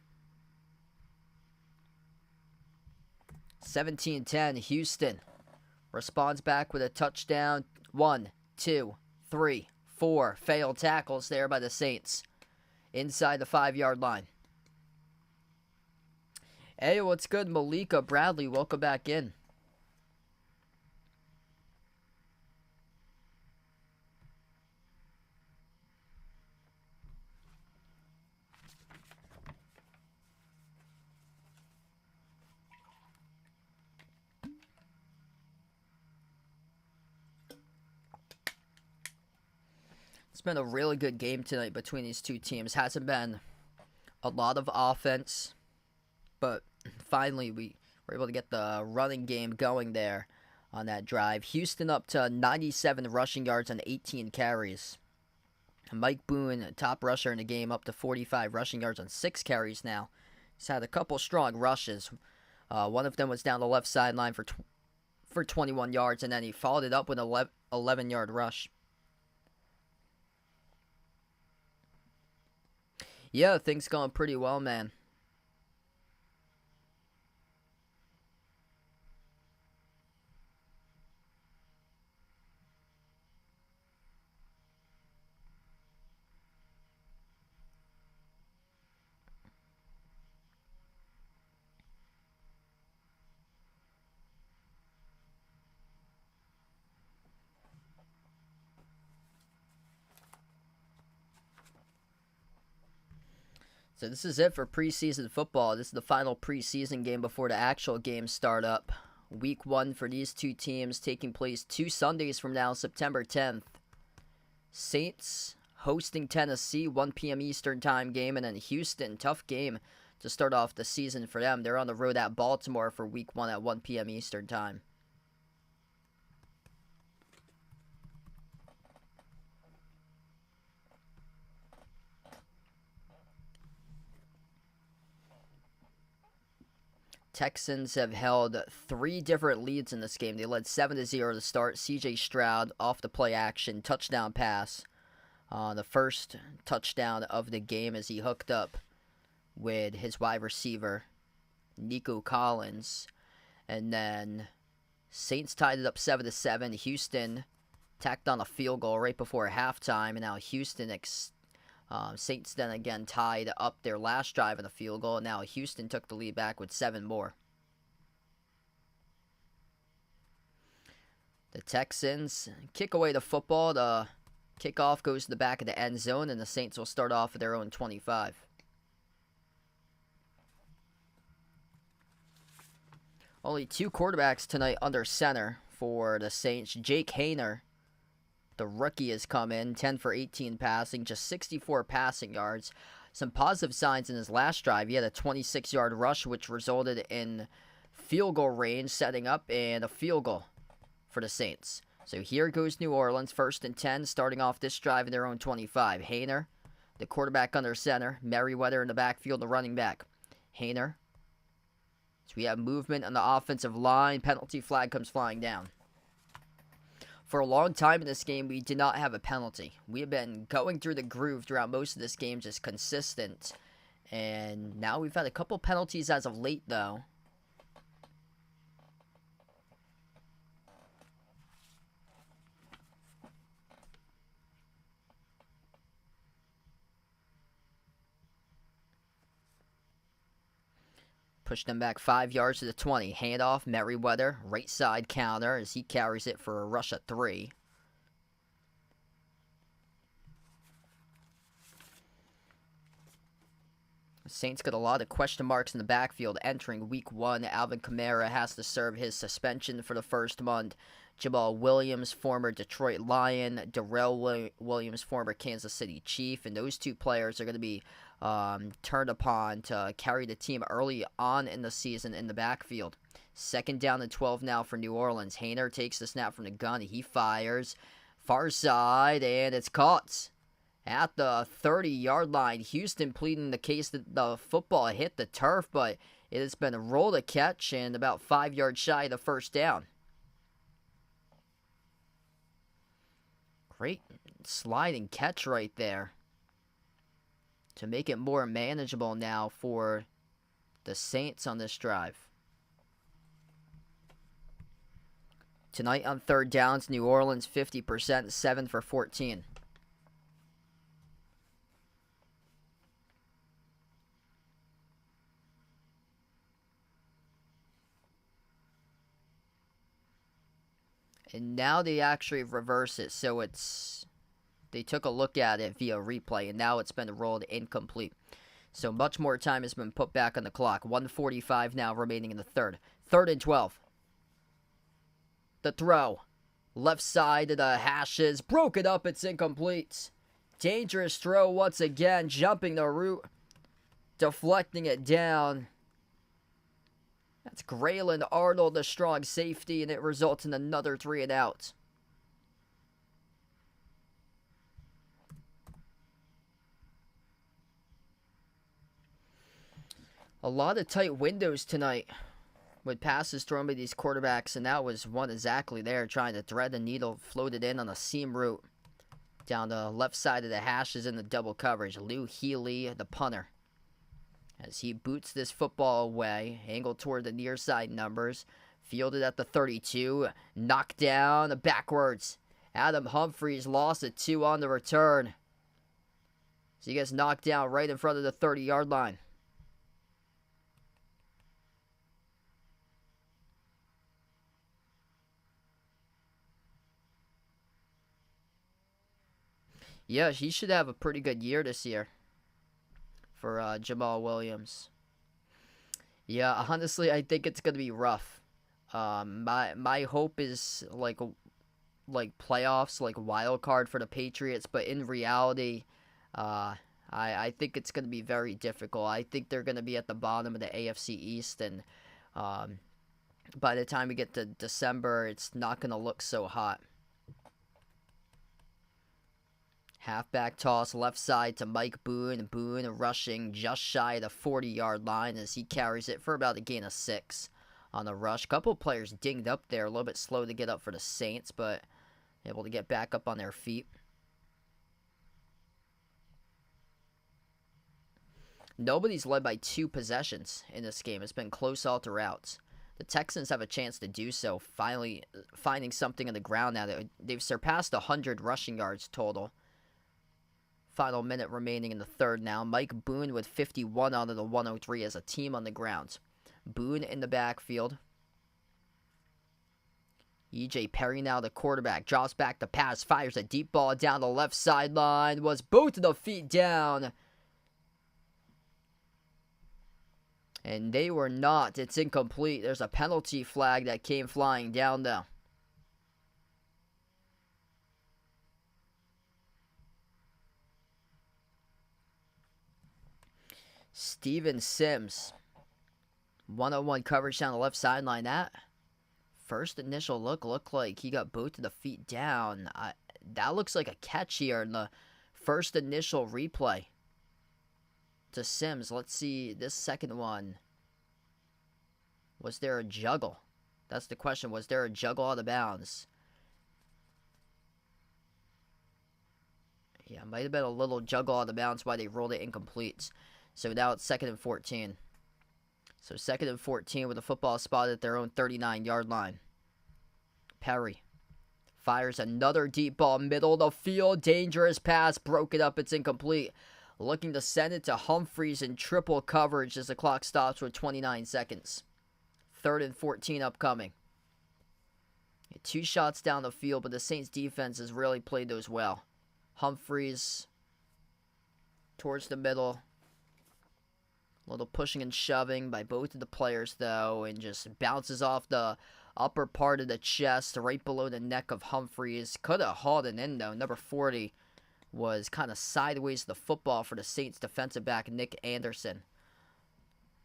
17-10, Houston responds back with a touchdown. 1, 2, 3, 4 failed tackles there by the Saints inside the 5-yard line. Hey, what's good, Malika Bradley? Welcome back in. been a really good game tonight between these two teams. Hasn't been a lot of offense, but finally we were able to get the running game going there on that drive. Houston up to 97 rushing yards on 18 carries. Mike Boone, top rusher in the game, up to 45 rushing yards on 6 carries now. He's had a couple strong rushes. One of them was down the left sideline for 21 yards, and then he followed it up with an 11-yard rush. Yeah, things going pretty well, man. So this is it for preseason football. This is the final preseason game before the actual games start up. Week 1 for these two teams taking place 2 Sundays from now, September 10th. Saints hosting Tennessee, 1 p.m. Eastern time game, and then Houston, tough game to start off the season for them. They're on the road at Baltimore for Week 1 at 1 p.m. Eastern time. Texans have held 3 different leads in this game. They led 7-0 to start. C.J. Stroud off the play action touchdown pass. The first touchdown of the game as he hooked up with his wide receiver, Nico Collins. And then Saints tied it up 7-7. Houston tacked on a field goal right before halftime. And now Saints then again tied up their last drive in a field goal. And now Houston took the lead back with 7 more. The Texans kick away the football. The kickoff goes to the back of the end zone, and the Saints will start off at their own 25. Only 2 quarterbacks tonight under center for the Saints. Jake Haener, the rookie, has come in, 10 for 18 passing, just 64 passing yards. Some positive signs in his last drive. He had a 26-yard rush, which resulted in field goal range, setting up, and a field goal for the Saints. So here goes New Orleans, 1st and 10, starting off this drive in their own 25. Haener, the quarterback under center. Merriweather in the backfield, the running back. Haener. So we have movement on the offensive line. Penalty flag comes flying down. For a long time in this game, we did not have a penalty. We have been going through the groove throughout most of this game, just consistent. And now we've had a couple penalties as of late, though. Push them back 5 yards to the 20. Handoff, Merriweather, right side counter as he carries it for a rush at 3. The Saints got a lot of question marks in the backfield entering Week 1. Alvin Kamara has to serve his suspension for the first month. Jamal Williams, former Detroit Lion. Darrell Williams, former Kansas City Chief. And those 2 players are going to be turned upon to carry the team early on in the season in the backfield. 2nd down and 12 now for New Orleans. Haener takes the snap from the gun. He fires. Far side, and it's caught at the 30-yard line. Houston pleading the case that the football hit the turf, but it has been rolled a catch and about 5 yards shy of the first down. Great sliding catch right there to make it more manageable now for the Saints on this drive. Tonight on 3rd downs, New Orleans 50%, 7 for 14. And now they actually reverse it, so they took a look at it via replay, and now it's been rolled incomplete. So much more time has been put back on the clock. 1:45 now remaining in the 3rd. 3rd and 12. The throw. Left side of the hashes. Broke it up. It's incomplete. Dangerous throw once again, jumping the route, deflecting it down. That's Graylin Arnold, the strong safety, and it results in another 3 and out. A lot of tight windows tonight with passes thrown by these quarterbacks, and that was one exactly there, trying to thread the needle, floated in on a seam route down the left side of the hashes in the double coverage. Lou Healy, the punter, as he boots this football away, angled toward the near side numbers, fielded at the 32, knocked down backwards. Adam Humphries lost it 2 on the return. So he gets knocked down right in front of the 30-yard line. Yeah, he should have a pretty good year this year for Jamal Williams. Yeah, honestly, I think it's gonna be rough. My hope is like playoffs, like wild card for the Patriots, but in reality, I think it's gonna be very difficult. I think they're gonna be at the bottom of the AFC East, and by the time we get to December, it's not gonna look so hot. Halfback toss left side to Mike Boone. Boone rushing just shy of the 40-yard line as he carries it for about a gain of 6 on the rush. Couple players dinged up there, a little bit slow to get up for the Saints, but able to get back up on their feet. Nobody's led by 2 possessions in this game. It's been close all throughout. The Texans have a chance to do so, finally finding something on the ground now. They've surpassed 100 rushing yards total. Final minute remaining in the third now. Mike Boone with 51 out of the 103 as a team on the ground. Boone in the backfield. E.J. Perry now the quarterback. Drops back to pass. Fires a deep ball down the left sideline. Was both of the feet down. And they were not. It's incomplete. There's a penalty flag that came flying down though. Steven Sims. 1-on-1 coverage down the left sideline. That first initial looked like he got both of the feet down. That looks like a catch here in the first initial replay to Sims. Let's see this second one. Was there a juggle? That's the question. Was there a juggle out of bounds? Yeah, might have been a little juggle out of bounds why they rolled it incomplete. So now it's 2nd and 14. So 2nd and 14 with a football spot at their own 39-yard line. Perry fires another deep ball, middle of the field. Dangerous pass, broke it up. It's incomplete. Looking to send it to Humphries in triple coverage as the clock stops with 29 seconds. 3rd and 14 upcoming. 2 shots down the field, but the Saints defense has really played those well. Humphries towards the middle. A little pushing and shoving by both of the players, though, and just bounces off the upper part of the chest right below the neck of Humphries. Could have hauled it in, though. Number 40 was kind of sideways to the football for the Saints defensive back, Nick Anderson.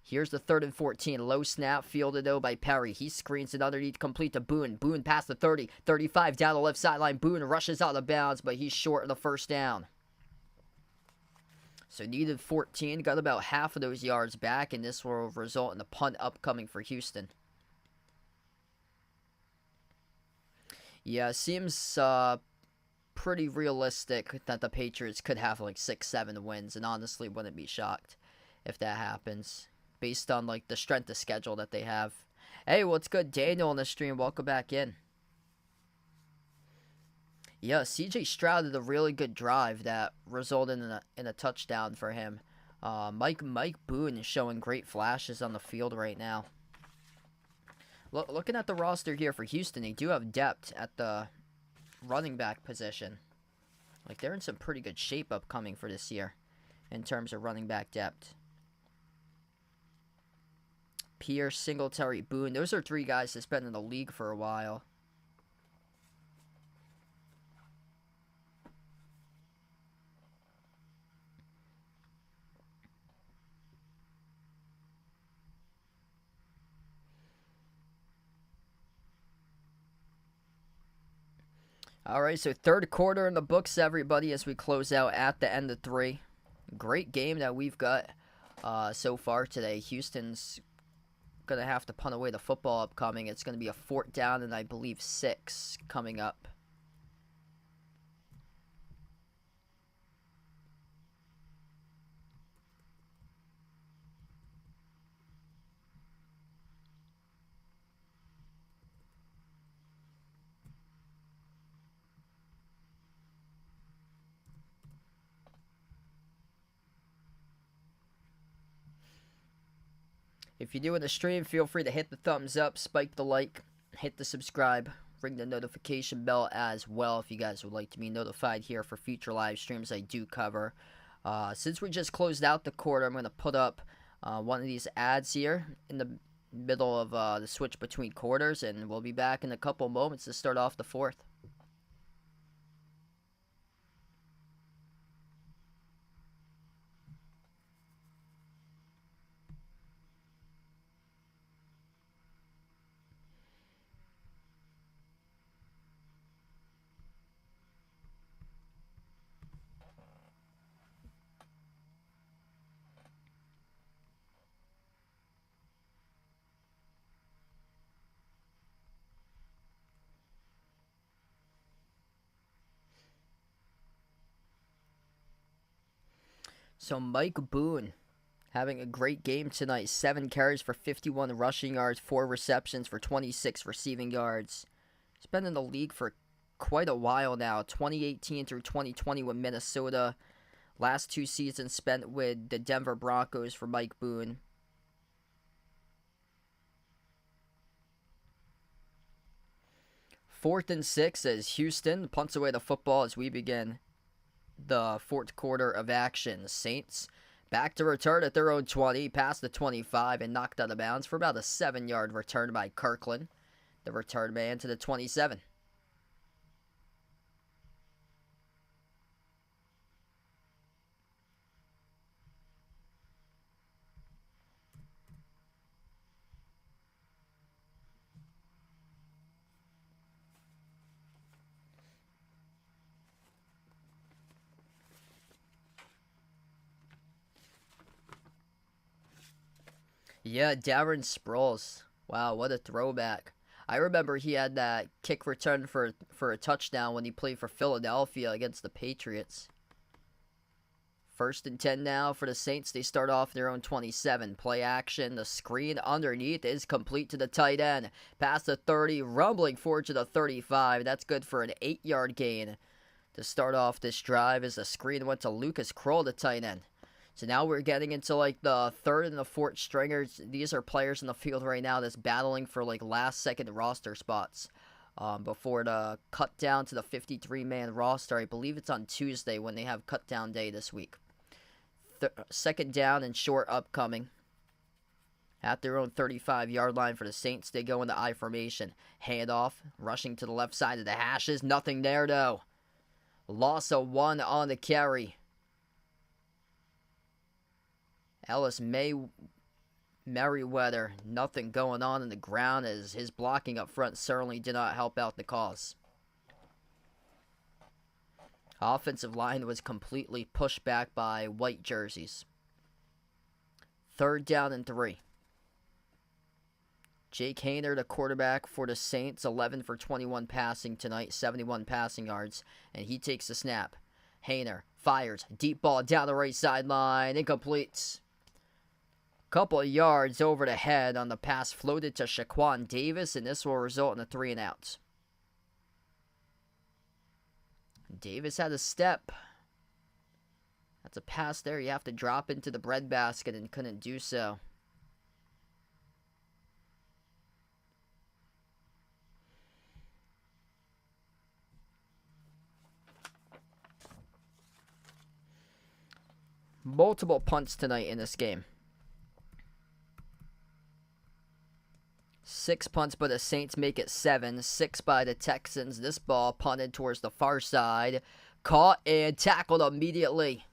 Here's the 3rd and 14. Low snap, fielded, though, by Perry. He screens it underneath, complete to Boone. Boone past the 30, 35, down the left sideline. Boone rushes out of bounds, but he's short of the first down. So needed 14, got about half of those yards back, and this will result in a punt upcoming for Houston. Yeah, seems pretty realistic that the Patriots could have like 6-7 wins, and honestly wouldn't be shocked if that happens, based on like the strength of schedule that they have. Hey, what's good, Daniel on the stream? Welcome back in. Yeah, C.J. Stroud had a really good drive that resulted in a touchdown for him. Mike Boone is showing great flashes on the field right now. Looking at the roster here for Houston, they do have depth at the running back position. Like, they're in some pretty good shape upcoming for this year in terms of running back depth. Pierce, Singletary, Boone. Those are 3 guys that's been in the league for a while. All right, so third quarter in the books, everybody, as we close out at the end of 3. Great game that we've got so far today. Houston's going to have to punt away the football upcoming. It's going to be a 4th down and I believe 6 coming up. If you're doing the stream, feel free to hit the thumbs up, spike the like, hit the subscribe, ring the notification bell as well if you guys would like to be notified here for future live streams I do cover. Since we just closed out the quarter, I'm going to put up one of these ads here in the middle of the switch between quarters, and we'll be back in a couple moments to start off the 4th. So Mike Boone having a great game tonight. 7 carries for 51 rushing yards, 4 receptions for 26 receiving yards. He's been in the league for quite a while now. 2018 through 2020 with Minnesota. Last 2 seasons spent with the Denver Broncos for Mike Boone. Fourth and 6 as Houston punts away the football as we begin the 4th quarter of action. Saints back to return at their own 20, past the 25, and knocked out of bounds for about a 7-yard return by Kirkland, the return man to the 27. Yeah, Darren Sproles. Wow, what a throwback. I remember he had that kick return for a touchdown when he played for Philadelphia against the Patriots. 1st and 10 now for the Saints. They start off their own 27. Play action. The screen underneath is complete to the tight end. Past the 30, rumbling forward to the 35. That's good for an 8-yard gain to start off this drive as the screen went to Lucas Kroll, the tight end. So now we're getting into like the 3rd and the 4th stringers. These are players in the field right now that's battling for like last-second roster spots before the cut down to the 53-man roster. I believe it's on Tuesday when they have cut down day this week. 2nd down and short upcoming. At their own 35-yard line for the Saints, they go into I formation. Handoff, rushing to the left side of the hashes. Nothing there though. Loss of 1 on the carry. Ellis Merriweather, nothing going on the ground as his blocking up front certainly did not help out the cause. Offensive line was completely pushed back by white jerseys. 3rd down and 3. Jake Haener, the quarterback for the Saints, 11 for 21 passing tonight, 71 passing yards, and he takes the snap. Haener fires, deep ball down the right sideline, incomplete. Couple of yards over the head on the pass floated to Shaquan Davis, and this will result in a 3 and out. Davis had a step. That's a pass there you have to drop into the breadbasket and couldn't do so. Multiple punts tonight in this game. 6 punts, but the Saints make it 7. 6 by the Texans. This ball punted towards the far side. Caught and tackled immediately.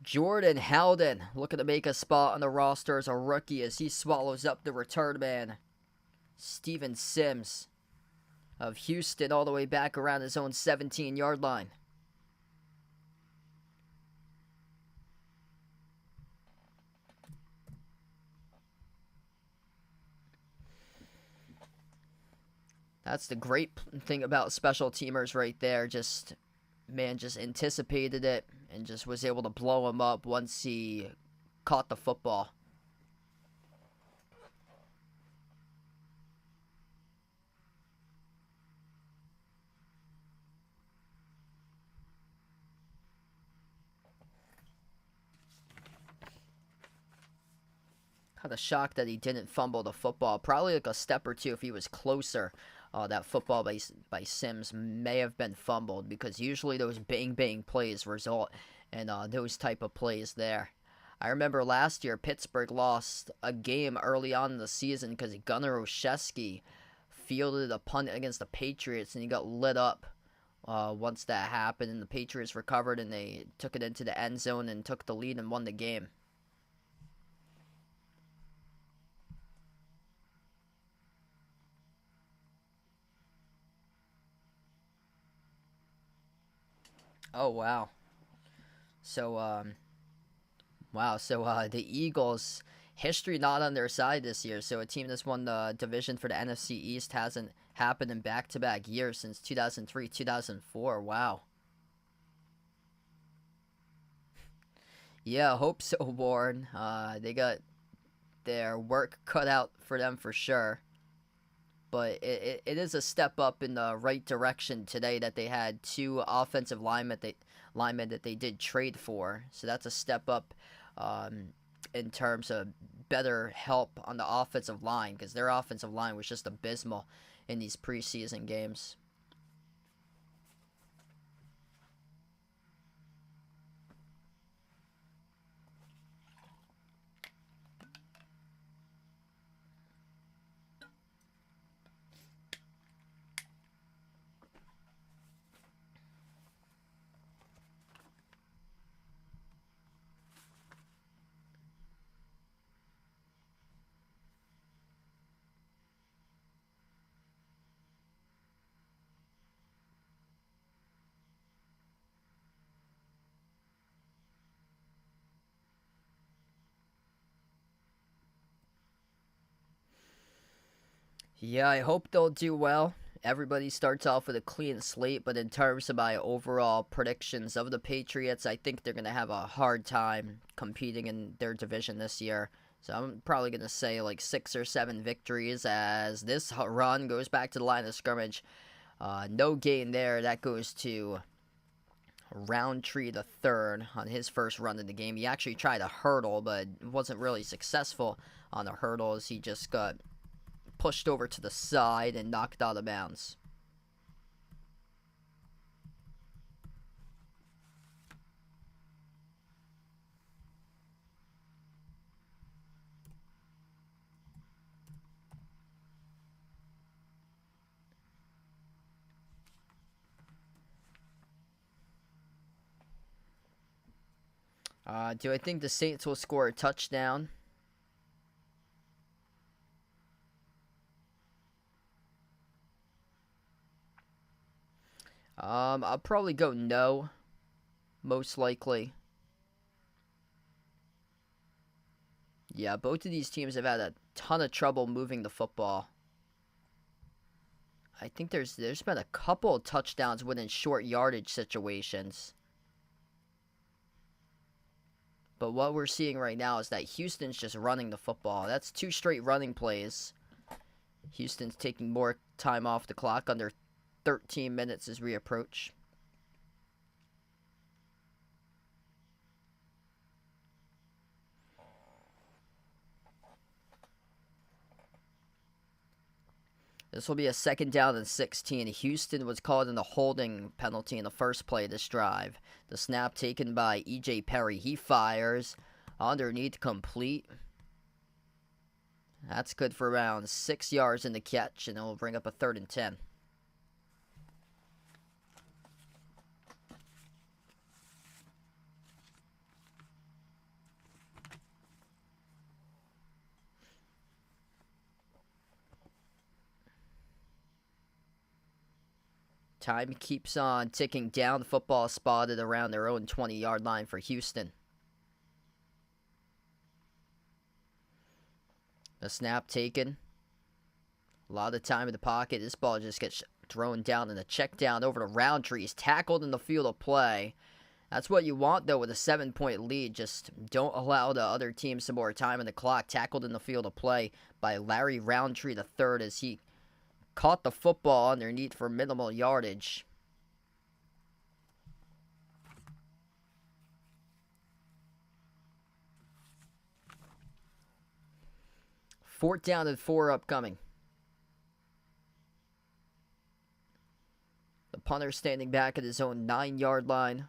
Jordan Howden looking to make a spot on the roster as a rookie as he swallows up the return man. Steven Sims of Houston all the way back around his own 17-yard line. That's the great thing about special teamers right there. Just anticipated it and just was able to blow him up once he caught the football. Kind of shocked that he didn't fumble the football. Probably like a step or two if he was closer. That football by Sims may have been fumbled, because usually those bang plays result in those type of plays there. I remember last year Pittsburgh lost a game early on in the season because Gunnar Olszewski fielded a punt against the Patriots and he got lit up once that happened, and the Patriots recovered and they took it into the end zone and took the lead and won the game. Oh, wow. So, the Eagles, history not on their side this year. So a team that's won the division for the NFC East hasn't happened in back-to-back years since 2003, 2004. Wow. Yeah, hope so, Warren. They got their work cut out for them for sure. But it is a step up in the right direction today that they had two offensive linemen that they did trade for. So that's a step up in terms of better help on the offensive line, because their offensive line was just abysmal in these preseason games. Yeah, I hope they'll do well. Everybody starts off with a clean slate, but in terms of my overall predictions of the Patriots, I think they're going to have a hard time competing in their division this year. So I'm probably going to say like 6 or 7 victories as this run goes back to the line of scrimmage. No gain there. That goes to Roundtree the third on his first run in the game. He actually tried a hurdle, but wasn't really successful on the hurdle as he just got pushed over to the side and knocked out of bounds. Do I think the Saints will score a touchdown? I'll probably go no, most likely. Yeah, both of these teams have had a ton of trouble moving the football. I think there's been a couple of touchdowns within short yardage situations. But what we're seeing right now is that Houston's just running the football. That's 2 straight running plays. Houston's taking more time off the clock, under 13 minutes as we approach. This will be a 2nd down and 16. Houston was called in the holding penalty in the first play of this drive. The snap taken by E.J. Perry. He fires underneath, complete. That's good for around 6 yards in the catch, and it will bring up a 3rd and 10. Time keeps on ticking down. Football spotted around their own 20-yard line for Houston. The snap taken. A lot of time in the pocket. This ball just gets thrown down, and a check down over to Roundtree. He's tackled in the field of play. That's what you want, though, with a 7-point lead. Just don't allow the other team some more time on the clock. Tackled in the field of play by Larry Roundtree III as he caught the football underneath for minimal yardage. Fourth down and 4 upcoming. The punter standing back at his own 9-yard line.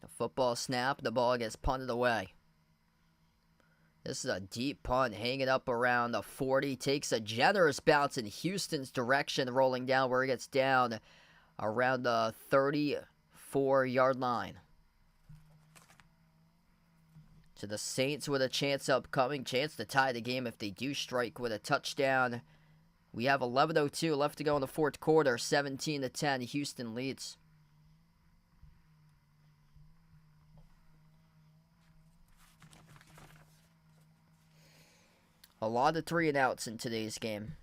The football snap. The ball gets punted away. This is a deep punt, hanging up around the 40. Takes a generous bounce in Houston's direction, rolling down where it gets down around the 34-yard line. So the Saints with a chance upcoming, chance to tie the game if they do strike with a touchdown. We have 11:02 left to go in the fourth quarter. 17-10, Houston leads. A lot of 3-and-outs in today's game.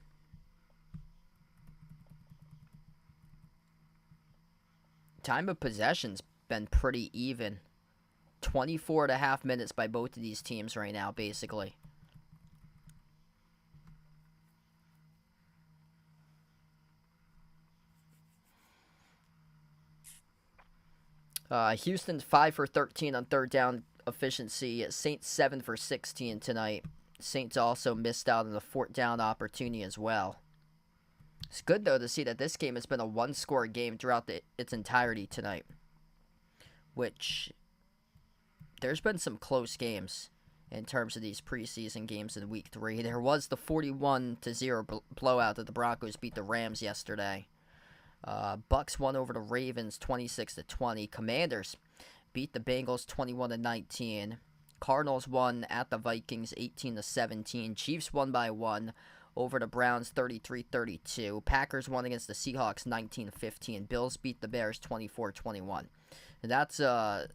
Time of possession's been pretty even. 24.5 minutes by both of these teams right now, basically. Houston's 5 for 13 on third down efficiency. Saints 7 for 16 tonight. Saints also missed out on the fourth down opportunity as well. It's good, though, to see that this game has been a one-score game throughout its entirety tonight. Which, there's been some close games in terms of these preseason games in Week 3. There was the 41-0 blowout that the Broncos beat the Rams yesterday. Bucks won over the Ravens 26-20. Commanders beat the Bengals 21-19. Cardinals won at the Vikings 18-17. Chiefs won by 1 over the Browns 33-32. Packers won against the Seahawks 19-15. Bills beat the Bears 24-21. That's a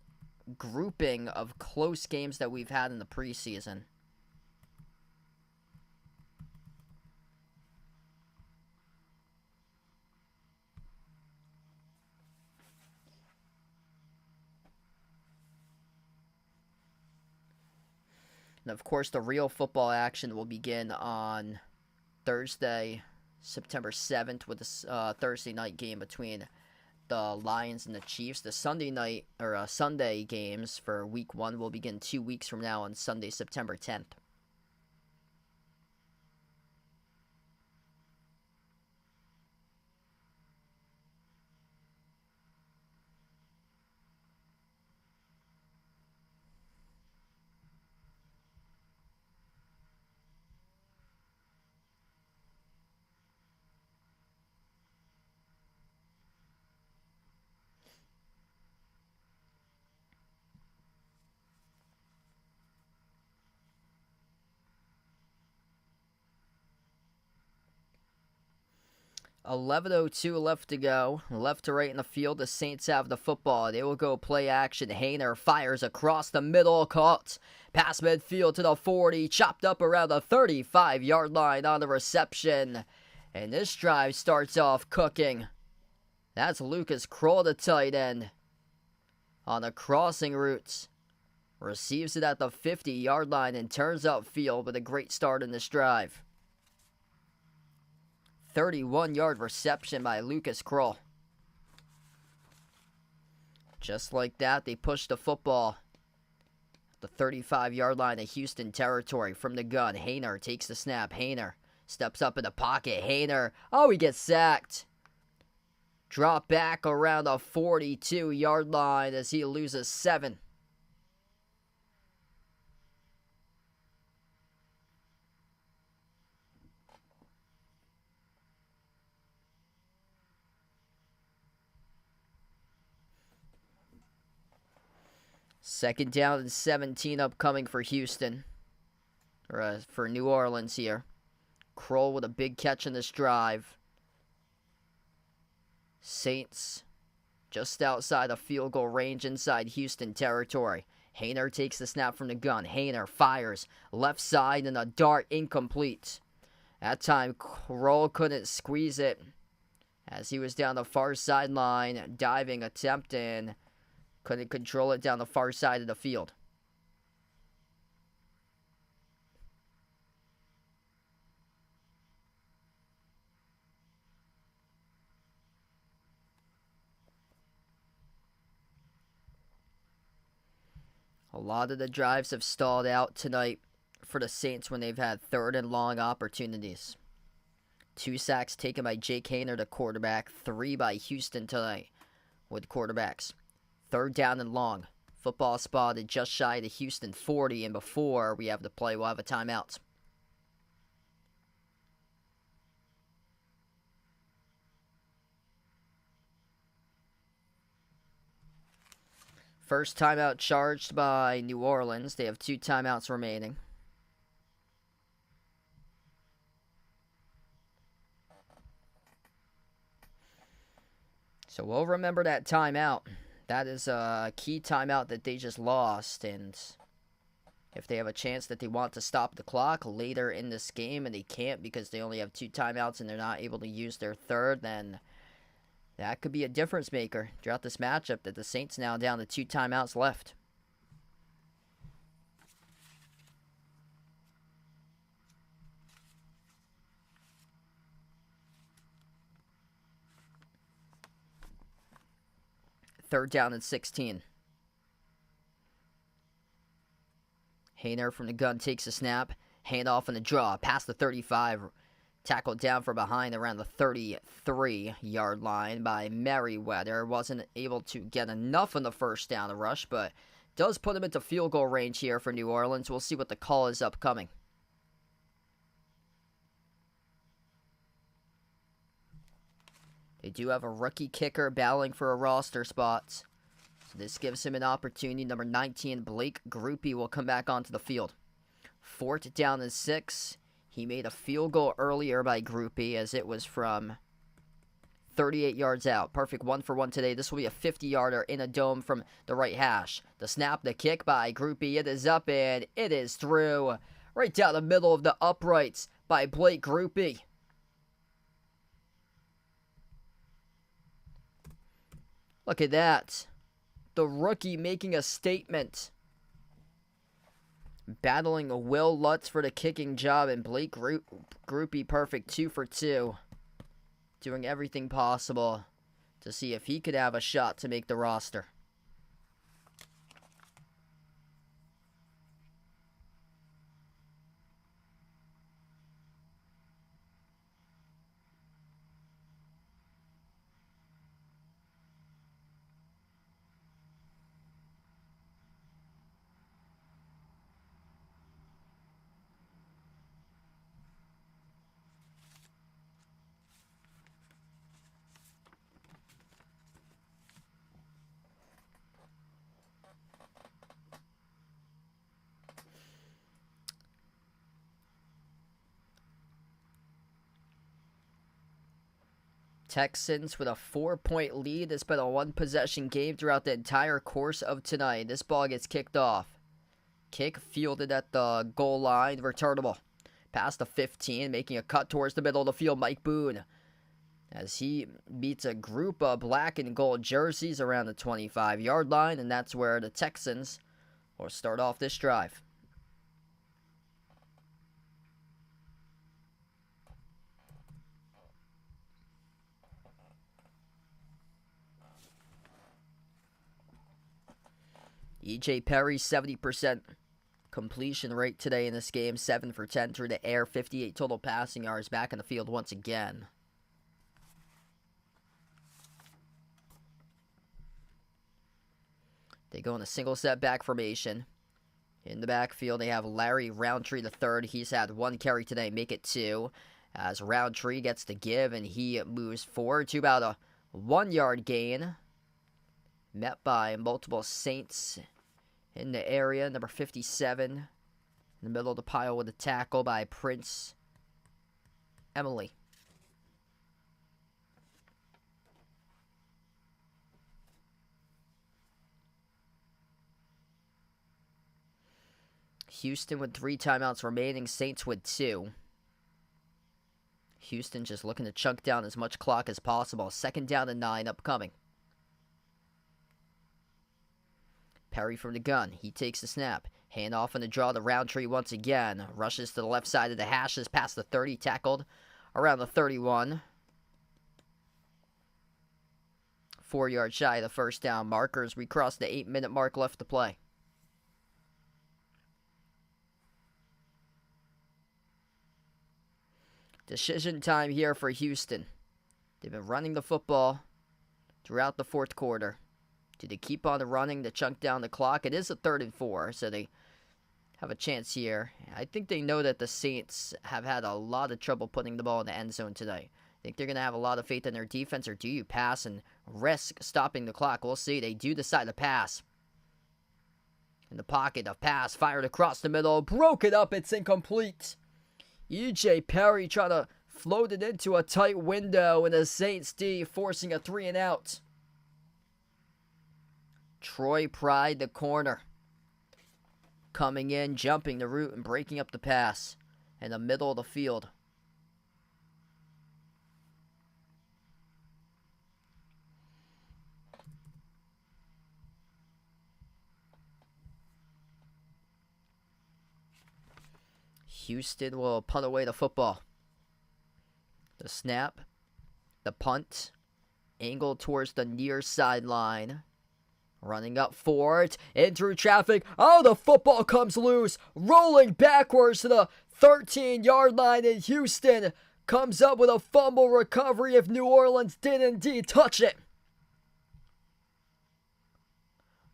grouping of close games that we've had in the preseason. And of course, the real football action will begin on Thursday, September 7th, with the Thursday night game between the Lions and the Chiefs. The Sunday games for Week 1 will begin 2 weeks from now on Sunday, September 10th. $11:02 left to go. Left to right in the field, the Saints have the football. They will go play action. Hayner fires across the middle, caught past midfield to the 40, chopped up around the 35-yard line on the reception. And this drive starts off cooking. That's Lucas Kroll, the tight end, on the crossing route. Receives it at the 50-yard line and turns upfield with a great start in this drive. 31-yard reception by Lucas Kroll. Just like that, they push the football at the 35-yard line of Houston territory from the gun. Hayner takes the snap. Hayner steps up in the pocket. Hayner, he gets sacked. Drop back around the 42-yard line as he loses 7. Second down and 17 upcoming for Houston. Or for New Orleans here. Kroll with a big catch in this drive. Saints just outside of field goal range inside Houston territory. Haener takes the snap from the gun. Haener fires left side and a dart incomplete. That time Kroll couldn't squeeze it as he was down the far sideline, diving attempt, and couldn't control it down the far side of the field. A lot of the drives have stalled out tonight for the Saints when they've had third and long opportunities. 2 sacks taken by Jake Haener, the quarterback. 3 by Houston tonight with quarterbacks. Third down and long. Football spotted just shy of the Houston 40, and before we have the play, we'll have a timeout. First timeout charged by New Orleans. They have 2 timeouts remaining. So we'll remember that timeout. That is a key timeout that they just lost. And if they have a chance that they want to stop the clock later in this game and they can't because they only have 2 timeouts and they're not able to use their third, then that could be a difference maker throughout this matchup, that the Saints now down to 2 timeouts left. Third down and 16. Haener from the gun takes a snap. Handoff in the draw. Past the 35. Tackled down from behind around the 33-yard line by Merriweather. Wasn't able to get enough on the first down to rush, but does put him into field goal range here for New Orleans. We'll see what the call is upcoming. They do have a rookie kicker battling for a roster spot. So this gives him an opportunity. Number 19, Blake Grupe, will come back onto the field. 4th down and 6. He made a field goal earlier by Grupe as it was from 38 yards out. Perfect 1-for-1 today. This will be a 50-yarder in a dome from the right hash. The snap, the kick by Grupe. It is up and it is through. Right down the middle of the uprights by Blake Grupe. Look at that. The rookie making a statement. Battling Will Lutz for the kicking job, and Blake Grupe perfect 2 for 2. Doing everything possible to see if he could have a shot to make the roster. Texans with a 4-point lead. It's been a 1-possession game throughout the entire course of tonight. This ball gets kicked off. Kick fielded at the goal line. Returnable. Past the 15, making a cut towards the middle of the field. Mike Boone, as he beats a group of black and gold jerseys around the 25-yard line, and that's where the Texans will start off this drive. E.J. Perry, 70% completion rate today in this game. 7 for 10 through the air. 58 total passing yards. Back in the field once again. They go in a single set back formation. In the backfield, they have Larry Roundtree III. He's had 1 carry today. Make it 2. As Roundtree gets the give, and he moves forward to about a 1-yard gain. Met by multiple Saints in the area. Number 57 in the middle of the pile with a tackle by Prince Emily. Houston with 3 timeouts remaining. Saints with 2. Houston just looking to chunk down as much clock as possible. 2nd down and 9 upcoming. Perry from the gun. He takes the snap. Hand off on the draw to Roundtree once again. Rushes to the left side of the hashes past the 30. Tackled around the 31. 4 yards shy of the first down markers. We cross the 8-minute mark left to play. Decision time here for Houston. They've been running the football throughout the 4th quarter. Do they keep on running to chunk down the clock? It is a 3rd and 4, so they have a chance here. I think they know that the Saints have had a lot of trouble putting the ball in the end zone tonight. I think they're going to have a lot of faith in their defense, or do you pass and risk stopping the clock? We'll see. They do decide to pass. In the pocket, a pass fired across the middle. Broke it up. It's incomplete. E.J. Perry trying to float it into a tight window, and the Saints D forcing a 3 and out. Troy Pride, the corner. Coming in, jumping the route, and breaking up the pass in the middle of the field. Houston will punt away the football. The snap, the punt, angled towards the near sideline. Running up for it, in through traffic. Oh, the football comes loose, rolling backwards to the 13-yard line, and Houston comes up with a fumble recovery if New Orleans did indeed touch it.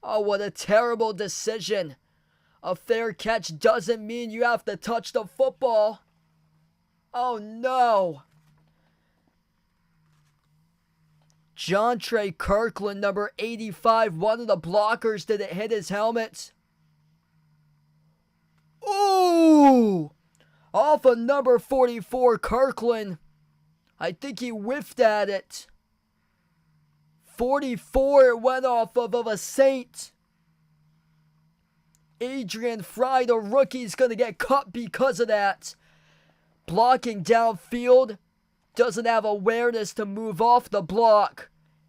Oh, what a terrible decision. A fair catch doesn't mean you have to touch the football. Oh, no. Jontre Kirkland, number 85, one of the blockers, did it hit his helmet? Ooh! Off of number 44, Kirkland. I think he whiffed at it. 44 it went off of a Saint. Adrian Fry, the rookie, is going to get cut because of that. Blocking downfield. Doesn't have awareness to move off the block.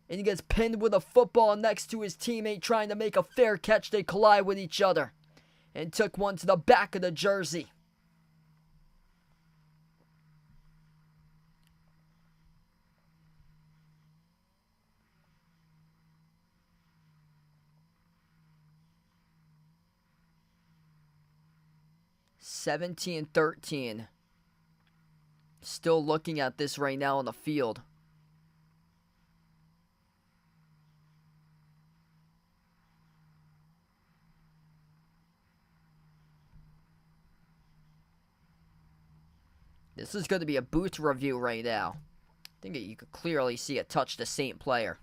And he gets pinned with a football next to his teammate trying to make a fair catch. They collide with each other. And took one to the back of the jersey. (17-13). Still looking at this right now on the field. This is going to be a boot review right now. I think you could clearly see it touch the Saint player.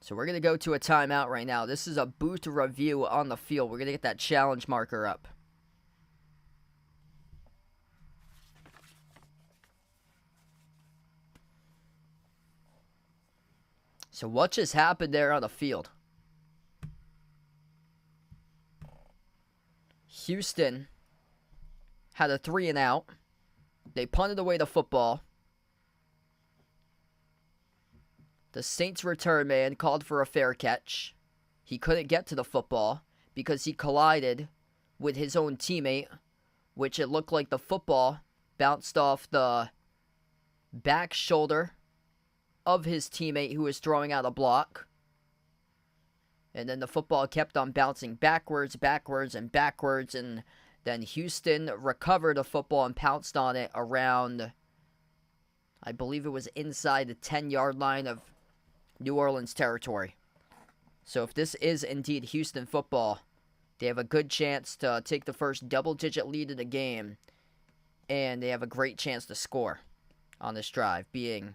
So we're going to go to a timeout right now. This is a boot review on the field. We're going to get that challenge marker up. So what just happened there on the field? Houston had a 3 and out. They punted away the football. The Saints return man called for a fair catch. He couldn't get to the football because he collided with his own teammate, which it looked like the football bounced off the back shoulder of his teammate who was throwing out a block. And then the football kept on bouncing backwards, and then Houston recovered the football and pounced on it around, I believe it was inside the 10-yard line of New Orleans territory. So if this is indeed Houston football, they have a good chance to take the first double-digit lead of the game, and they have a great chance to score on this drive, being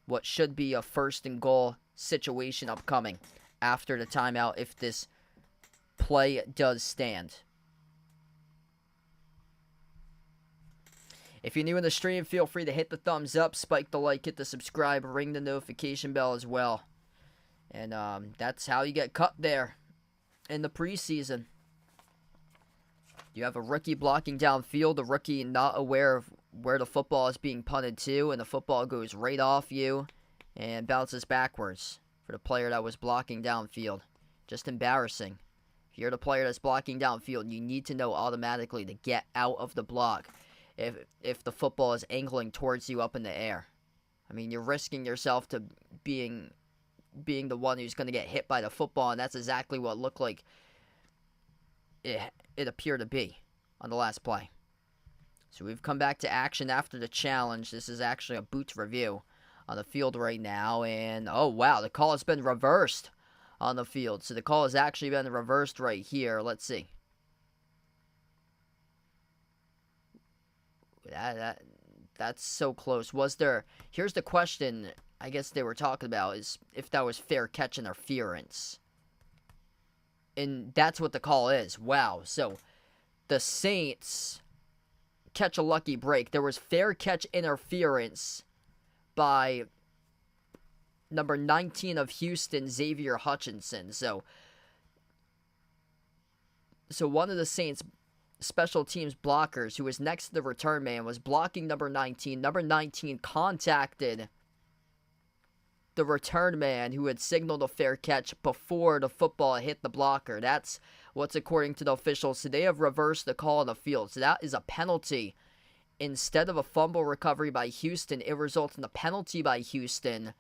what should be a 1st and goal situation upcoming after the timeout if this play does stand. If you're new in the stream, feel free to hit the thumbs up, spike the like, hit the subscribe, ring the notification bell as well. And that's how you get cut there in the preseason. You have a rookie blocking downfield, a rookie not aware of where the football is being punted to, and the football goes right off you and bounces backwards for the player that was blocking downfield. Just embarrassing. If you're the player that's blocking downfield, you need to know automatically to get out of the block if the football is angling towards you up in the air. I mean, you're risking yourself to being the one who's going to get hit by the football, and that's exactly what it looked like it appeared to be on the last play. So we've come back to action after the challenge. This is actually a boots review on the field right now, and oh wow, the call has been reversed on the field. So the call has actually been reversed right here. Let's see. That's so close. Was there... Here's the question I guess they were talking about, is if that was fair catch interference. And that's what the call is. Wow. So the Saints catch a lucky break. There was fair catch interference by number 19 of Houston, Xavier Hutchinson. So one of the Saints special teams blockers who was next to the return man was blocking number 19. Number 19 contacted the return man who had signaled a fair catch before the football hit the blocker. That's what's according to the officials. So they have reversed the call on the field. So that is a penalty. Instead of a fumble recovery by Houston, it results in a penalty by Houston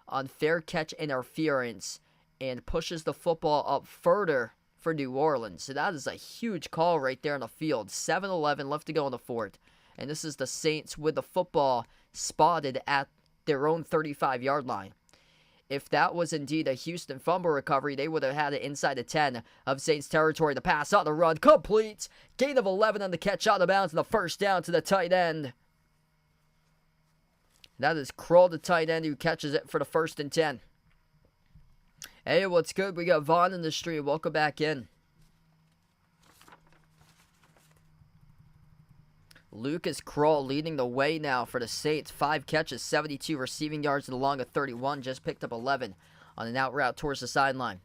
on fair catch interference and pushes the football up further for New Orleans. So that is a huge call right there on the field. 7-11 left to go in the fourth. And this is the Saints with the football spotted at their own 35-yard line. If that was indeed a Houston fumble recovery, they would have had it inside the 10 of Saints territory. The pass on the run, complete. Gain of 11 on the catch out of bounds, and the first down to the tight end. That is Kroll, the tight end, who catches it for the 1st and 10. Hey, what's good? We got Vaughn in the stream. Welcome back in. Lucas Kroll leading the way now for the Saints. 5 catches, 72 receiving yards and along of 31. Just picked up 11 on an out route towards the sideline.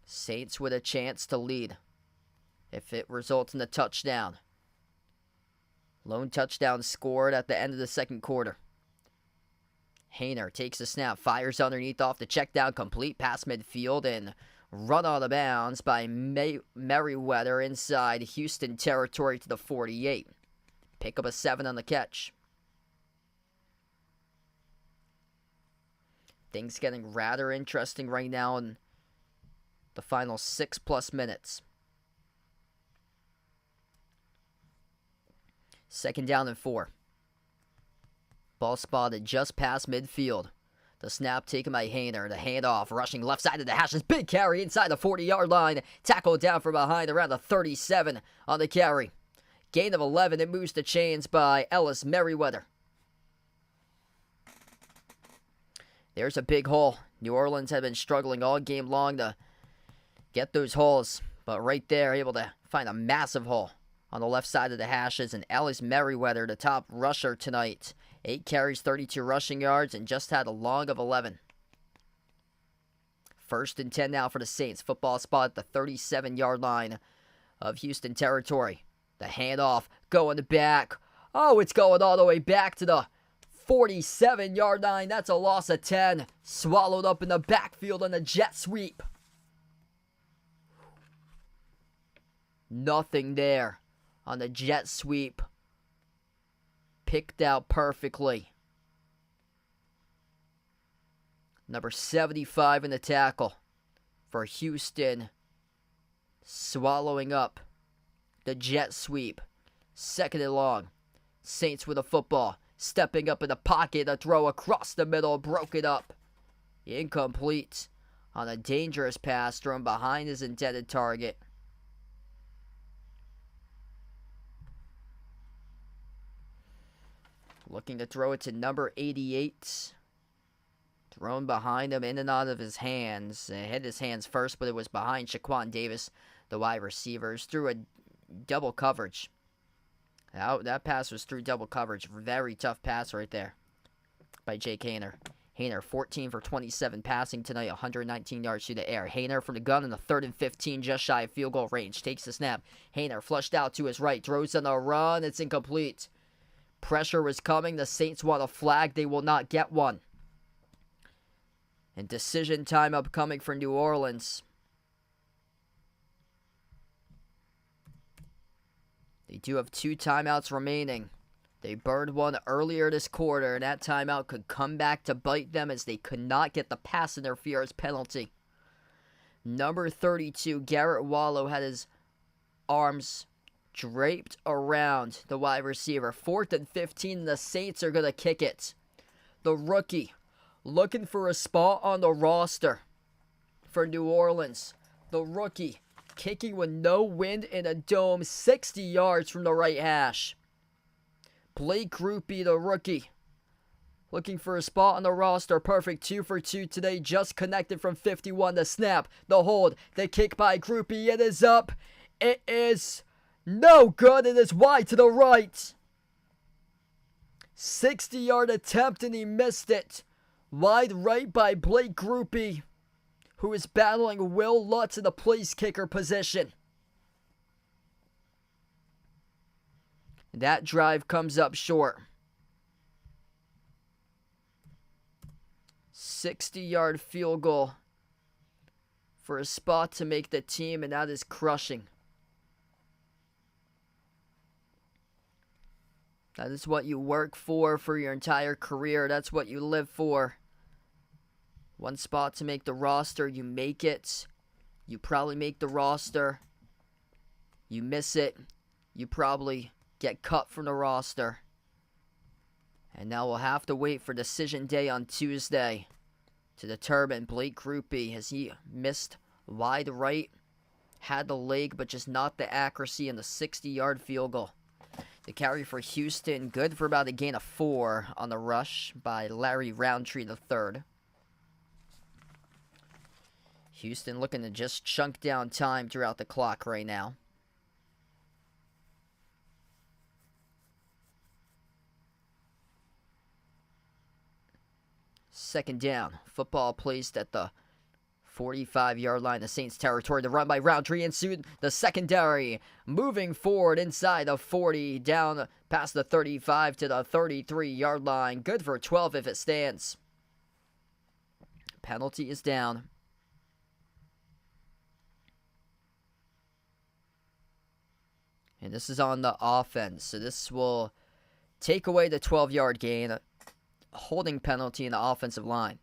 Saints with a chance to lead if it results in a touchdown. Lone touchdown scored at the end of the second quarter. Hayner takes the snap, fires underneath off the check down, complete pass midfield, and run out of bounds by Merriweather inside Houston territory to the 48. Pick up a 7 on the catch. Things getting rather interesting right now in the final 6+ minutes. 2nd down and 4. Ball spotted just past midfield. The snap taken by Hayner. The handoff, rushing left side of the hashes. Big carry inside the 40-yard line. Tackled down from behind around the 37 on the carry. Gain of 11. It moves the chains by Ellis Merriweather. There's a big hole. New Orleans had been struggling all game long to get those holes. But right there, able to find a massive hole on the left side of the hashes. And Ellis Merriweather, the top rusher tonight. 8 carries, 32 rushing yards, and just had a long of 11. 1st and 10 now for the Saints. Football spot at the 37-yard line of Houston territory. The handoff going back. Oh, it's going all the way back to the 47-yard line. That's a loss of 10. Swallowed up in the backfield on the jet sweep. Nothing there on the jet sweep. Picked out perfectly. Number 75 in the tackle for Houston. Swallowing up the jet sweep. 2nd and long. Saints with the football. Stepping up in the pocket. A throw across the middle. Broke it up. Incomplete on a dangerous pass thrown behind his intended target. Looking to throw it to number 88. Thrown behind him, in and out of his hands. It hit his hands first, but it was behind Shaquan Davis, the wide receivers, through a double coverage. That pass was through double coverage. Very tough pass right there by Jake Haener. Haener, 14 for 27 passing tonight, 119 yards through the air. Haener from the gun in the 3rd and 15, just shy of field goal range. Takes the snap. Haener flushed out to his right, throws on a run. It's incomplete. Pressure was coming. The Saints want a flag. They will not get one. And decision time upcoming for New Orleans. They do have 2 timeouts remaining. They burned one earlier this quarter, and that timeout could come back to bite them as they could not get the pass interference penalty. Number 32, Garrett Wallow, had his arms draped around the wide receiver. 4th and 15, the Saints are going to kick it. The rookie looking for a spot on the roster for New Orleans. The rookie kicking with no wind in a dome, 60 yards from the right hash. Blake Grupe, the rookie, looking for a spot on the roster. Perfect 2 for 2 today. Just connected from 51. The snap, the hold, the kick by Grupe. It is up. It is no good. It is wide to the right. 60-yard attempt, and he missed it. Wide right by Blake Grupe, who is battling Will Lutz in the place kicker position. That drive comes up short. 60-yard field goal for a spot to make the team, and that is crushing. That is what you work for your entire career. That's what you live for. One spot to make the roster. You make it. You probably make the roster. You miss it. You probably get cut from the roster. And now we'll have to wait for decision day on Tuesday to determine Blake Grupe. Has he missed wide right? Had the leg, but just not the accuracy in the 60-yard field goal. The carry for Houston, good for about a gain of 4 on the rush by Larry Roundtree III. Houston looking to just chunk down time throughout the clock right now. Second down. Football placed at the 45-yard line, the Saints territory. The run by Roundtree ensued. The secondary moving forward inside the 40, down past the 35 to the 33-yard line. Good for 12 if it stands. Penalty is down. And this is on the offense, so this will take away the 12-yard gain. A holding penalty in the offensive line.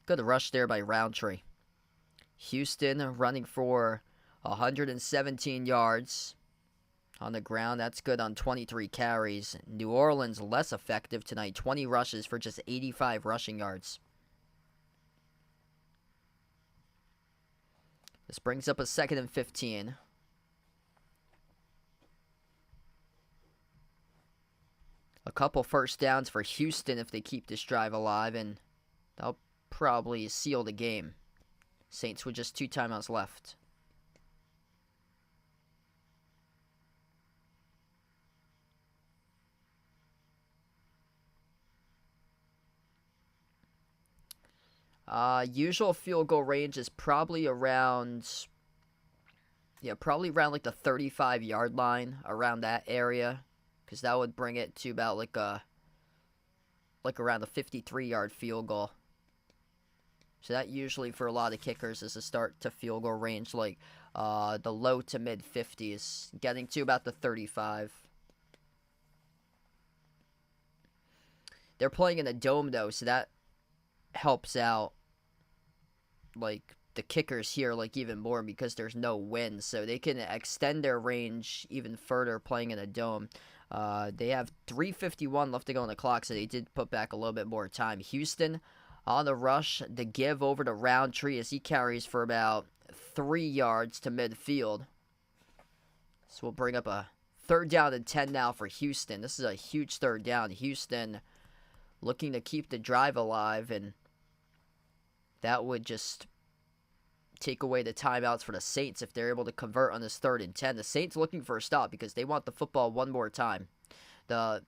Good rush there by Roundtree. Houston running for 117 yards on the ground. That's good on 23 carries. New Orleans less effective tonight. 20 rushes for just 85 rushing yards. This brings up a 2nd and 15. A couple first downs for Houston if they keep this drive alive, and they'll probably seal the game. Saints with just 2 timeouts left. Usual field goal range is probably around, probably around like the 35-yard line, around that area. Because that would bring it to about like around the 53-yard field goal. So that usually for a lot of kickers is a start to field goal range, like the low to mid 50s, getting to about the 35. They're playing in a dome though, so that helps out like the kickers here like even more because there's no wind, so they can extend their range even further playing in a dome. They have 3:51 left to go on the clock, so they did put back a little bit more time. Houston on the rush, the give over to Roundtree as he carries for about 3 yards to midfield. So we'll bring up a 3rd down and 10 now for Houston. This is a huge 3rd down. Houston looking to keep the drive alive, and that would just take away the timeouts for the Saints if they're able to convert on this 3rd and 10. The Saints looking for a stop because they want the football one more time. The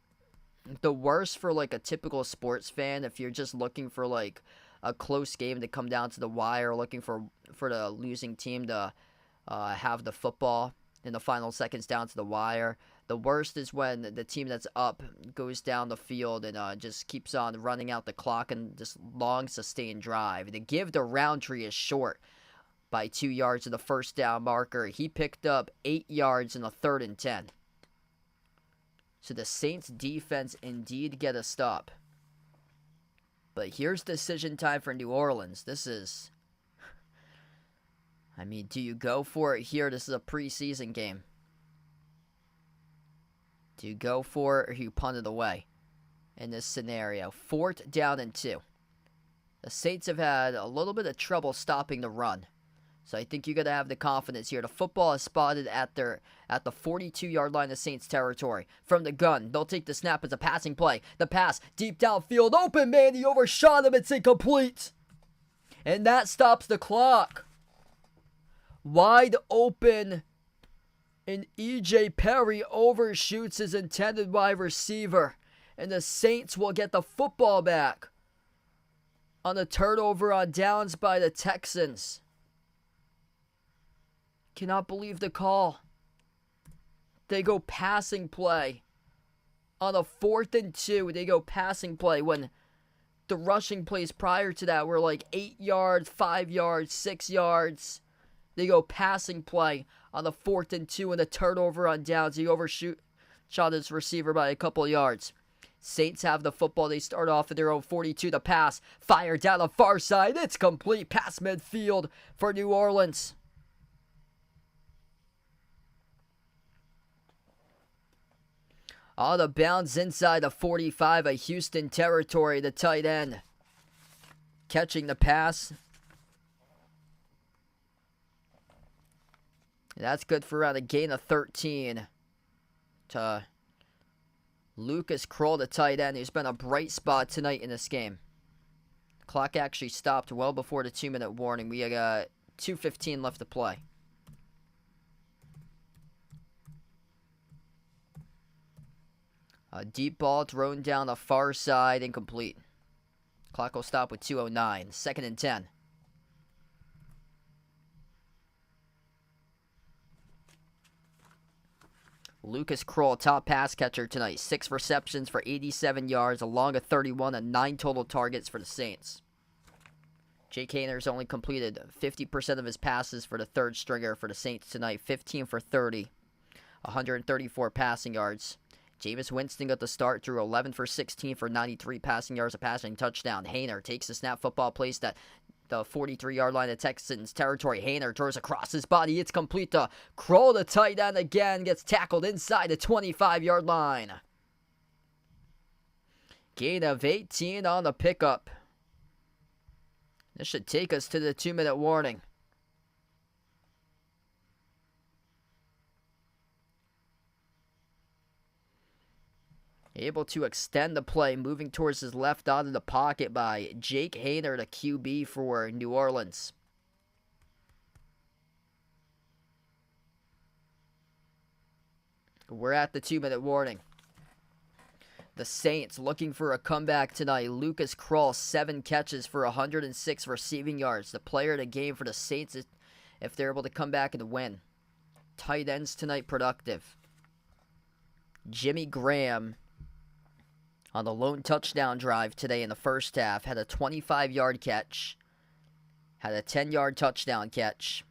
worst for like a typical sports fan, if you're just looking for like a close game to come down to the wire, looking for the losing team to have the football in the final seconds down to the wire. The worst is when the team that's up goes down the field and just keeps on running out the clock and this long sustained drive. The give to Roundtree is short by 2 yards of the first down marker. He picked up 8 yards in the 3rd and 10. So the Saints defense indeed get a stop. But here's decision time for New Orleans. This is, I mean, do you go for it here? This is a preseason game. Do you go for it or you punt it away in this scenario? 4th down and 2. The Saints have had a little bit of trouble stopping the run. So I think you got to have the confidence here. The football is spotted at the 42-yard line of Saints territory. From the gun, they'll take the snap as a passing play. The pass, deep downfield, open man, he overshot him, it's incomplete. And that stops the clock. Wide open, and E.J. Perry overshoots his intended wide receiver. And the Saints will get the football back on a turnover on downs by the Texans. Cannot believe the call. They go passing play. On a 4th and 2, they go passing play when the rushing plays prior to that were like 8 yards, 5 yards, 6 yards. They go passing play on the 4th and 2 and a turnover on downs. He shot his receiver by a couple yards. Saints have the football. They start off at their own 42. The pass, fired down the far side. It's complete past midfield for New Orleans. Out of bounds inside the 45 of Houston territory, the tight end catching the pass. That's good for around a gain of 13 to Lucas Kroll, the tight end, who's been a bright spot tonight in this game. Clock actually stopped well before the 2-minute warning. We got 2:15 left to play. A deep ball thrown down the far side, incomplete. Clock will stop with 2:09. 2nd and 10. Lucas Kroll, top pass catcher tonight. 6 receptions for 87 yards, along with 31 and 9 total targets for the Saints. Jake Hayner's only completed 50% of his passes for the 3rd stringer for the Saints tonight. 15 for 30, 134 passing yards. Jameis Winston got the start, threw 11 for 16 for 93 passing yards, a passing touchdown. Hayner takes the snap, football placed at the 43-yard line of Texans territory. Hayner throws across his body. It's complete to Kroll, the tight end again. Gets tackled inside the 25-yard line. Gain of 18 on the pickup. This should take us to the 2-minute warning. Able to extend the play, moving towards his left out of the pocket by Jake Hayner, the QB for New Orleans. We're at the 2-minute warning. The Saints looking for a comeback tonight. Lucas Kroll, 7 catches for 106 receiving yards. The player of the game for the Saints if they're able to come back and win. Tight ends tonight productive. Jimmy Graham on the lone touchdown drive today in the first half had a 25-yard catch, had a 10-yard touchdown catch.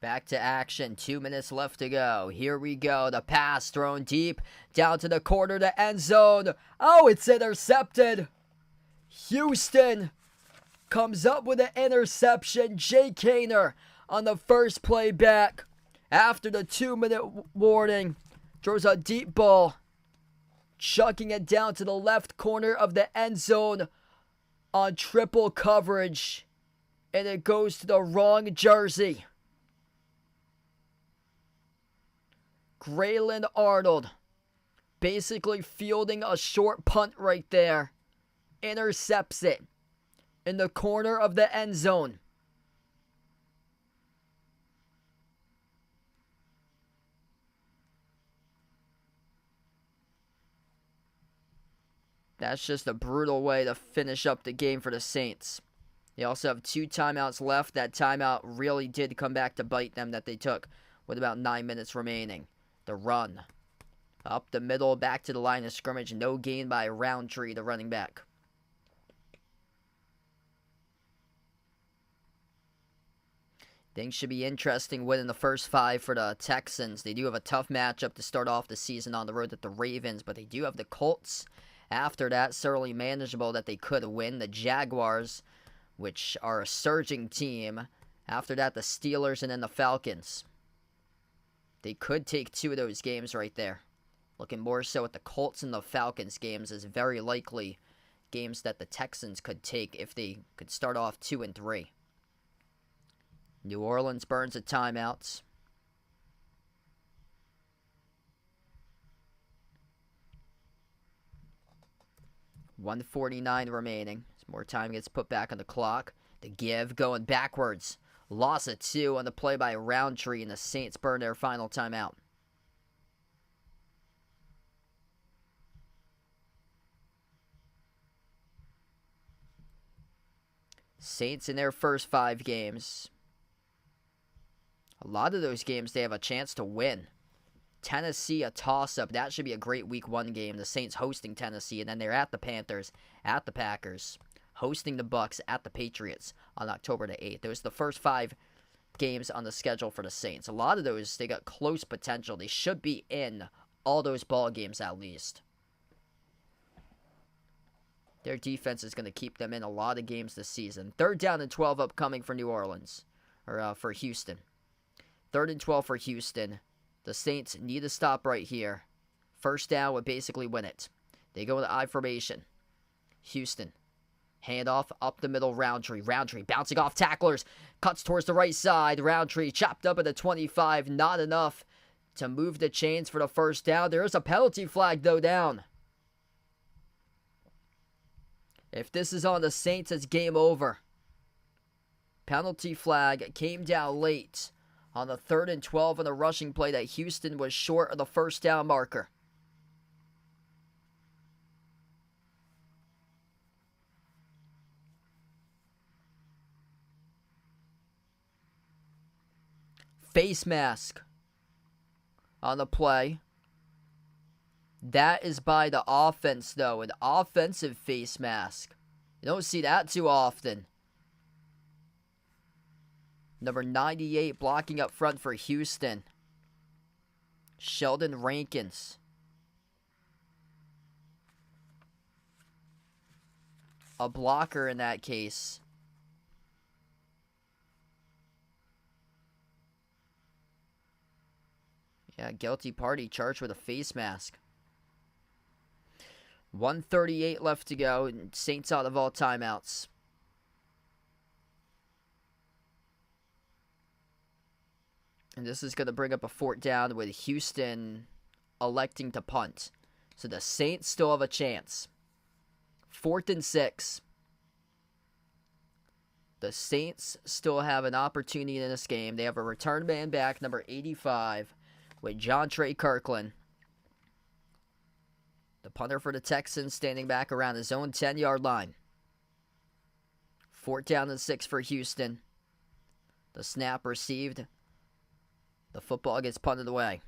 Back to action. 2 minutes left to go. Here we go. The pass thrown deep down to the corner, the end zone. Oh, it's intercepted. Houston comes up with an interception. Jay Kaner on the first play back after the 2-minute warning. Throws a deep ball, chucking it down to the left corner of the end zone on triple coverage. And it goes to the wrong jersey. Grayland Arnold basically fielding a short punt right there. Intercepts it in the corner of the end zone. That's just a brutal way to finish up the game for the Saints. They also have 2 timeouts left. That timeout really did come back to bite them that they took with about 9 minutes remaining. The run. Up the middle, back to the line of scrimmage. No gain by Roundtree, the running back. Things should be interesting winning the first 5 for the Texans. They do have a tough matchup to start off the season on the road at the Ravens, but they do have the Colts. After that, certainly manageable that they could win. The Jaguars, which are a surging team. After that, the Steelers and then the Falcons. They could take 2 of those games right there. Looking more so at the Colts and the Falcons games as very likely games that the Texans could take if they could start off 2-3. New Orleans burns a timeout. .149 remaining. As more time gets put back on the clock. The give going backwards. Loss of 2 on the play by Roundtree, and the Saints burn their final timeout. Saints in their first 5 games. A lot of those games they have a chance to win. Tennessee, a toss-up. That should be a great Week 1 game. The Saints hosting Tennessee, and then they're at the Panthers, at the Packers, hosting the Bucks, at the Patriots on October the 8th. Those are the first 5 games on the schedule for the Saints. A lot of those, they got close potential. They should be in all those ball games at least. Their defense is going to keep them in a lot of games this season. 3rd down and 12 upcoming for New Orleans, or for Houston. 3rd and 12 for Houston. The Saints need to stop right here. First down would basically win it. They go into I formation. Houston. Handoff up the middle, Roundtree. Roundtree bouncing off tacklers. Cuts towards the right side. Roundtree chopped up at the 25. Not enough to move the chains for the first down. There is a penalty flag, though, down. If this is on the Saints, it's game over. Penalty flag came down late on the 3rd and 12 on the rushing play that Houston was short of the first down marker. Face mask on the play. That is by the offense, though. An offensive face mask. You don't see that too often. Number 98 blocking up front for Houston. Sheldon Rankins. A blocker in that case. Yeah, guilty party charged with a face mask. 1:38 left to go, and Saints out of all timeouts. And this is going to bring up a 4th down with Houston electing to punt. So the Saints still have a chance. 4th and 6. The Saints still have an opportunity in this game. They have a return man back, number 85, with John Trey Kirkland. The punter for the Texans standing back around his own 10-yard line. 4th down and 6 for Houston. The snap received. The football gets punted away.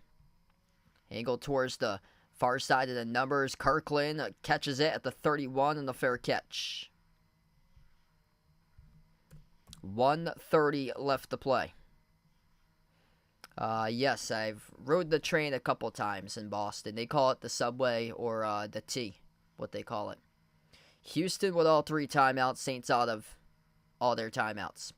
Angle towards the far side of the numbers. Kirkland catches it at the 31 and the fair catch. 1:30 left to play. Yes, I've rode the train a couple times in Boston. They call it the subway or the T, what they call it. Houston with all 3 timeouts. Saints out of all their timeouts.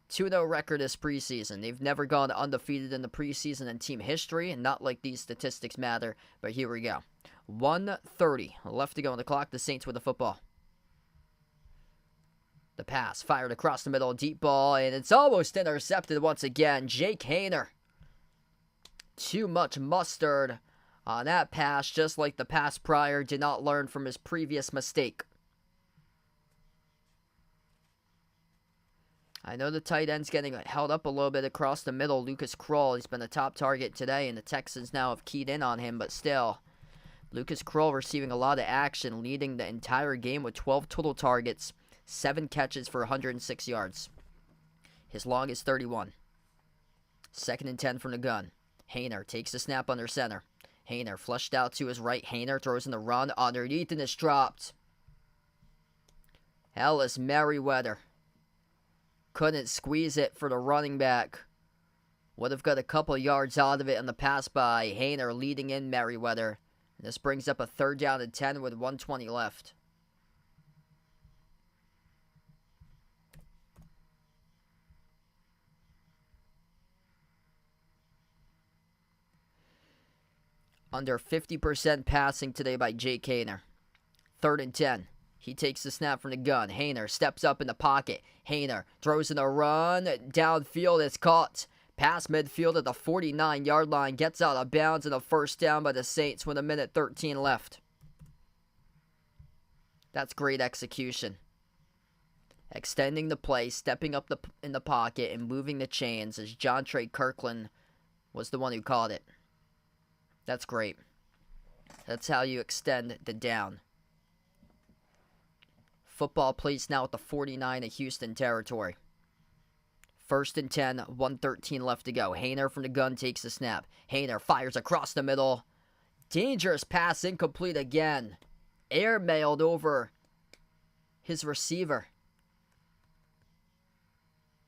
2-0 record this preseason. They've never gone undefeated in the preseason in team history, and not like these statistics matter, but here we go. 1:30 left to go on the clock. The Saints with the football. The pass fired across the middle, deep ball, and it's almost intercepted once again. Jake Haener. Too much mustard on that pass, just like the pass prior. Did not learn from his previous mistake. I know the tight end's getting held up a little bit across the middle. Lucas Kroll, he's been a top target today, and the Texans now have keyed in on him, but still. Lucas Kroll receiving a lot of action, leading the entire game with 12 total targets, 7 catches for 106 yards. His long is 31. 2nd and 10 from the gun. Haener takes the snap under center. Haener flushed out to his right. Haener throws in the run underneath and is dropped. Ellis Merriweather couldn't squeeze it for the running back. Would have got a couple yards out of it on the pass by Haener, leading in Merriweather. And this brings up a 3rd down and 10 with 1:20 left. Under 50% passing today by Jake Haener. 3rd and 10. He takes the snap from the gun. Haener steps up in the pocket. Haener throws in a run. Downfield, it's caught. Past midfield at the 49-yard line. Gets out of bounds and a 1st down by the Saints with 1:13 left. That's great execution. Extending the play, stepping up in the pocket, and moving the chains as John Trey Kirkland was the one who caught it. That's great. That's how you extend the down. Football placed now at the 49 of Houston territory. 1st and 10, 1:13 left to go. Haener from the gun takes the snap. Haener fires across the middle. Dangerous pass, incomplete again. Airmailed over his receiver.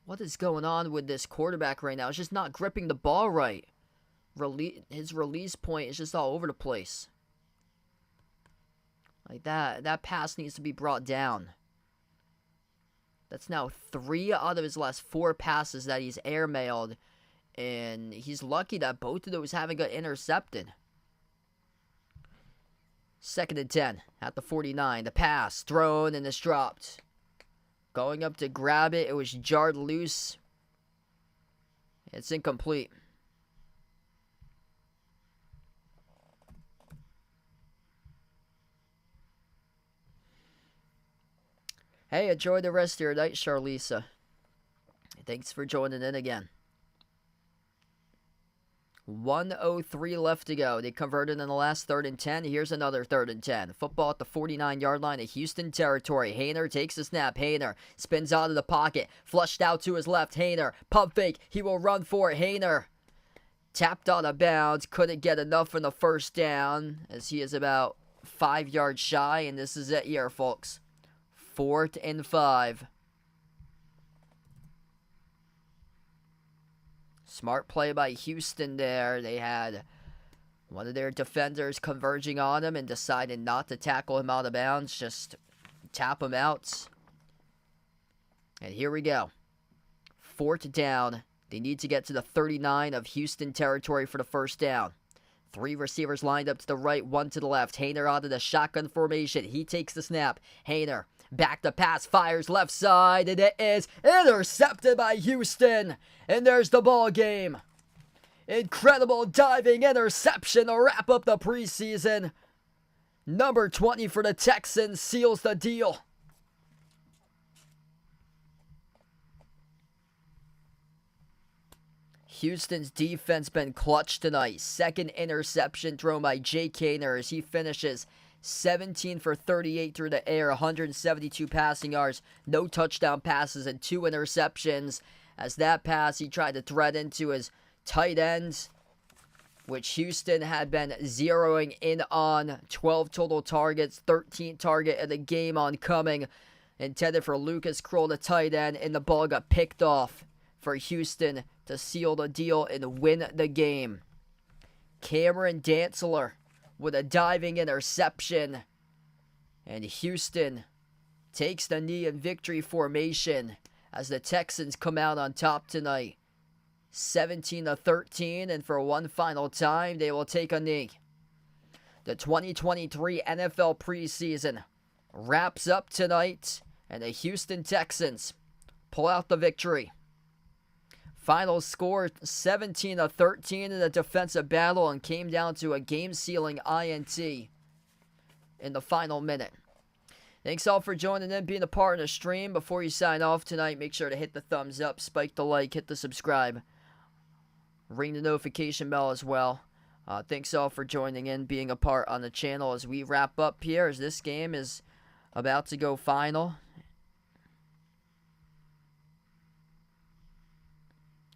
What is going on with this quarterback right now? He's just not gripping the ball right. His release point is just all over the place. Like that pass needs to be brought down. That's now 3 out of his last 4 passes that he's airmailed. And he's lucky that both of those haven't got intercepted. 2nd and 10 at the 49. The pass thrown and it's dropped. Going up to grab it. It was jarred loose. It's incomplete. Hey, enjoy the rest of your night, Charlisa. Thanks for joining in again. 1:03 left to go. They converted in the last 3rd and 10. Here's another 3rd and 10. Football at the 49-yard line of Houston territory. Haener takes the snap. Haener spins out of the pocket. Flushed out to his left. Haener, pump fake. He will run for it. Haener tapped out of bounds. Couldn't get enough in the 1st down as he is about 5 yards shy. And this is it here, folks. 4th and 5. Smart play by Houston there. They had one of their defenders converging on him and decided not to tackle him out of bounds. Just tap him out. And here we go. 4th down. They need to get to the 39 of Houston territory for the 1st down. 3 receivers lined up to the right, 1 to the left. Haener out of the shotgun formation. He takes the snap. Haener back to pass, fires left side, and it is intercepted by Houston. And there's the ball game. Incredible diving interception to wrap up the preseason. Number 20 for the Texans seals the deal. Houston's defense been clutch tonight. 2nd interception thrown by Jake Haener as he finishes 17 for 38 through the air, 172 passing yards, no touchdown passes, and 2 interceptions. As that pass, he tried to thread into his tight ends, which Houston had been zeroing in on. 12 total targets, 13th target of the game oncoming, intended for Lucas Kroll, the tight end, and the ball got picked off for Houston to seal the deal and win the game. Cameron Dantzler with a diving interception. And Houston takes the knee in victory formation as the Texans come out on top tonight. 17-13, and for one final time, they will take a knee. The 2023 NFL preseason wraps up tonight, and the Houston Texans pull out the victory. Final score 17-13 in a defensive battle, and came down to a game-sealing INT in the final minute. Thanks all for joining in, being a part of the stream. Before you sign off tonight, make sure to hit the thumbs up, spike the like, hit the subscribe, ring the notification bell as well. Thanks all for joining in, being a part on the channel as we wrap up here, as this game is about to go final.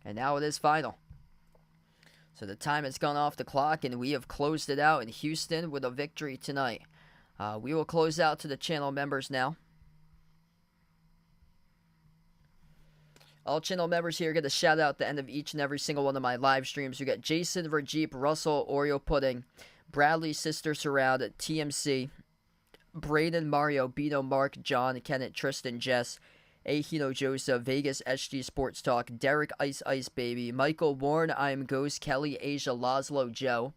And now it is final. So the time has gone off the clock, and we have closed it out in Houston with a victory tonight. We will close out to the channel members now. All channel members here get a shout out at the end of each and every single one of my live streams. You get Jason, Rajip, Russell, Oreo Pudding, Bradley, Sister Surround, TMC, Braden, Mario, Bino, Mark, John, Kenneth, Tristan, Jess, Ahino, Joseph, Vegas, SG Sports Talk, Derek, Ice Ice Baby, Michael, Warren, I Am Ghost, Kelly, Asia, Laszlo, Joe,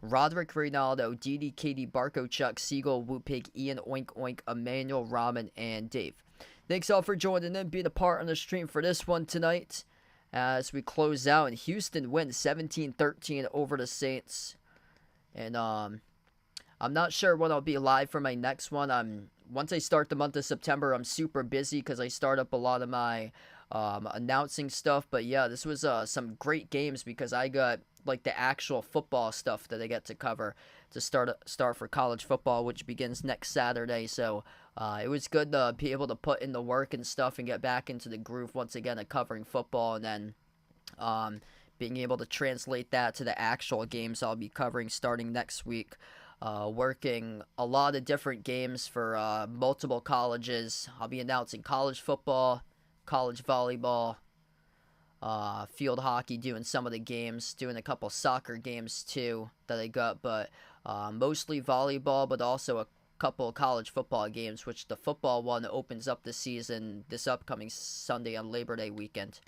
Roderick, Ronaldo, Didi, Katie, Barco, Chuck, Siegel, Woopig, Ian, Oink Oink, Emmanuel, Ramen, and Dave. Thanks all for joining in, being a part on the stream for this one tonight as we close out. And Houston wins 17-13 over the Saints. And I'm not sure when I'll be live for my next one. Once I start the month of September, I'm super busy because I start up a lot of my announcing stuff. But yeah, this was some great games because I got like the actual football stuff that I get to cover to start for college football, which begins next Saturday. So it was good to be able to put in the work and stuff and get back into the groove once again of covering football, and then being able to translate that to the actual games I'll be covering starting next week. Working a lot of different games for multiple colleges. I'll be announcing college football, college volleyball, field hockey, doing some of the games, doing a couple soccer games too that I got, but mostly volleyball, but also a couple of college football games, which the football one opens up the season this upcoming Sunday on Labor Day weekend.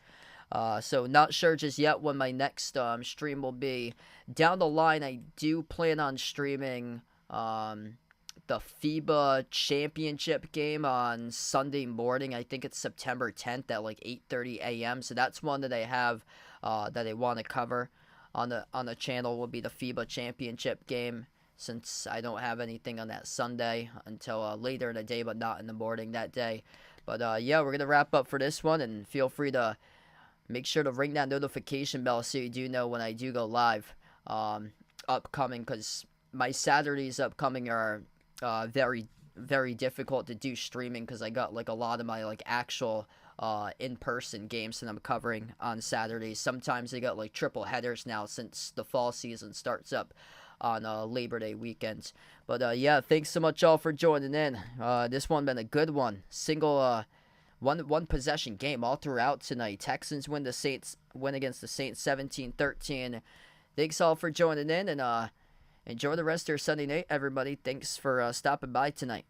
So not sure just yet when my next stream will be. Down the line, I do plan on streaming the FIBA championship game on Sunday morning. I think it's September 10th at like 8:30 a.m. So that's one that I have that I want to cover on the channel, will be the FIBA championship game, since I don't have anything on that Sunday until later in the day, but not in the morning that day. But yeah, we're going to wrap up for this one, and feel free to make sure to ring that notification bell so you do know when I do go live upcoming, because my Saturdays upcoming are very, very difficult to do streaming because I got like a lot of my like actual in-person games that I'm covering on Saturdays. Sometimes they got like triple headers now since the fall season starts up on Labor Day weekend. But yeah, thanks so much all for joining in. This one been a good one. Single one possession game all throughout tonight. Texans win against the Saints 17-13. Thanks all for joining in, and enjoy the rest of your Sunday night, everybody. Thanks for stopping by tonight.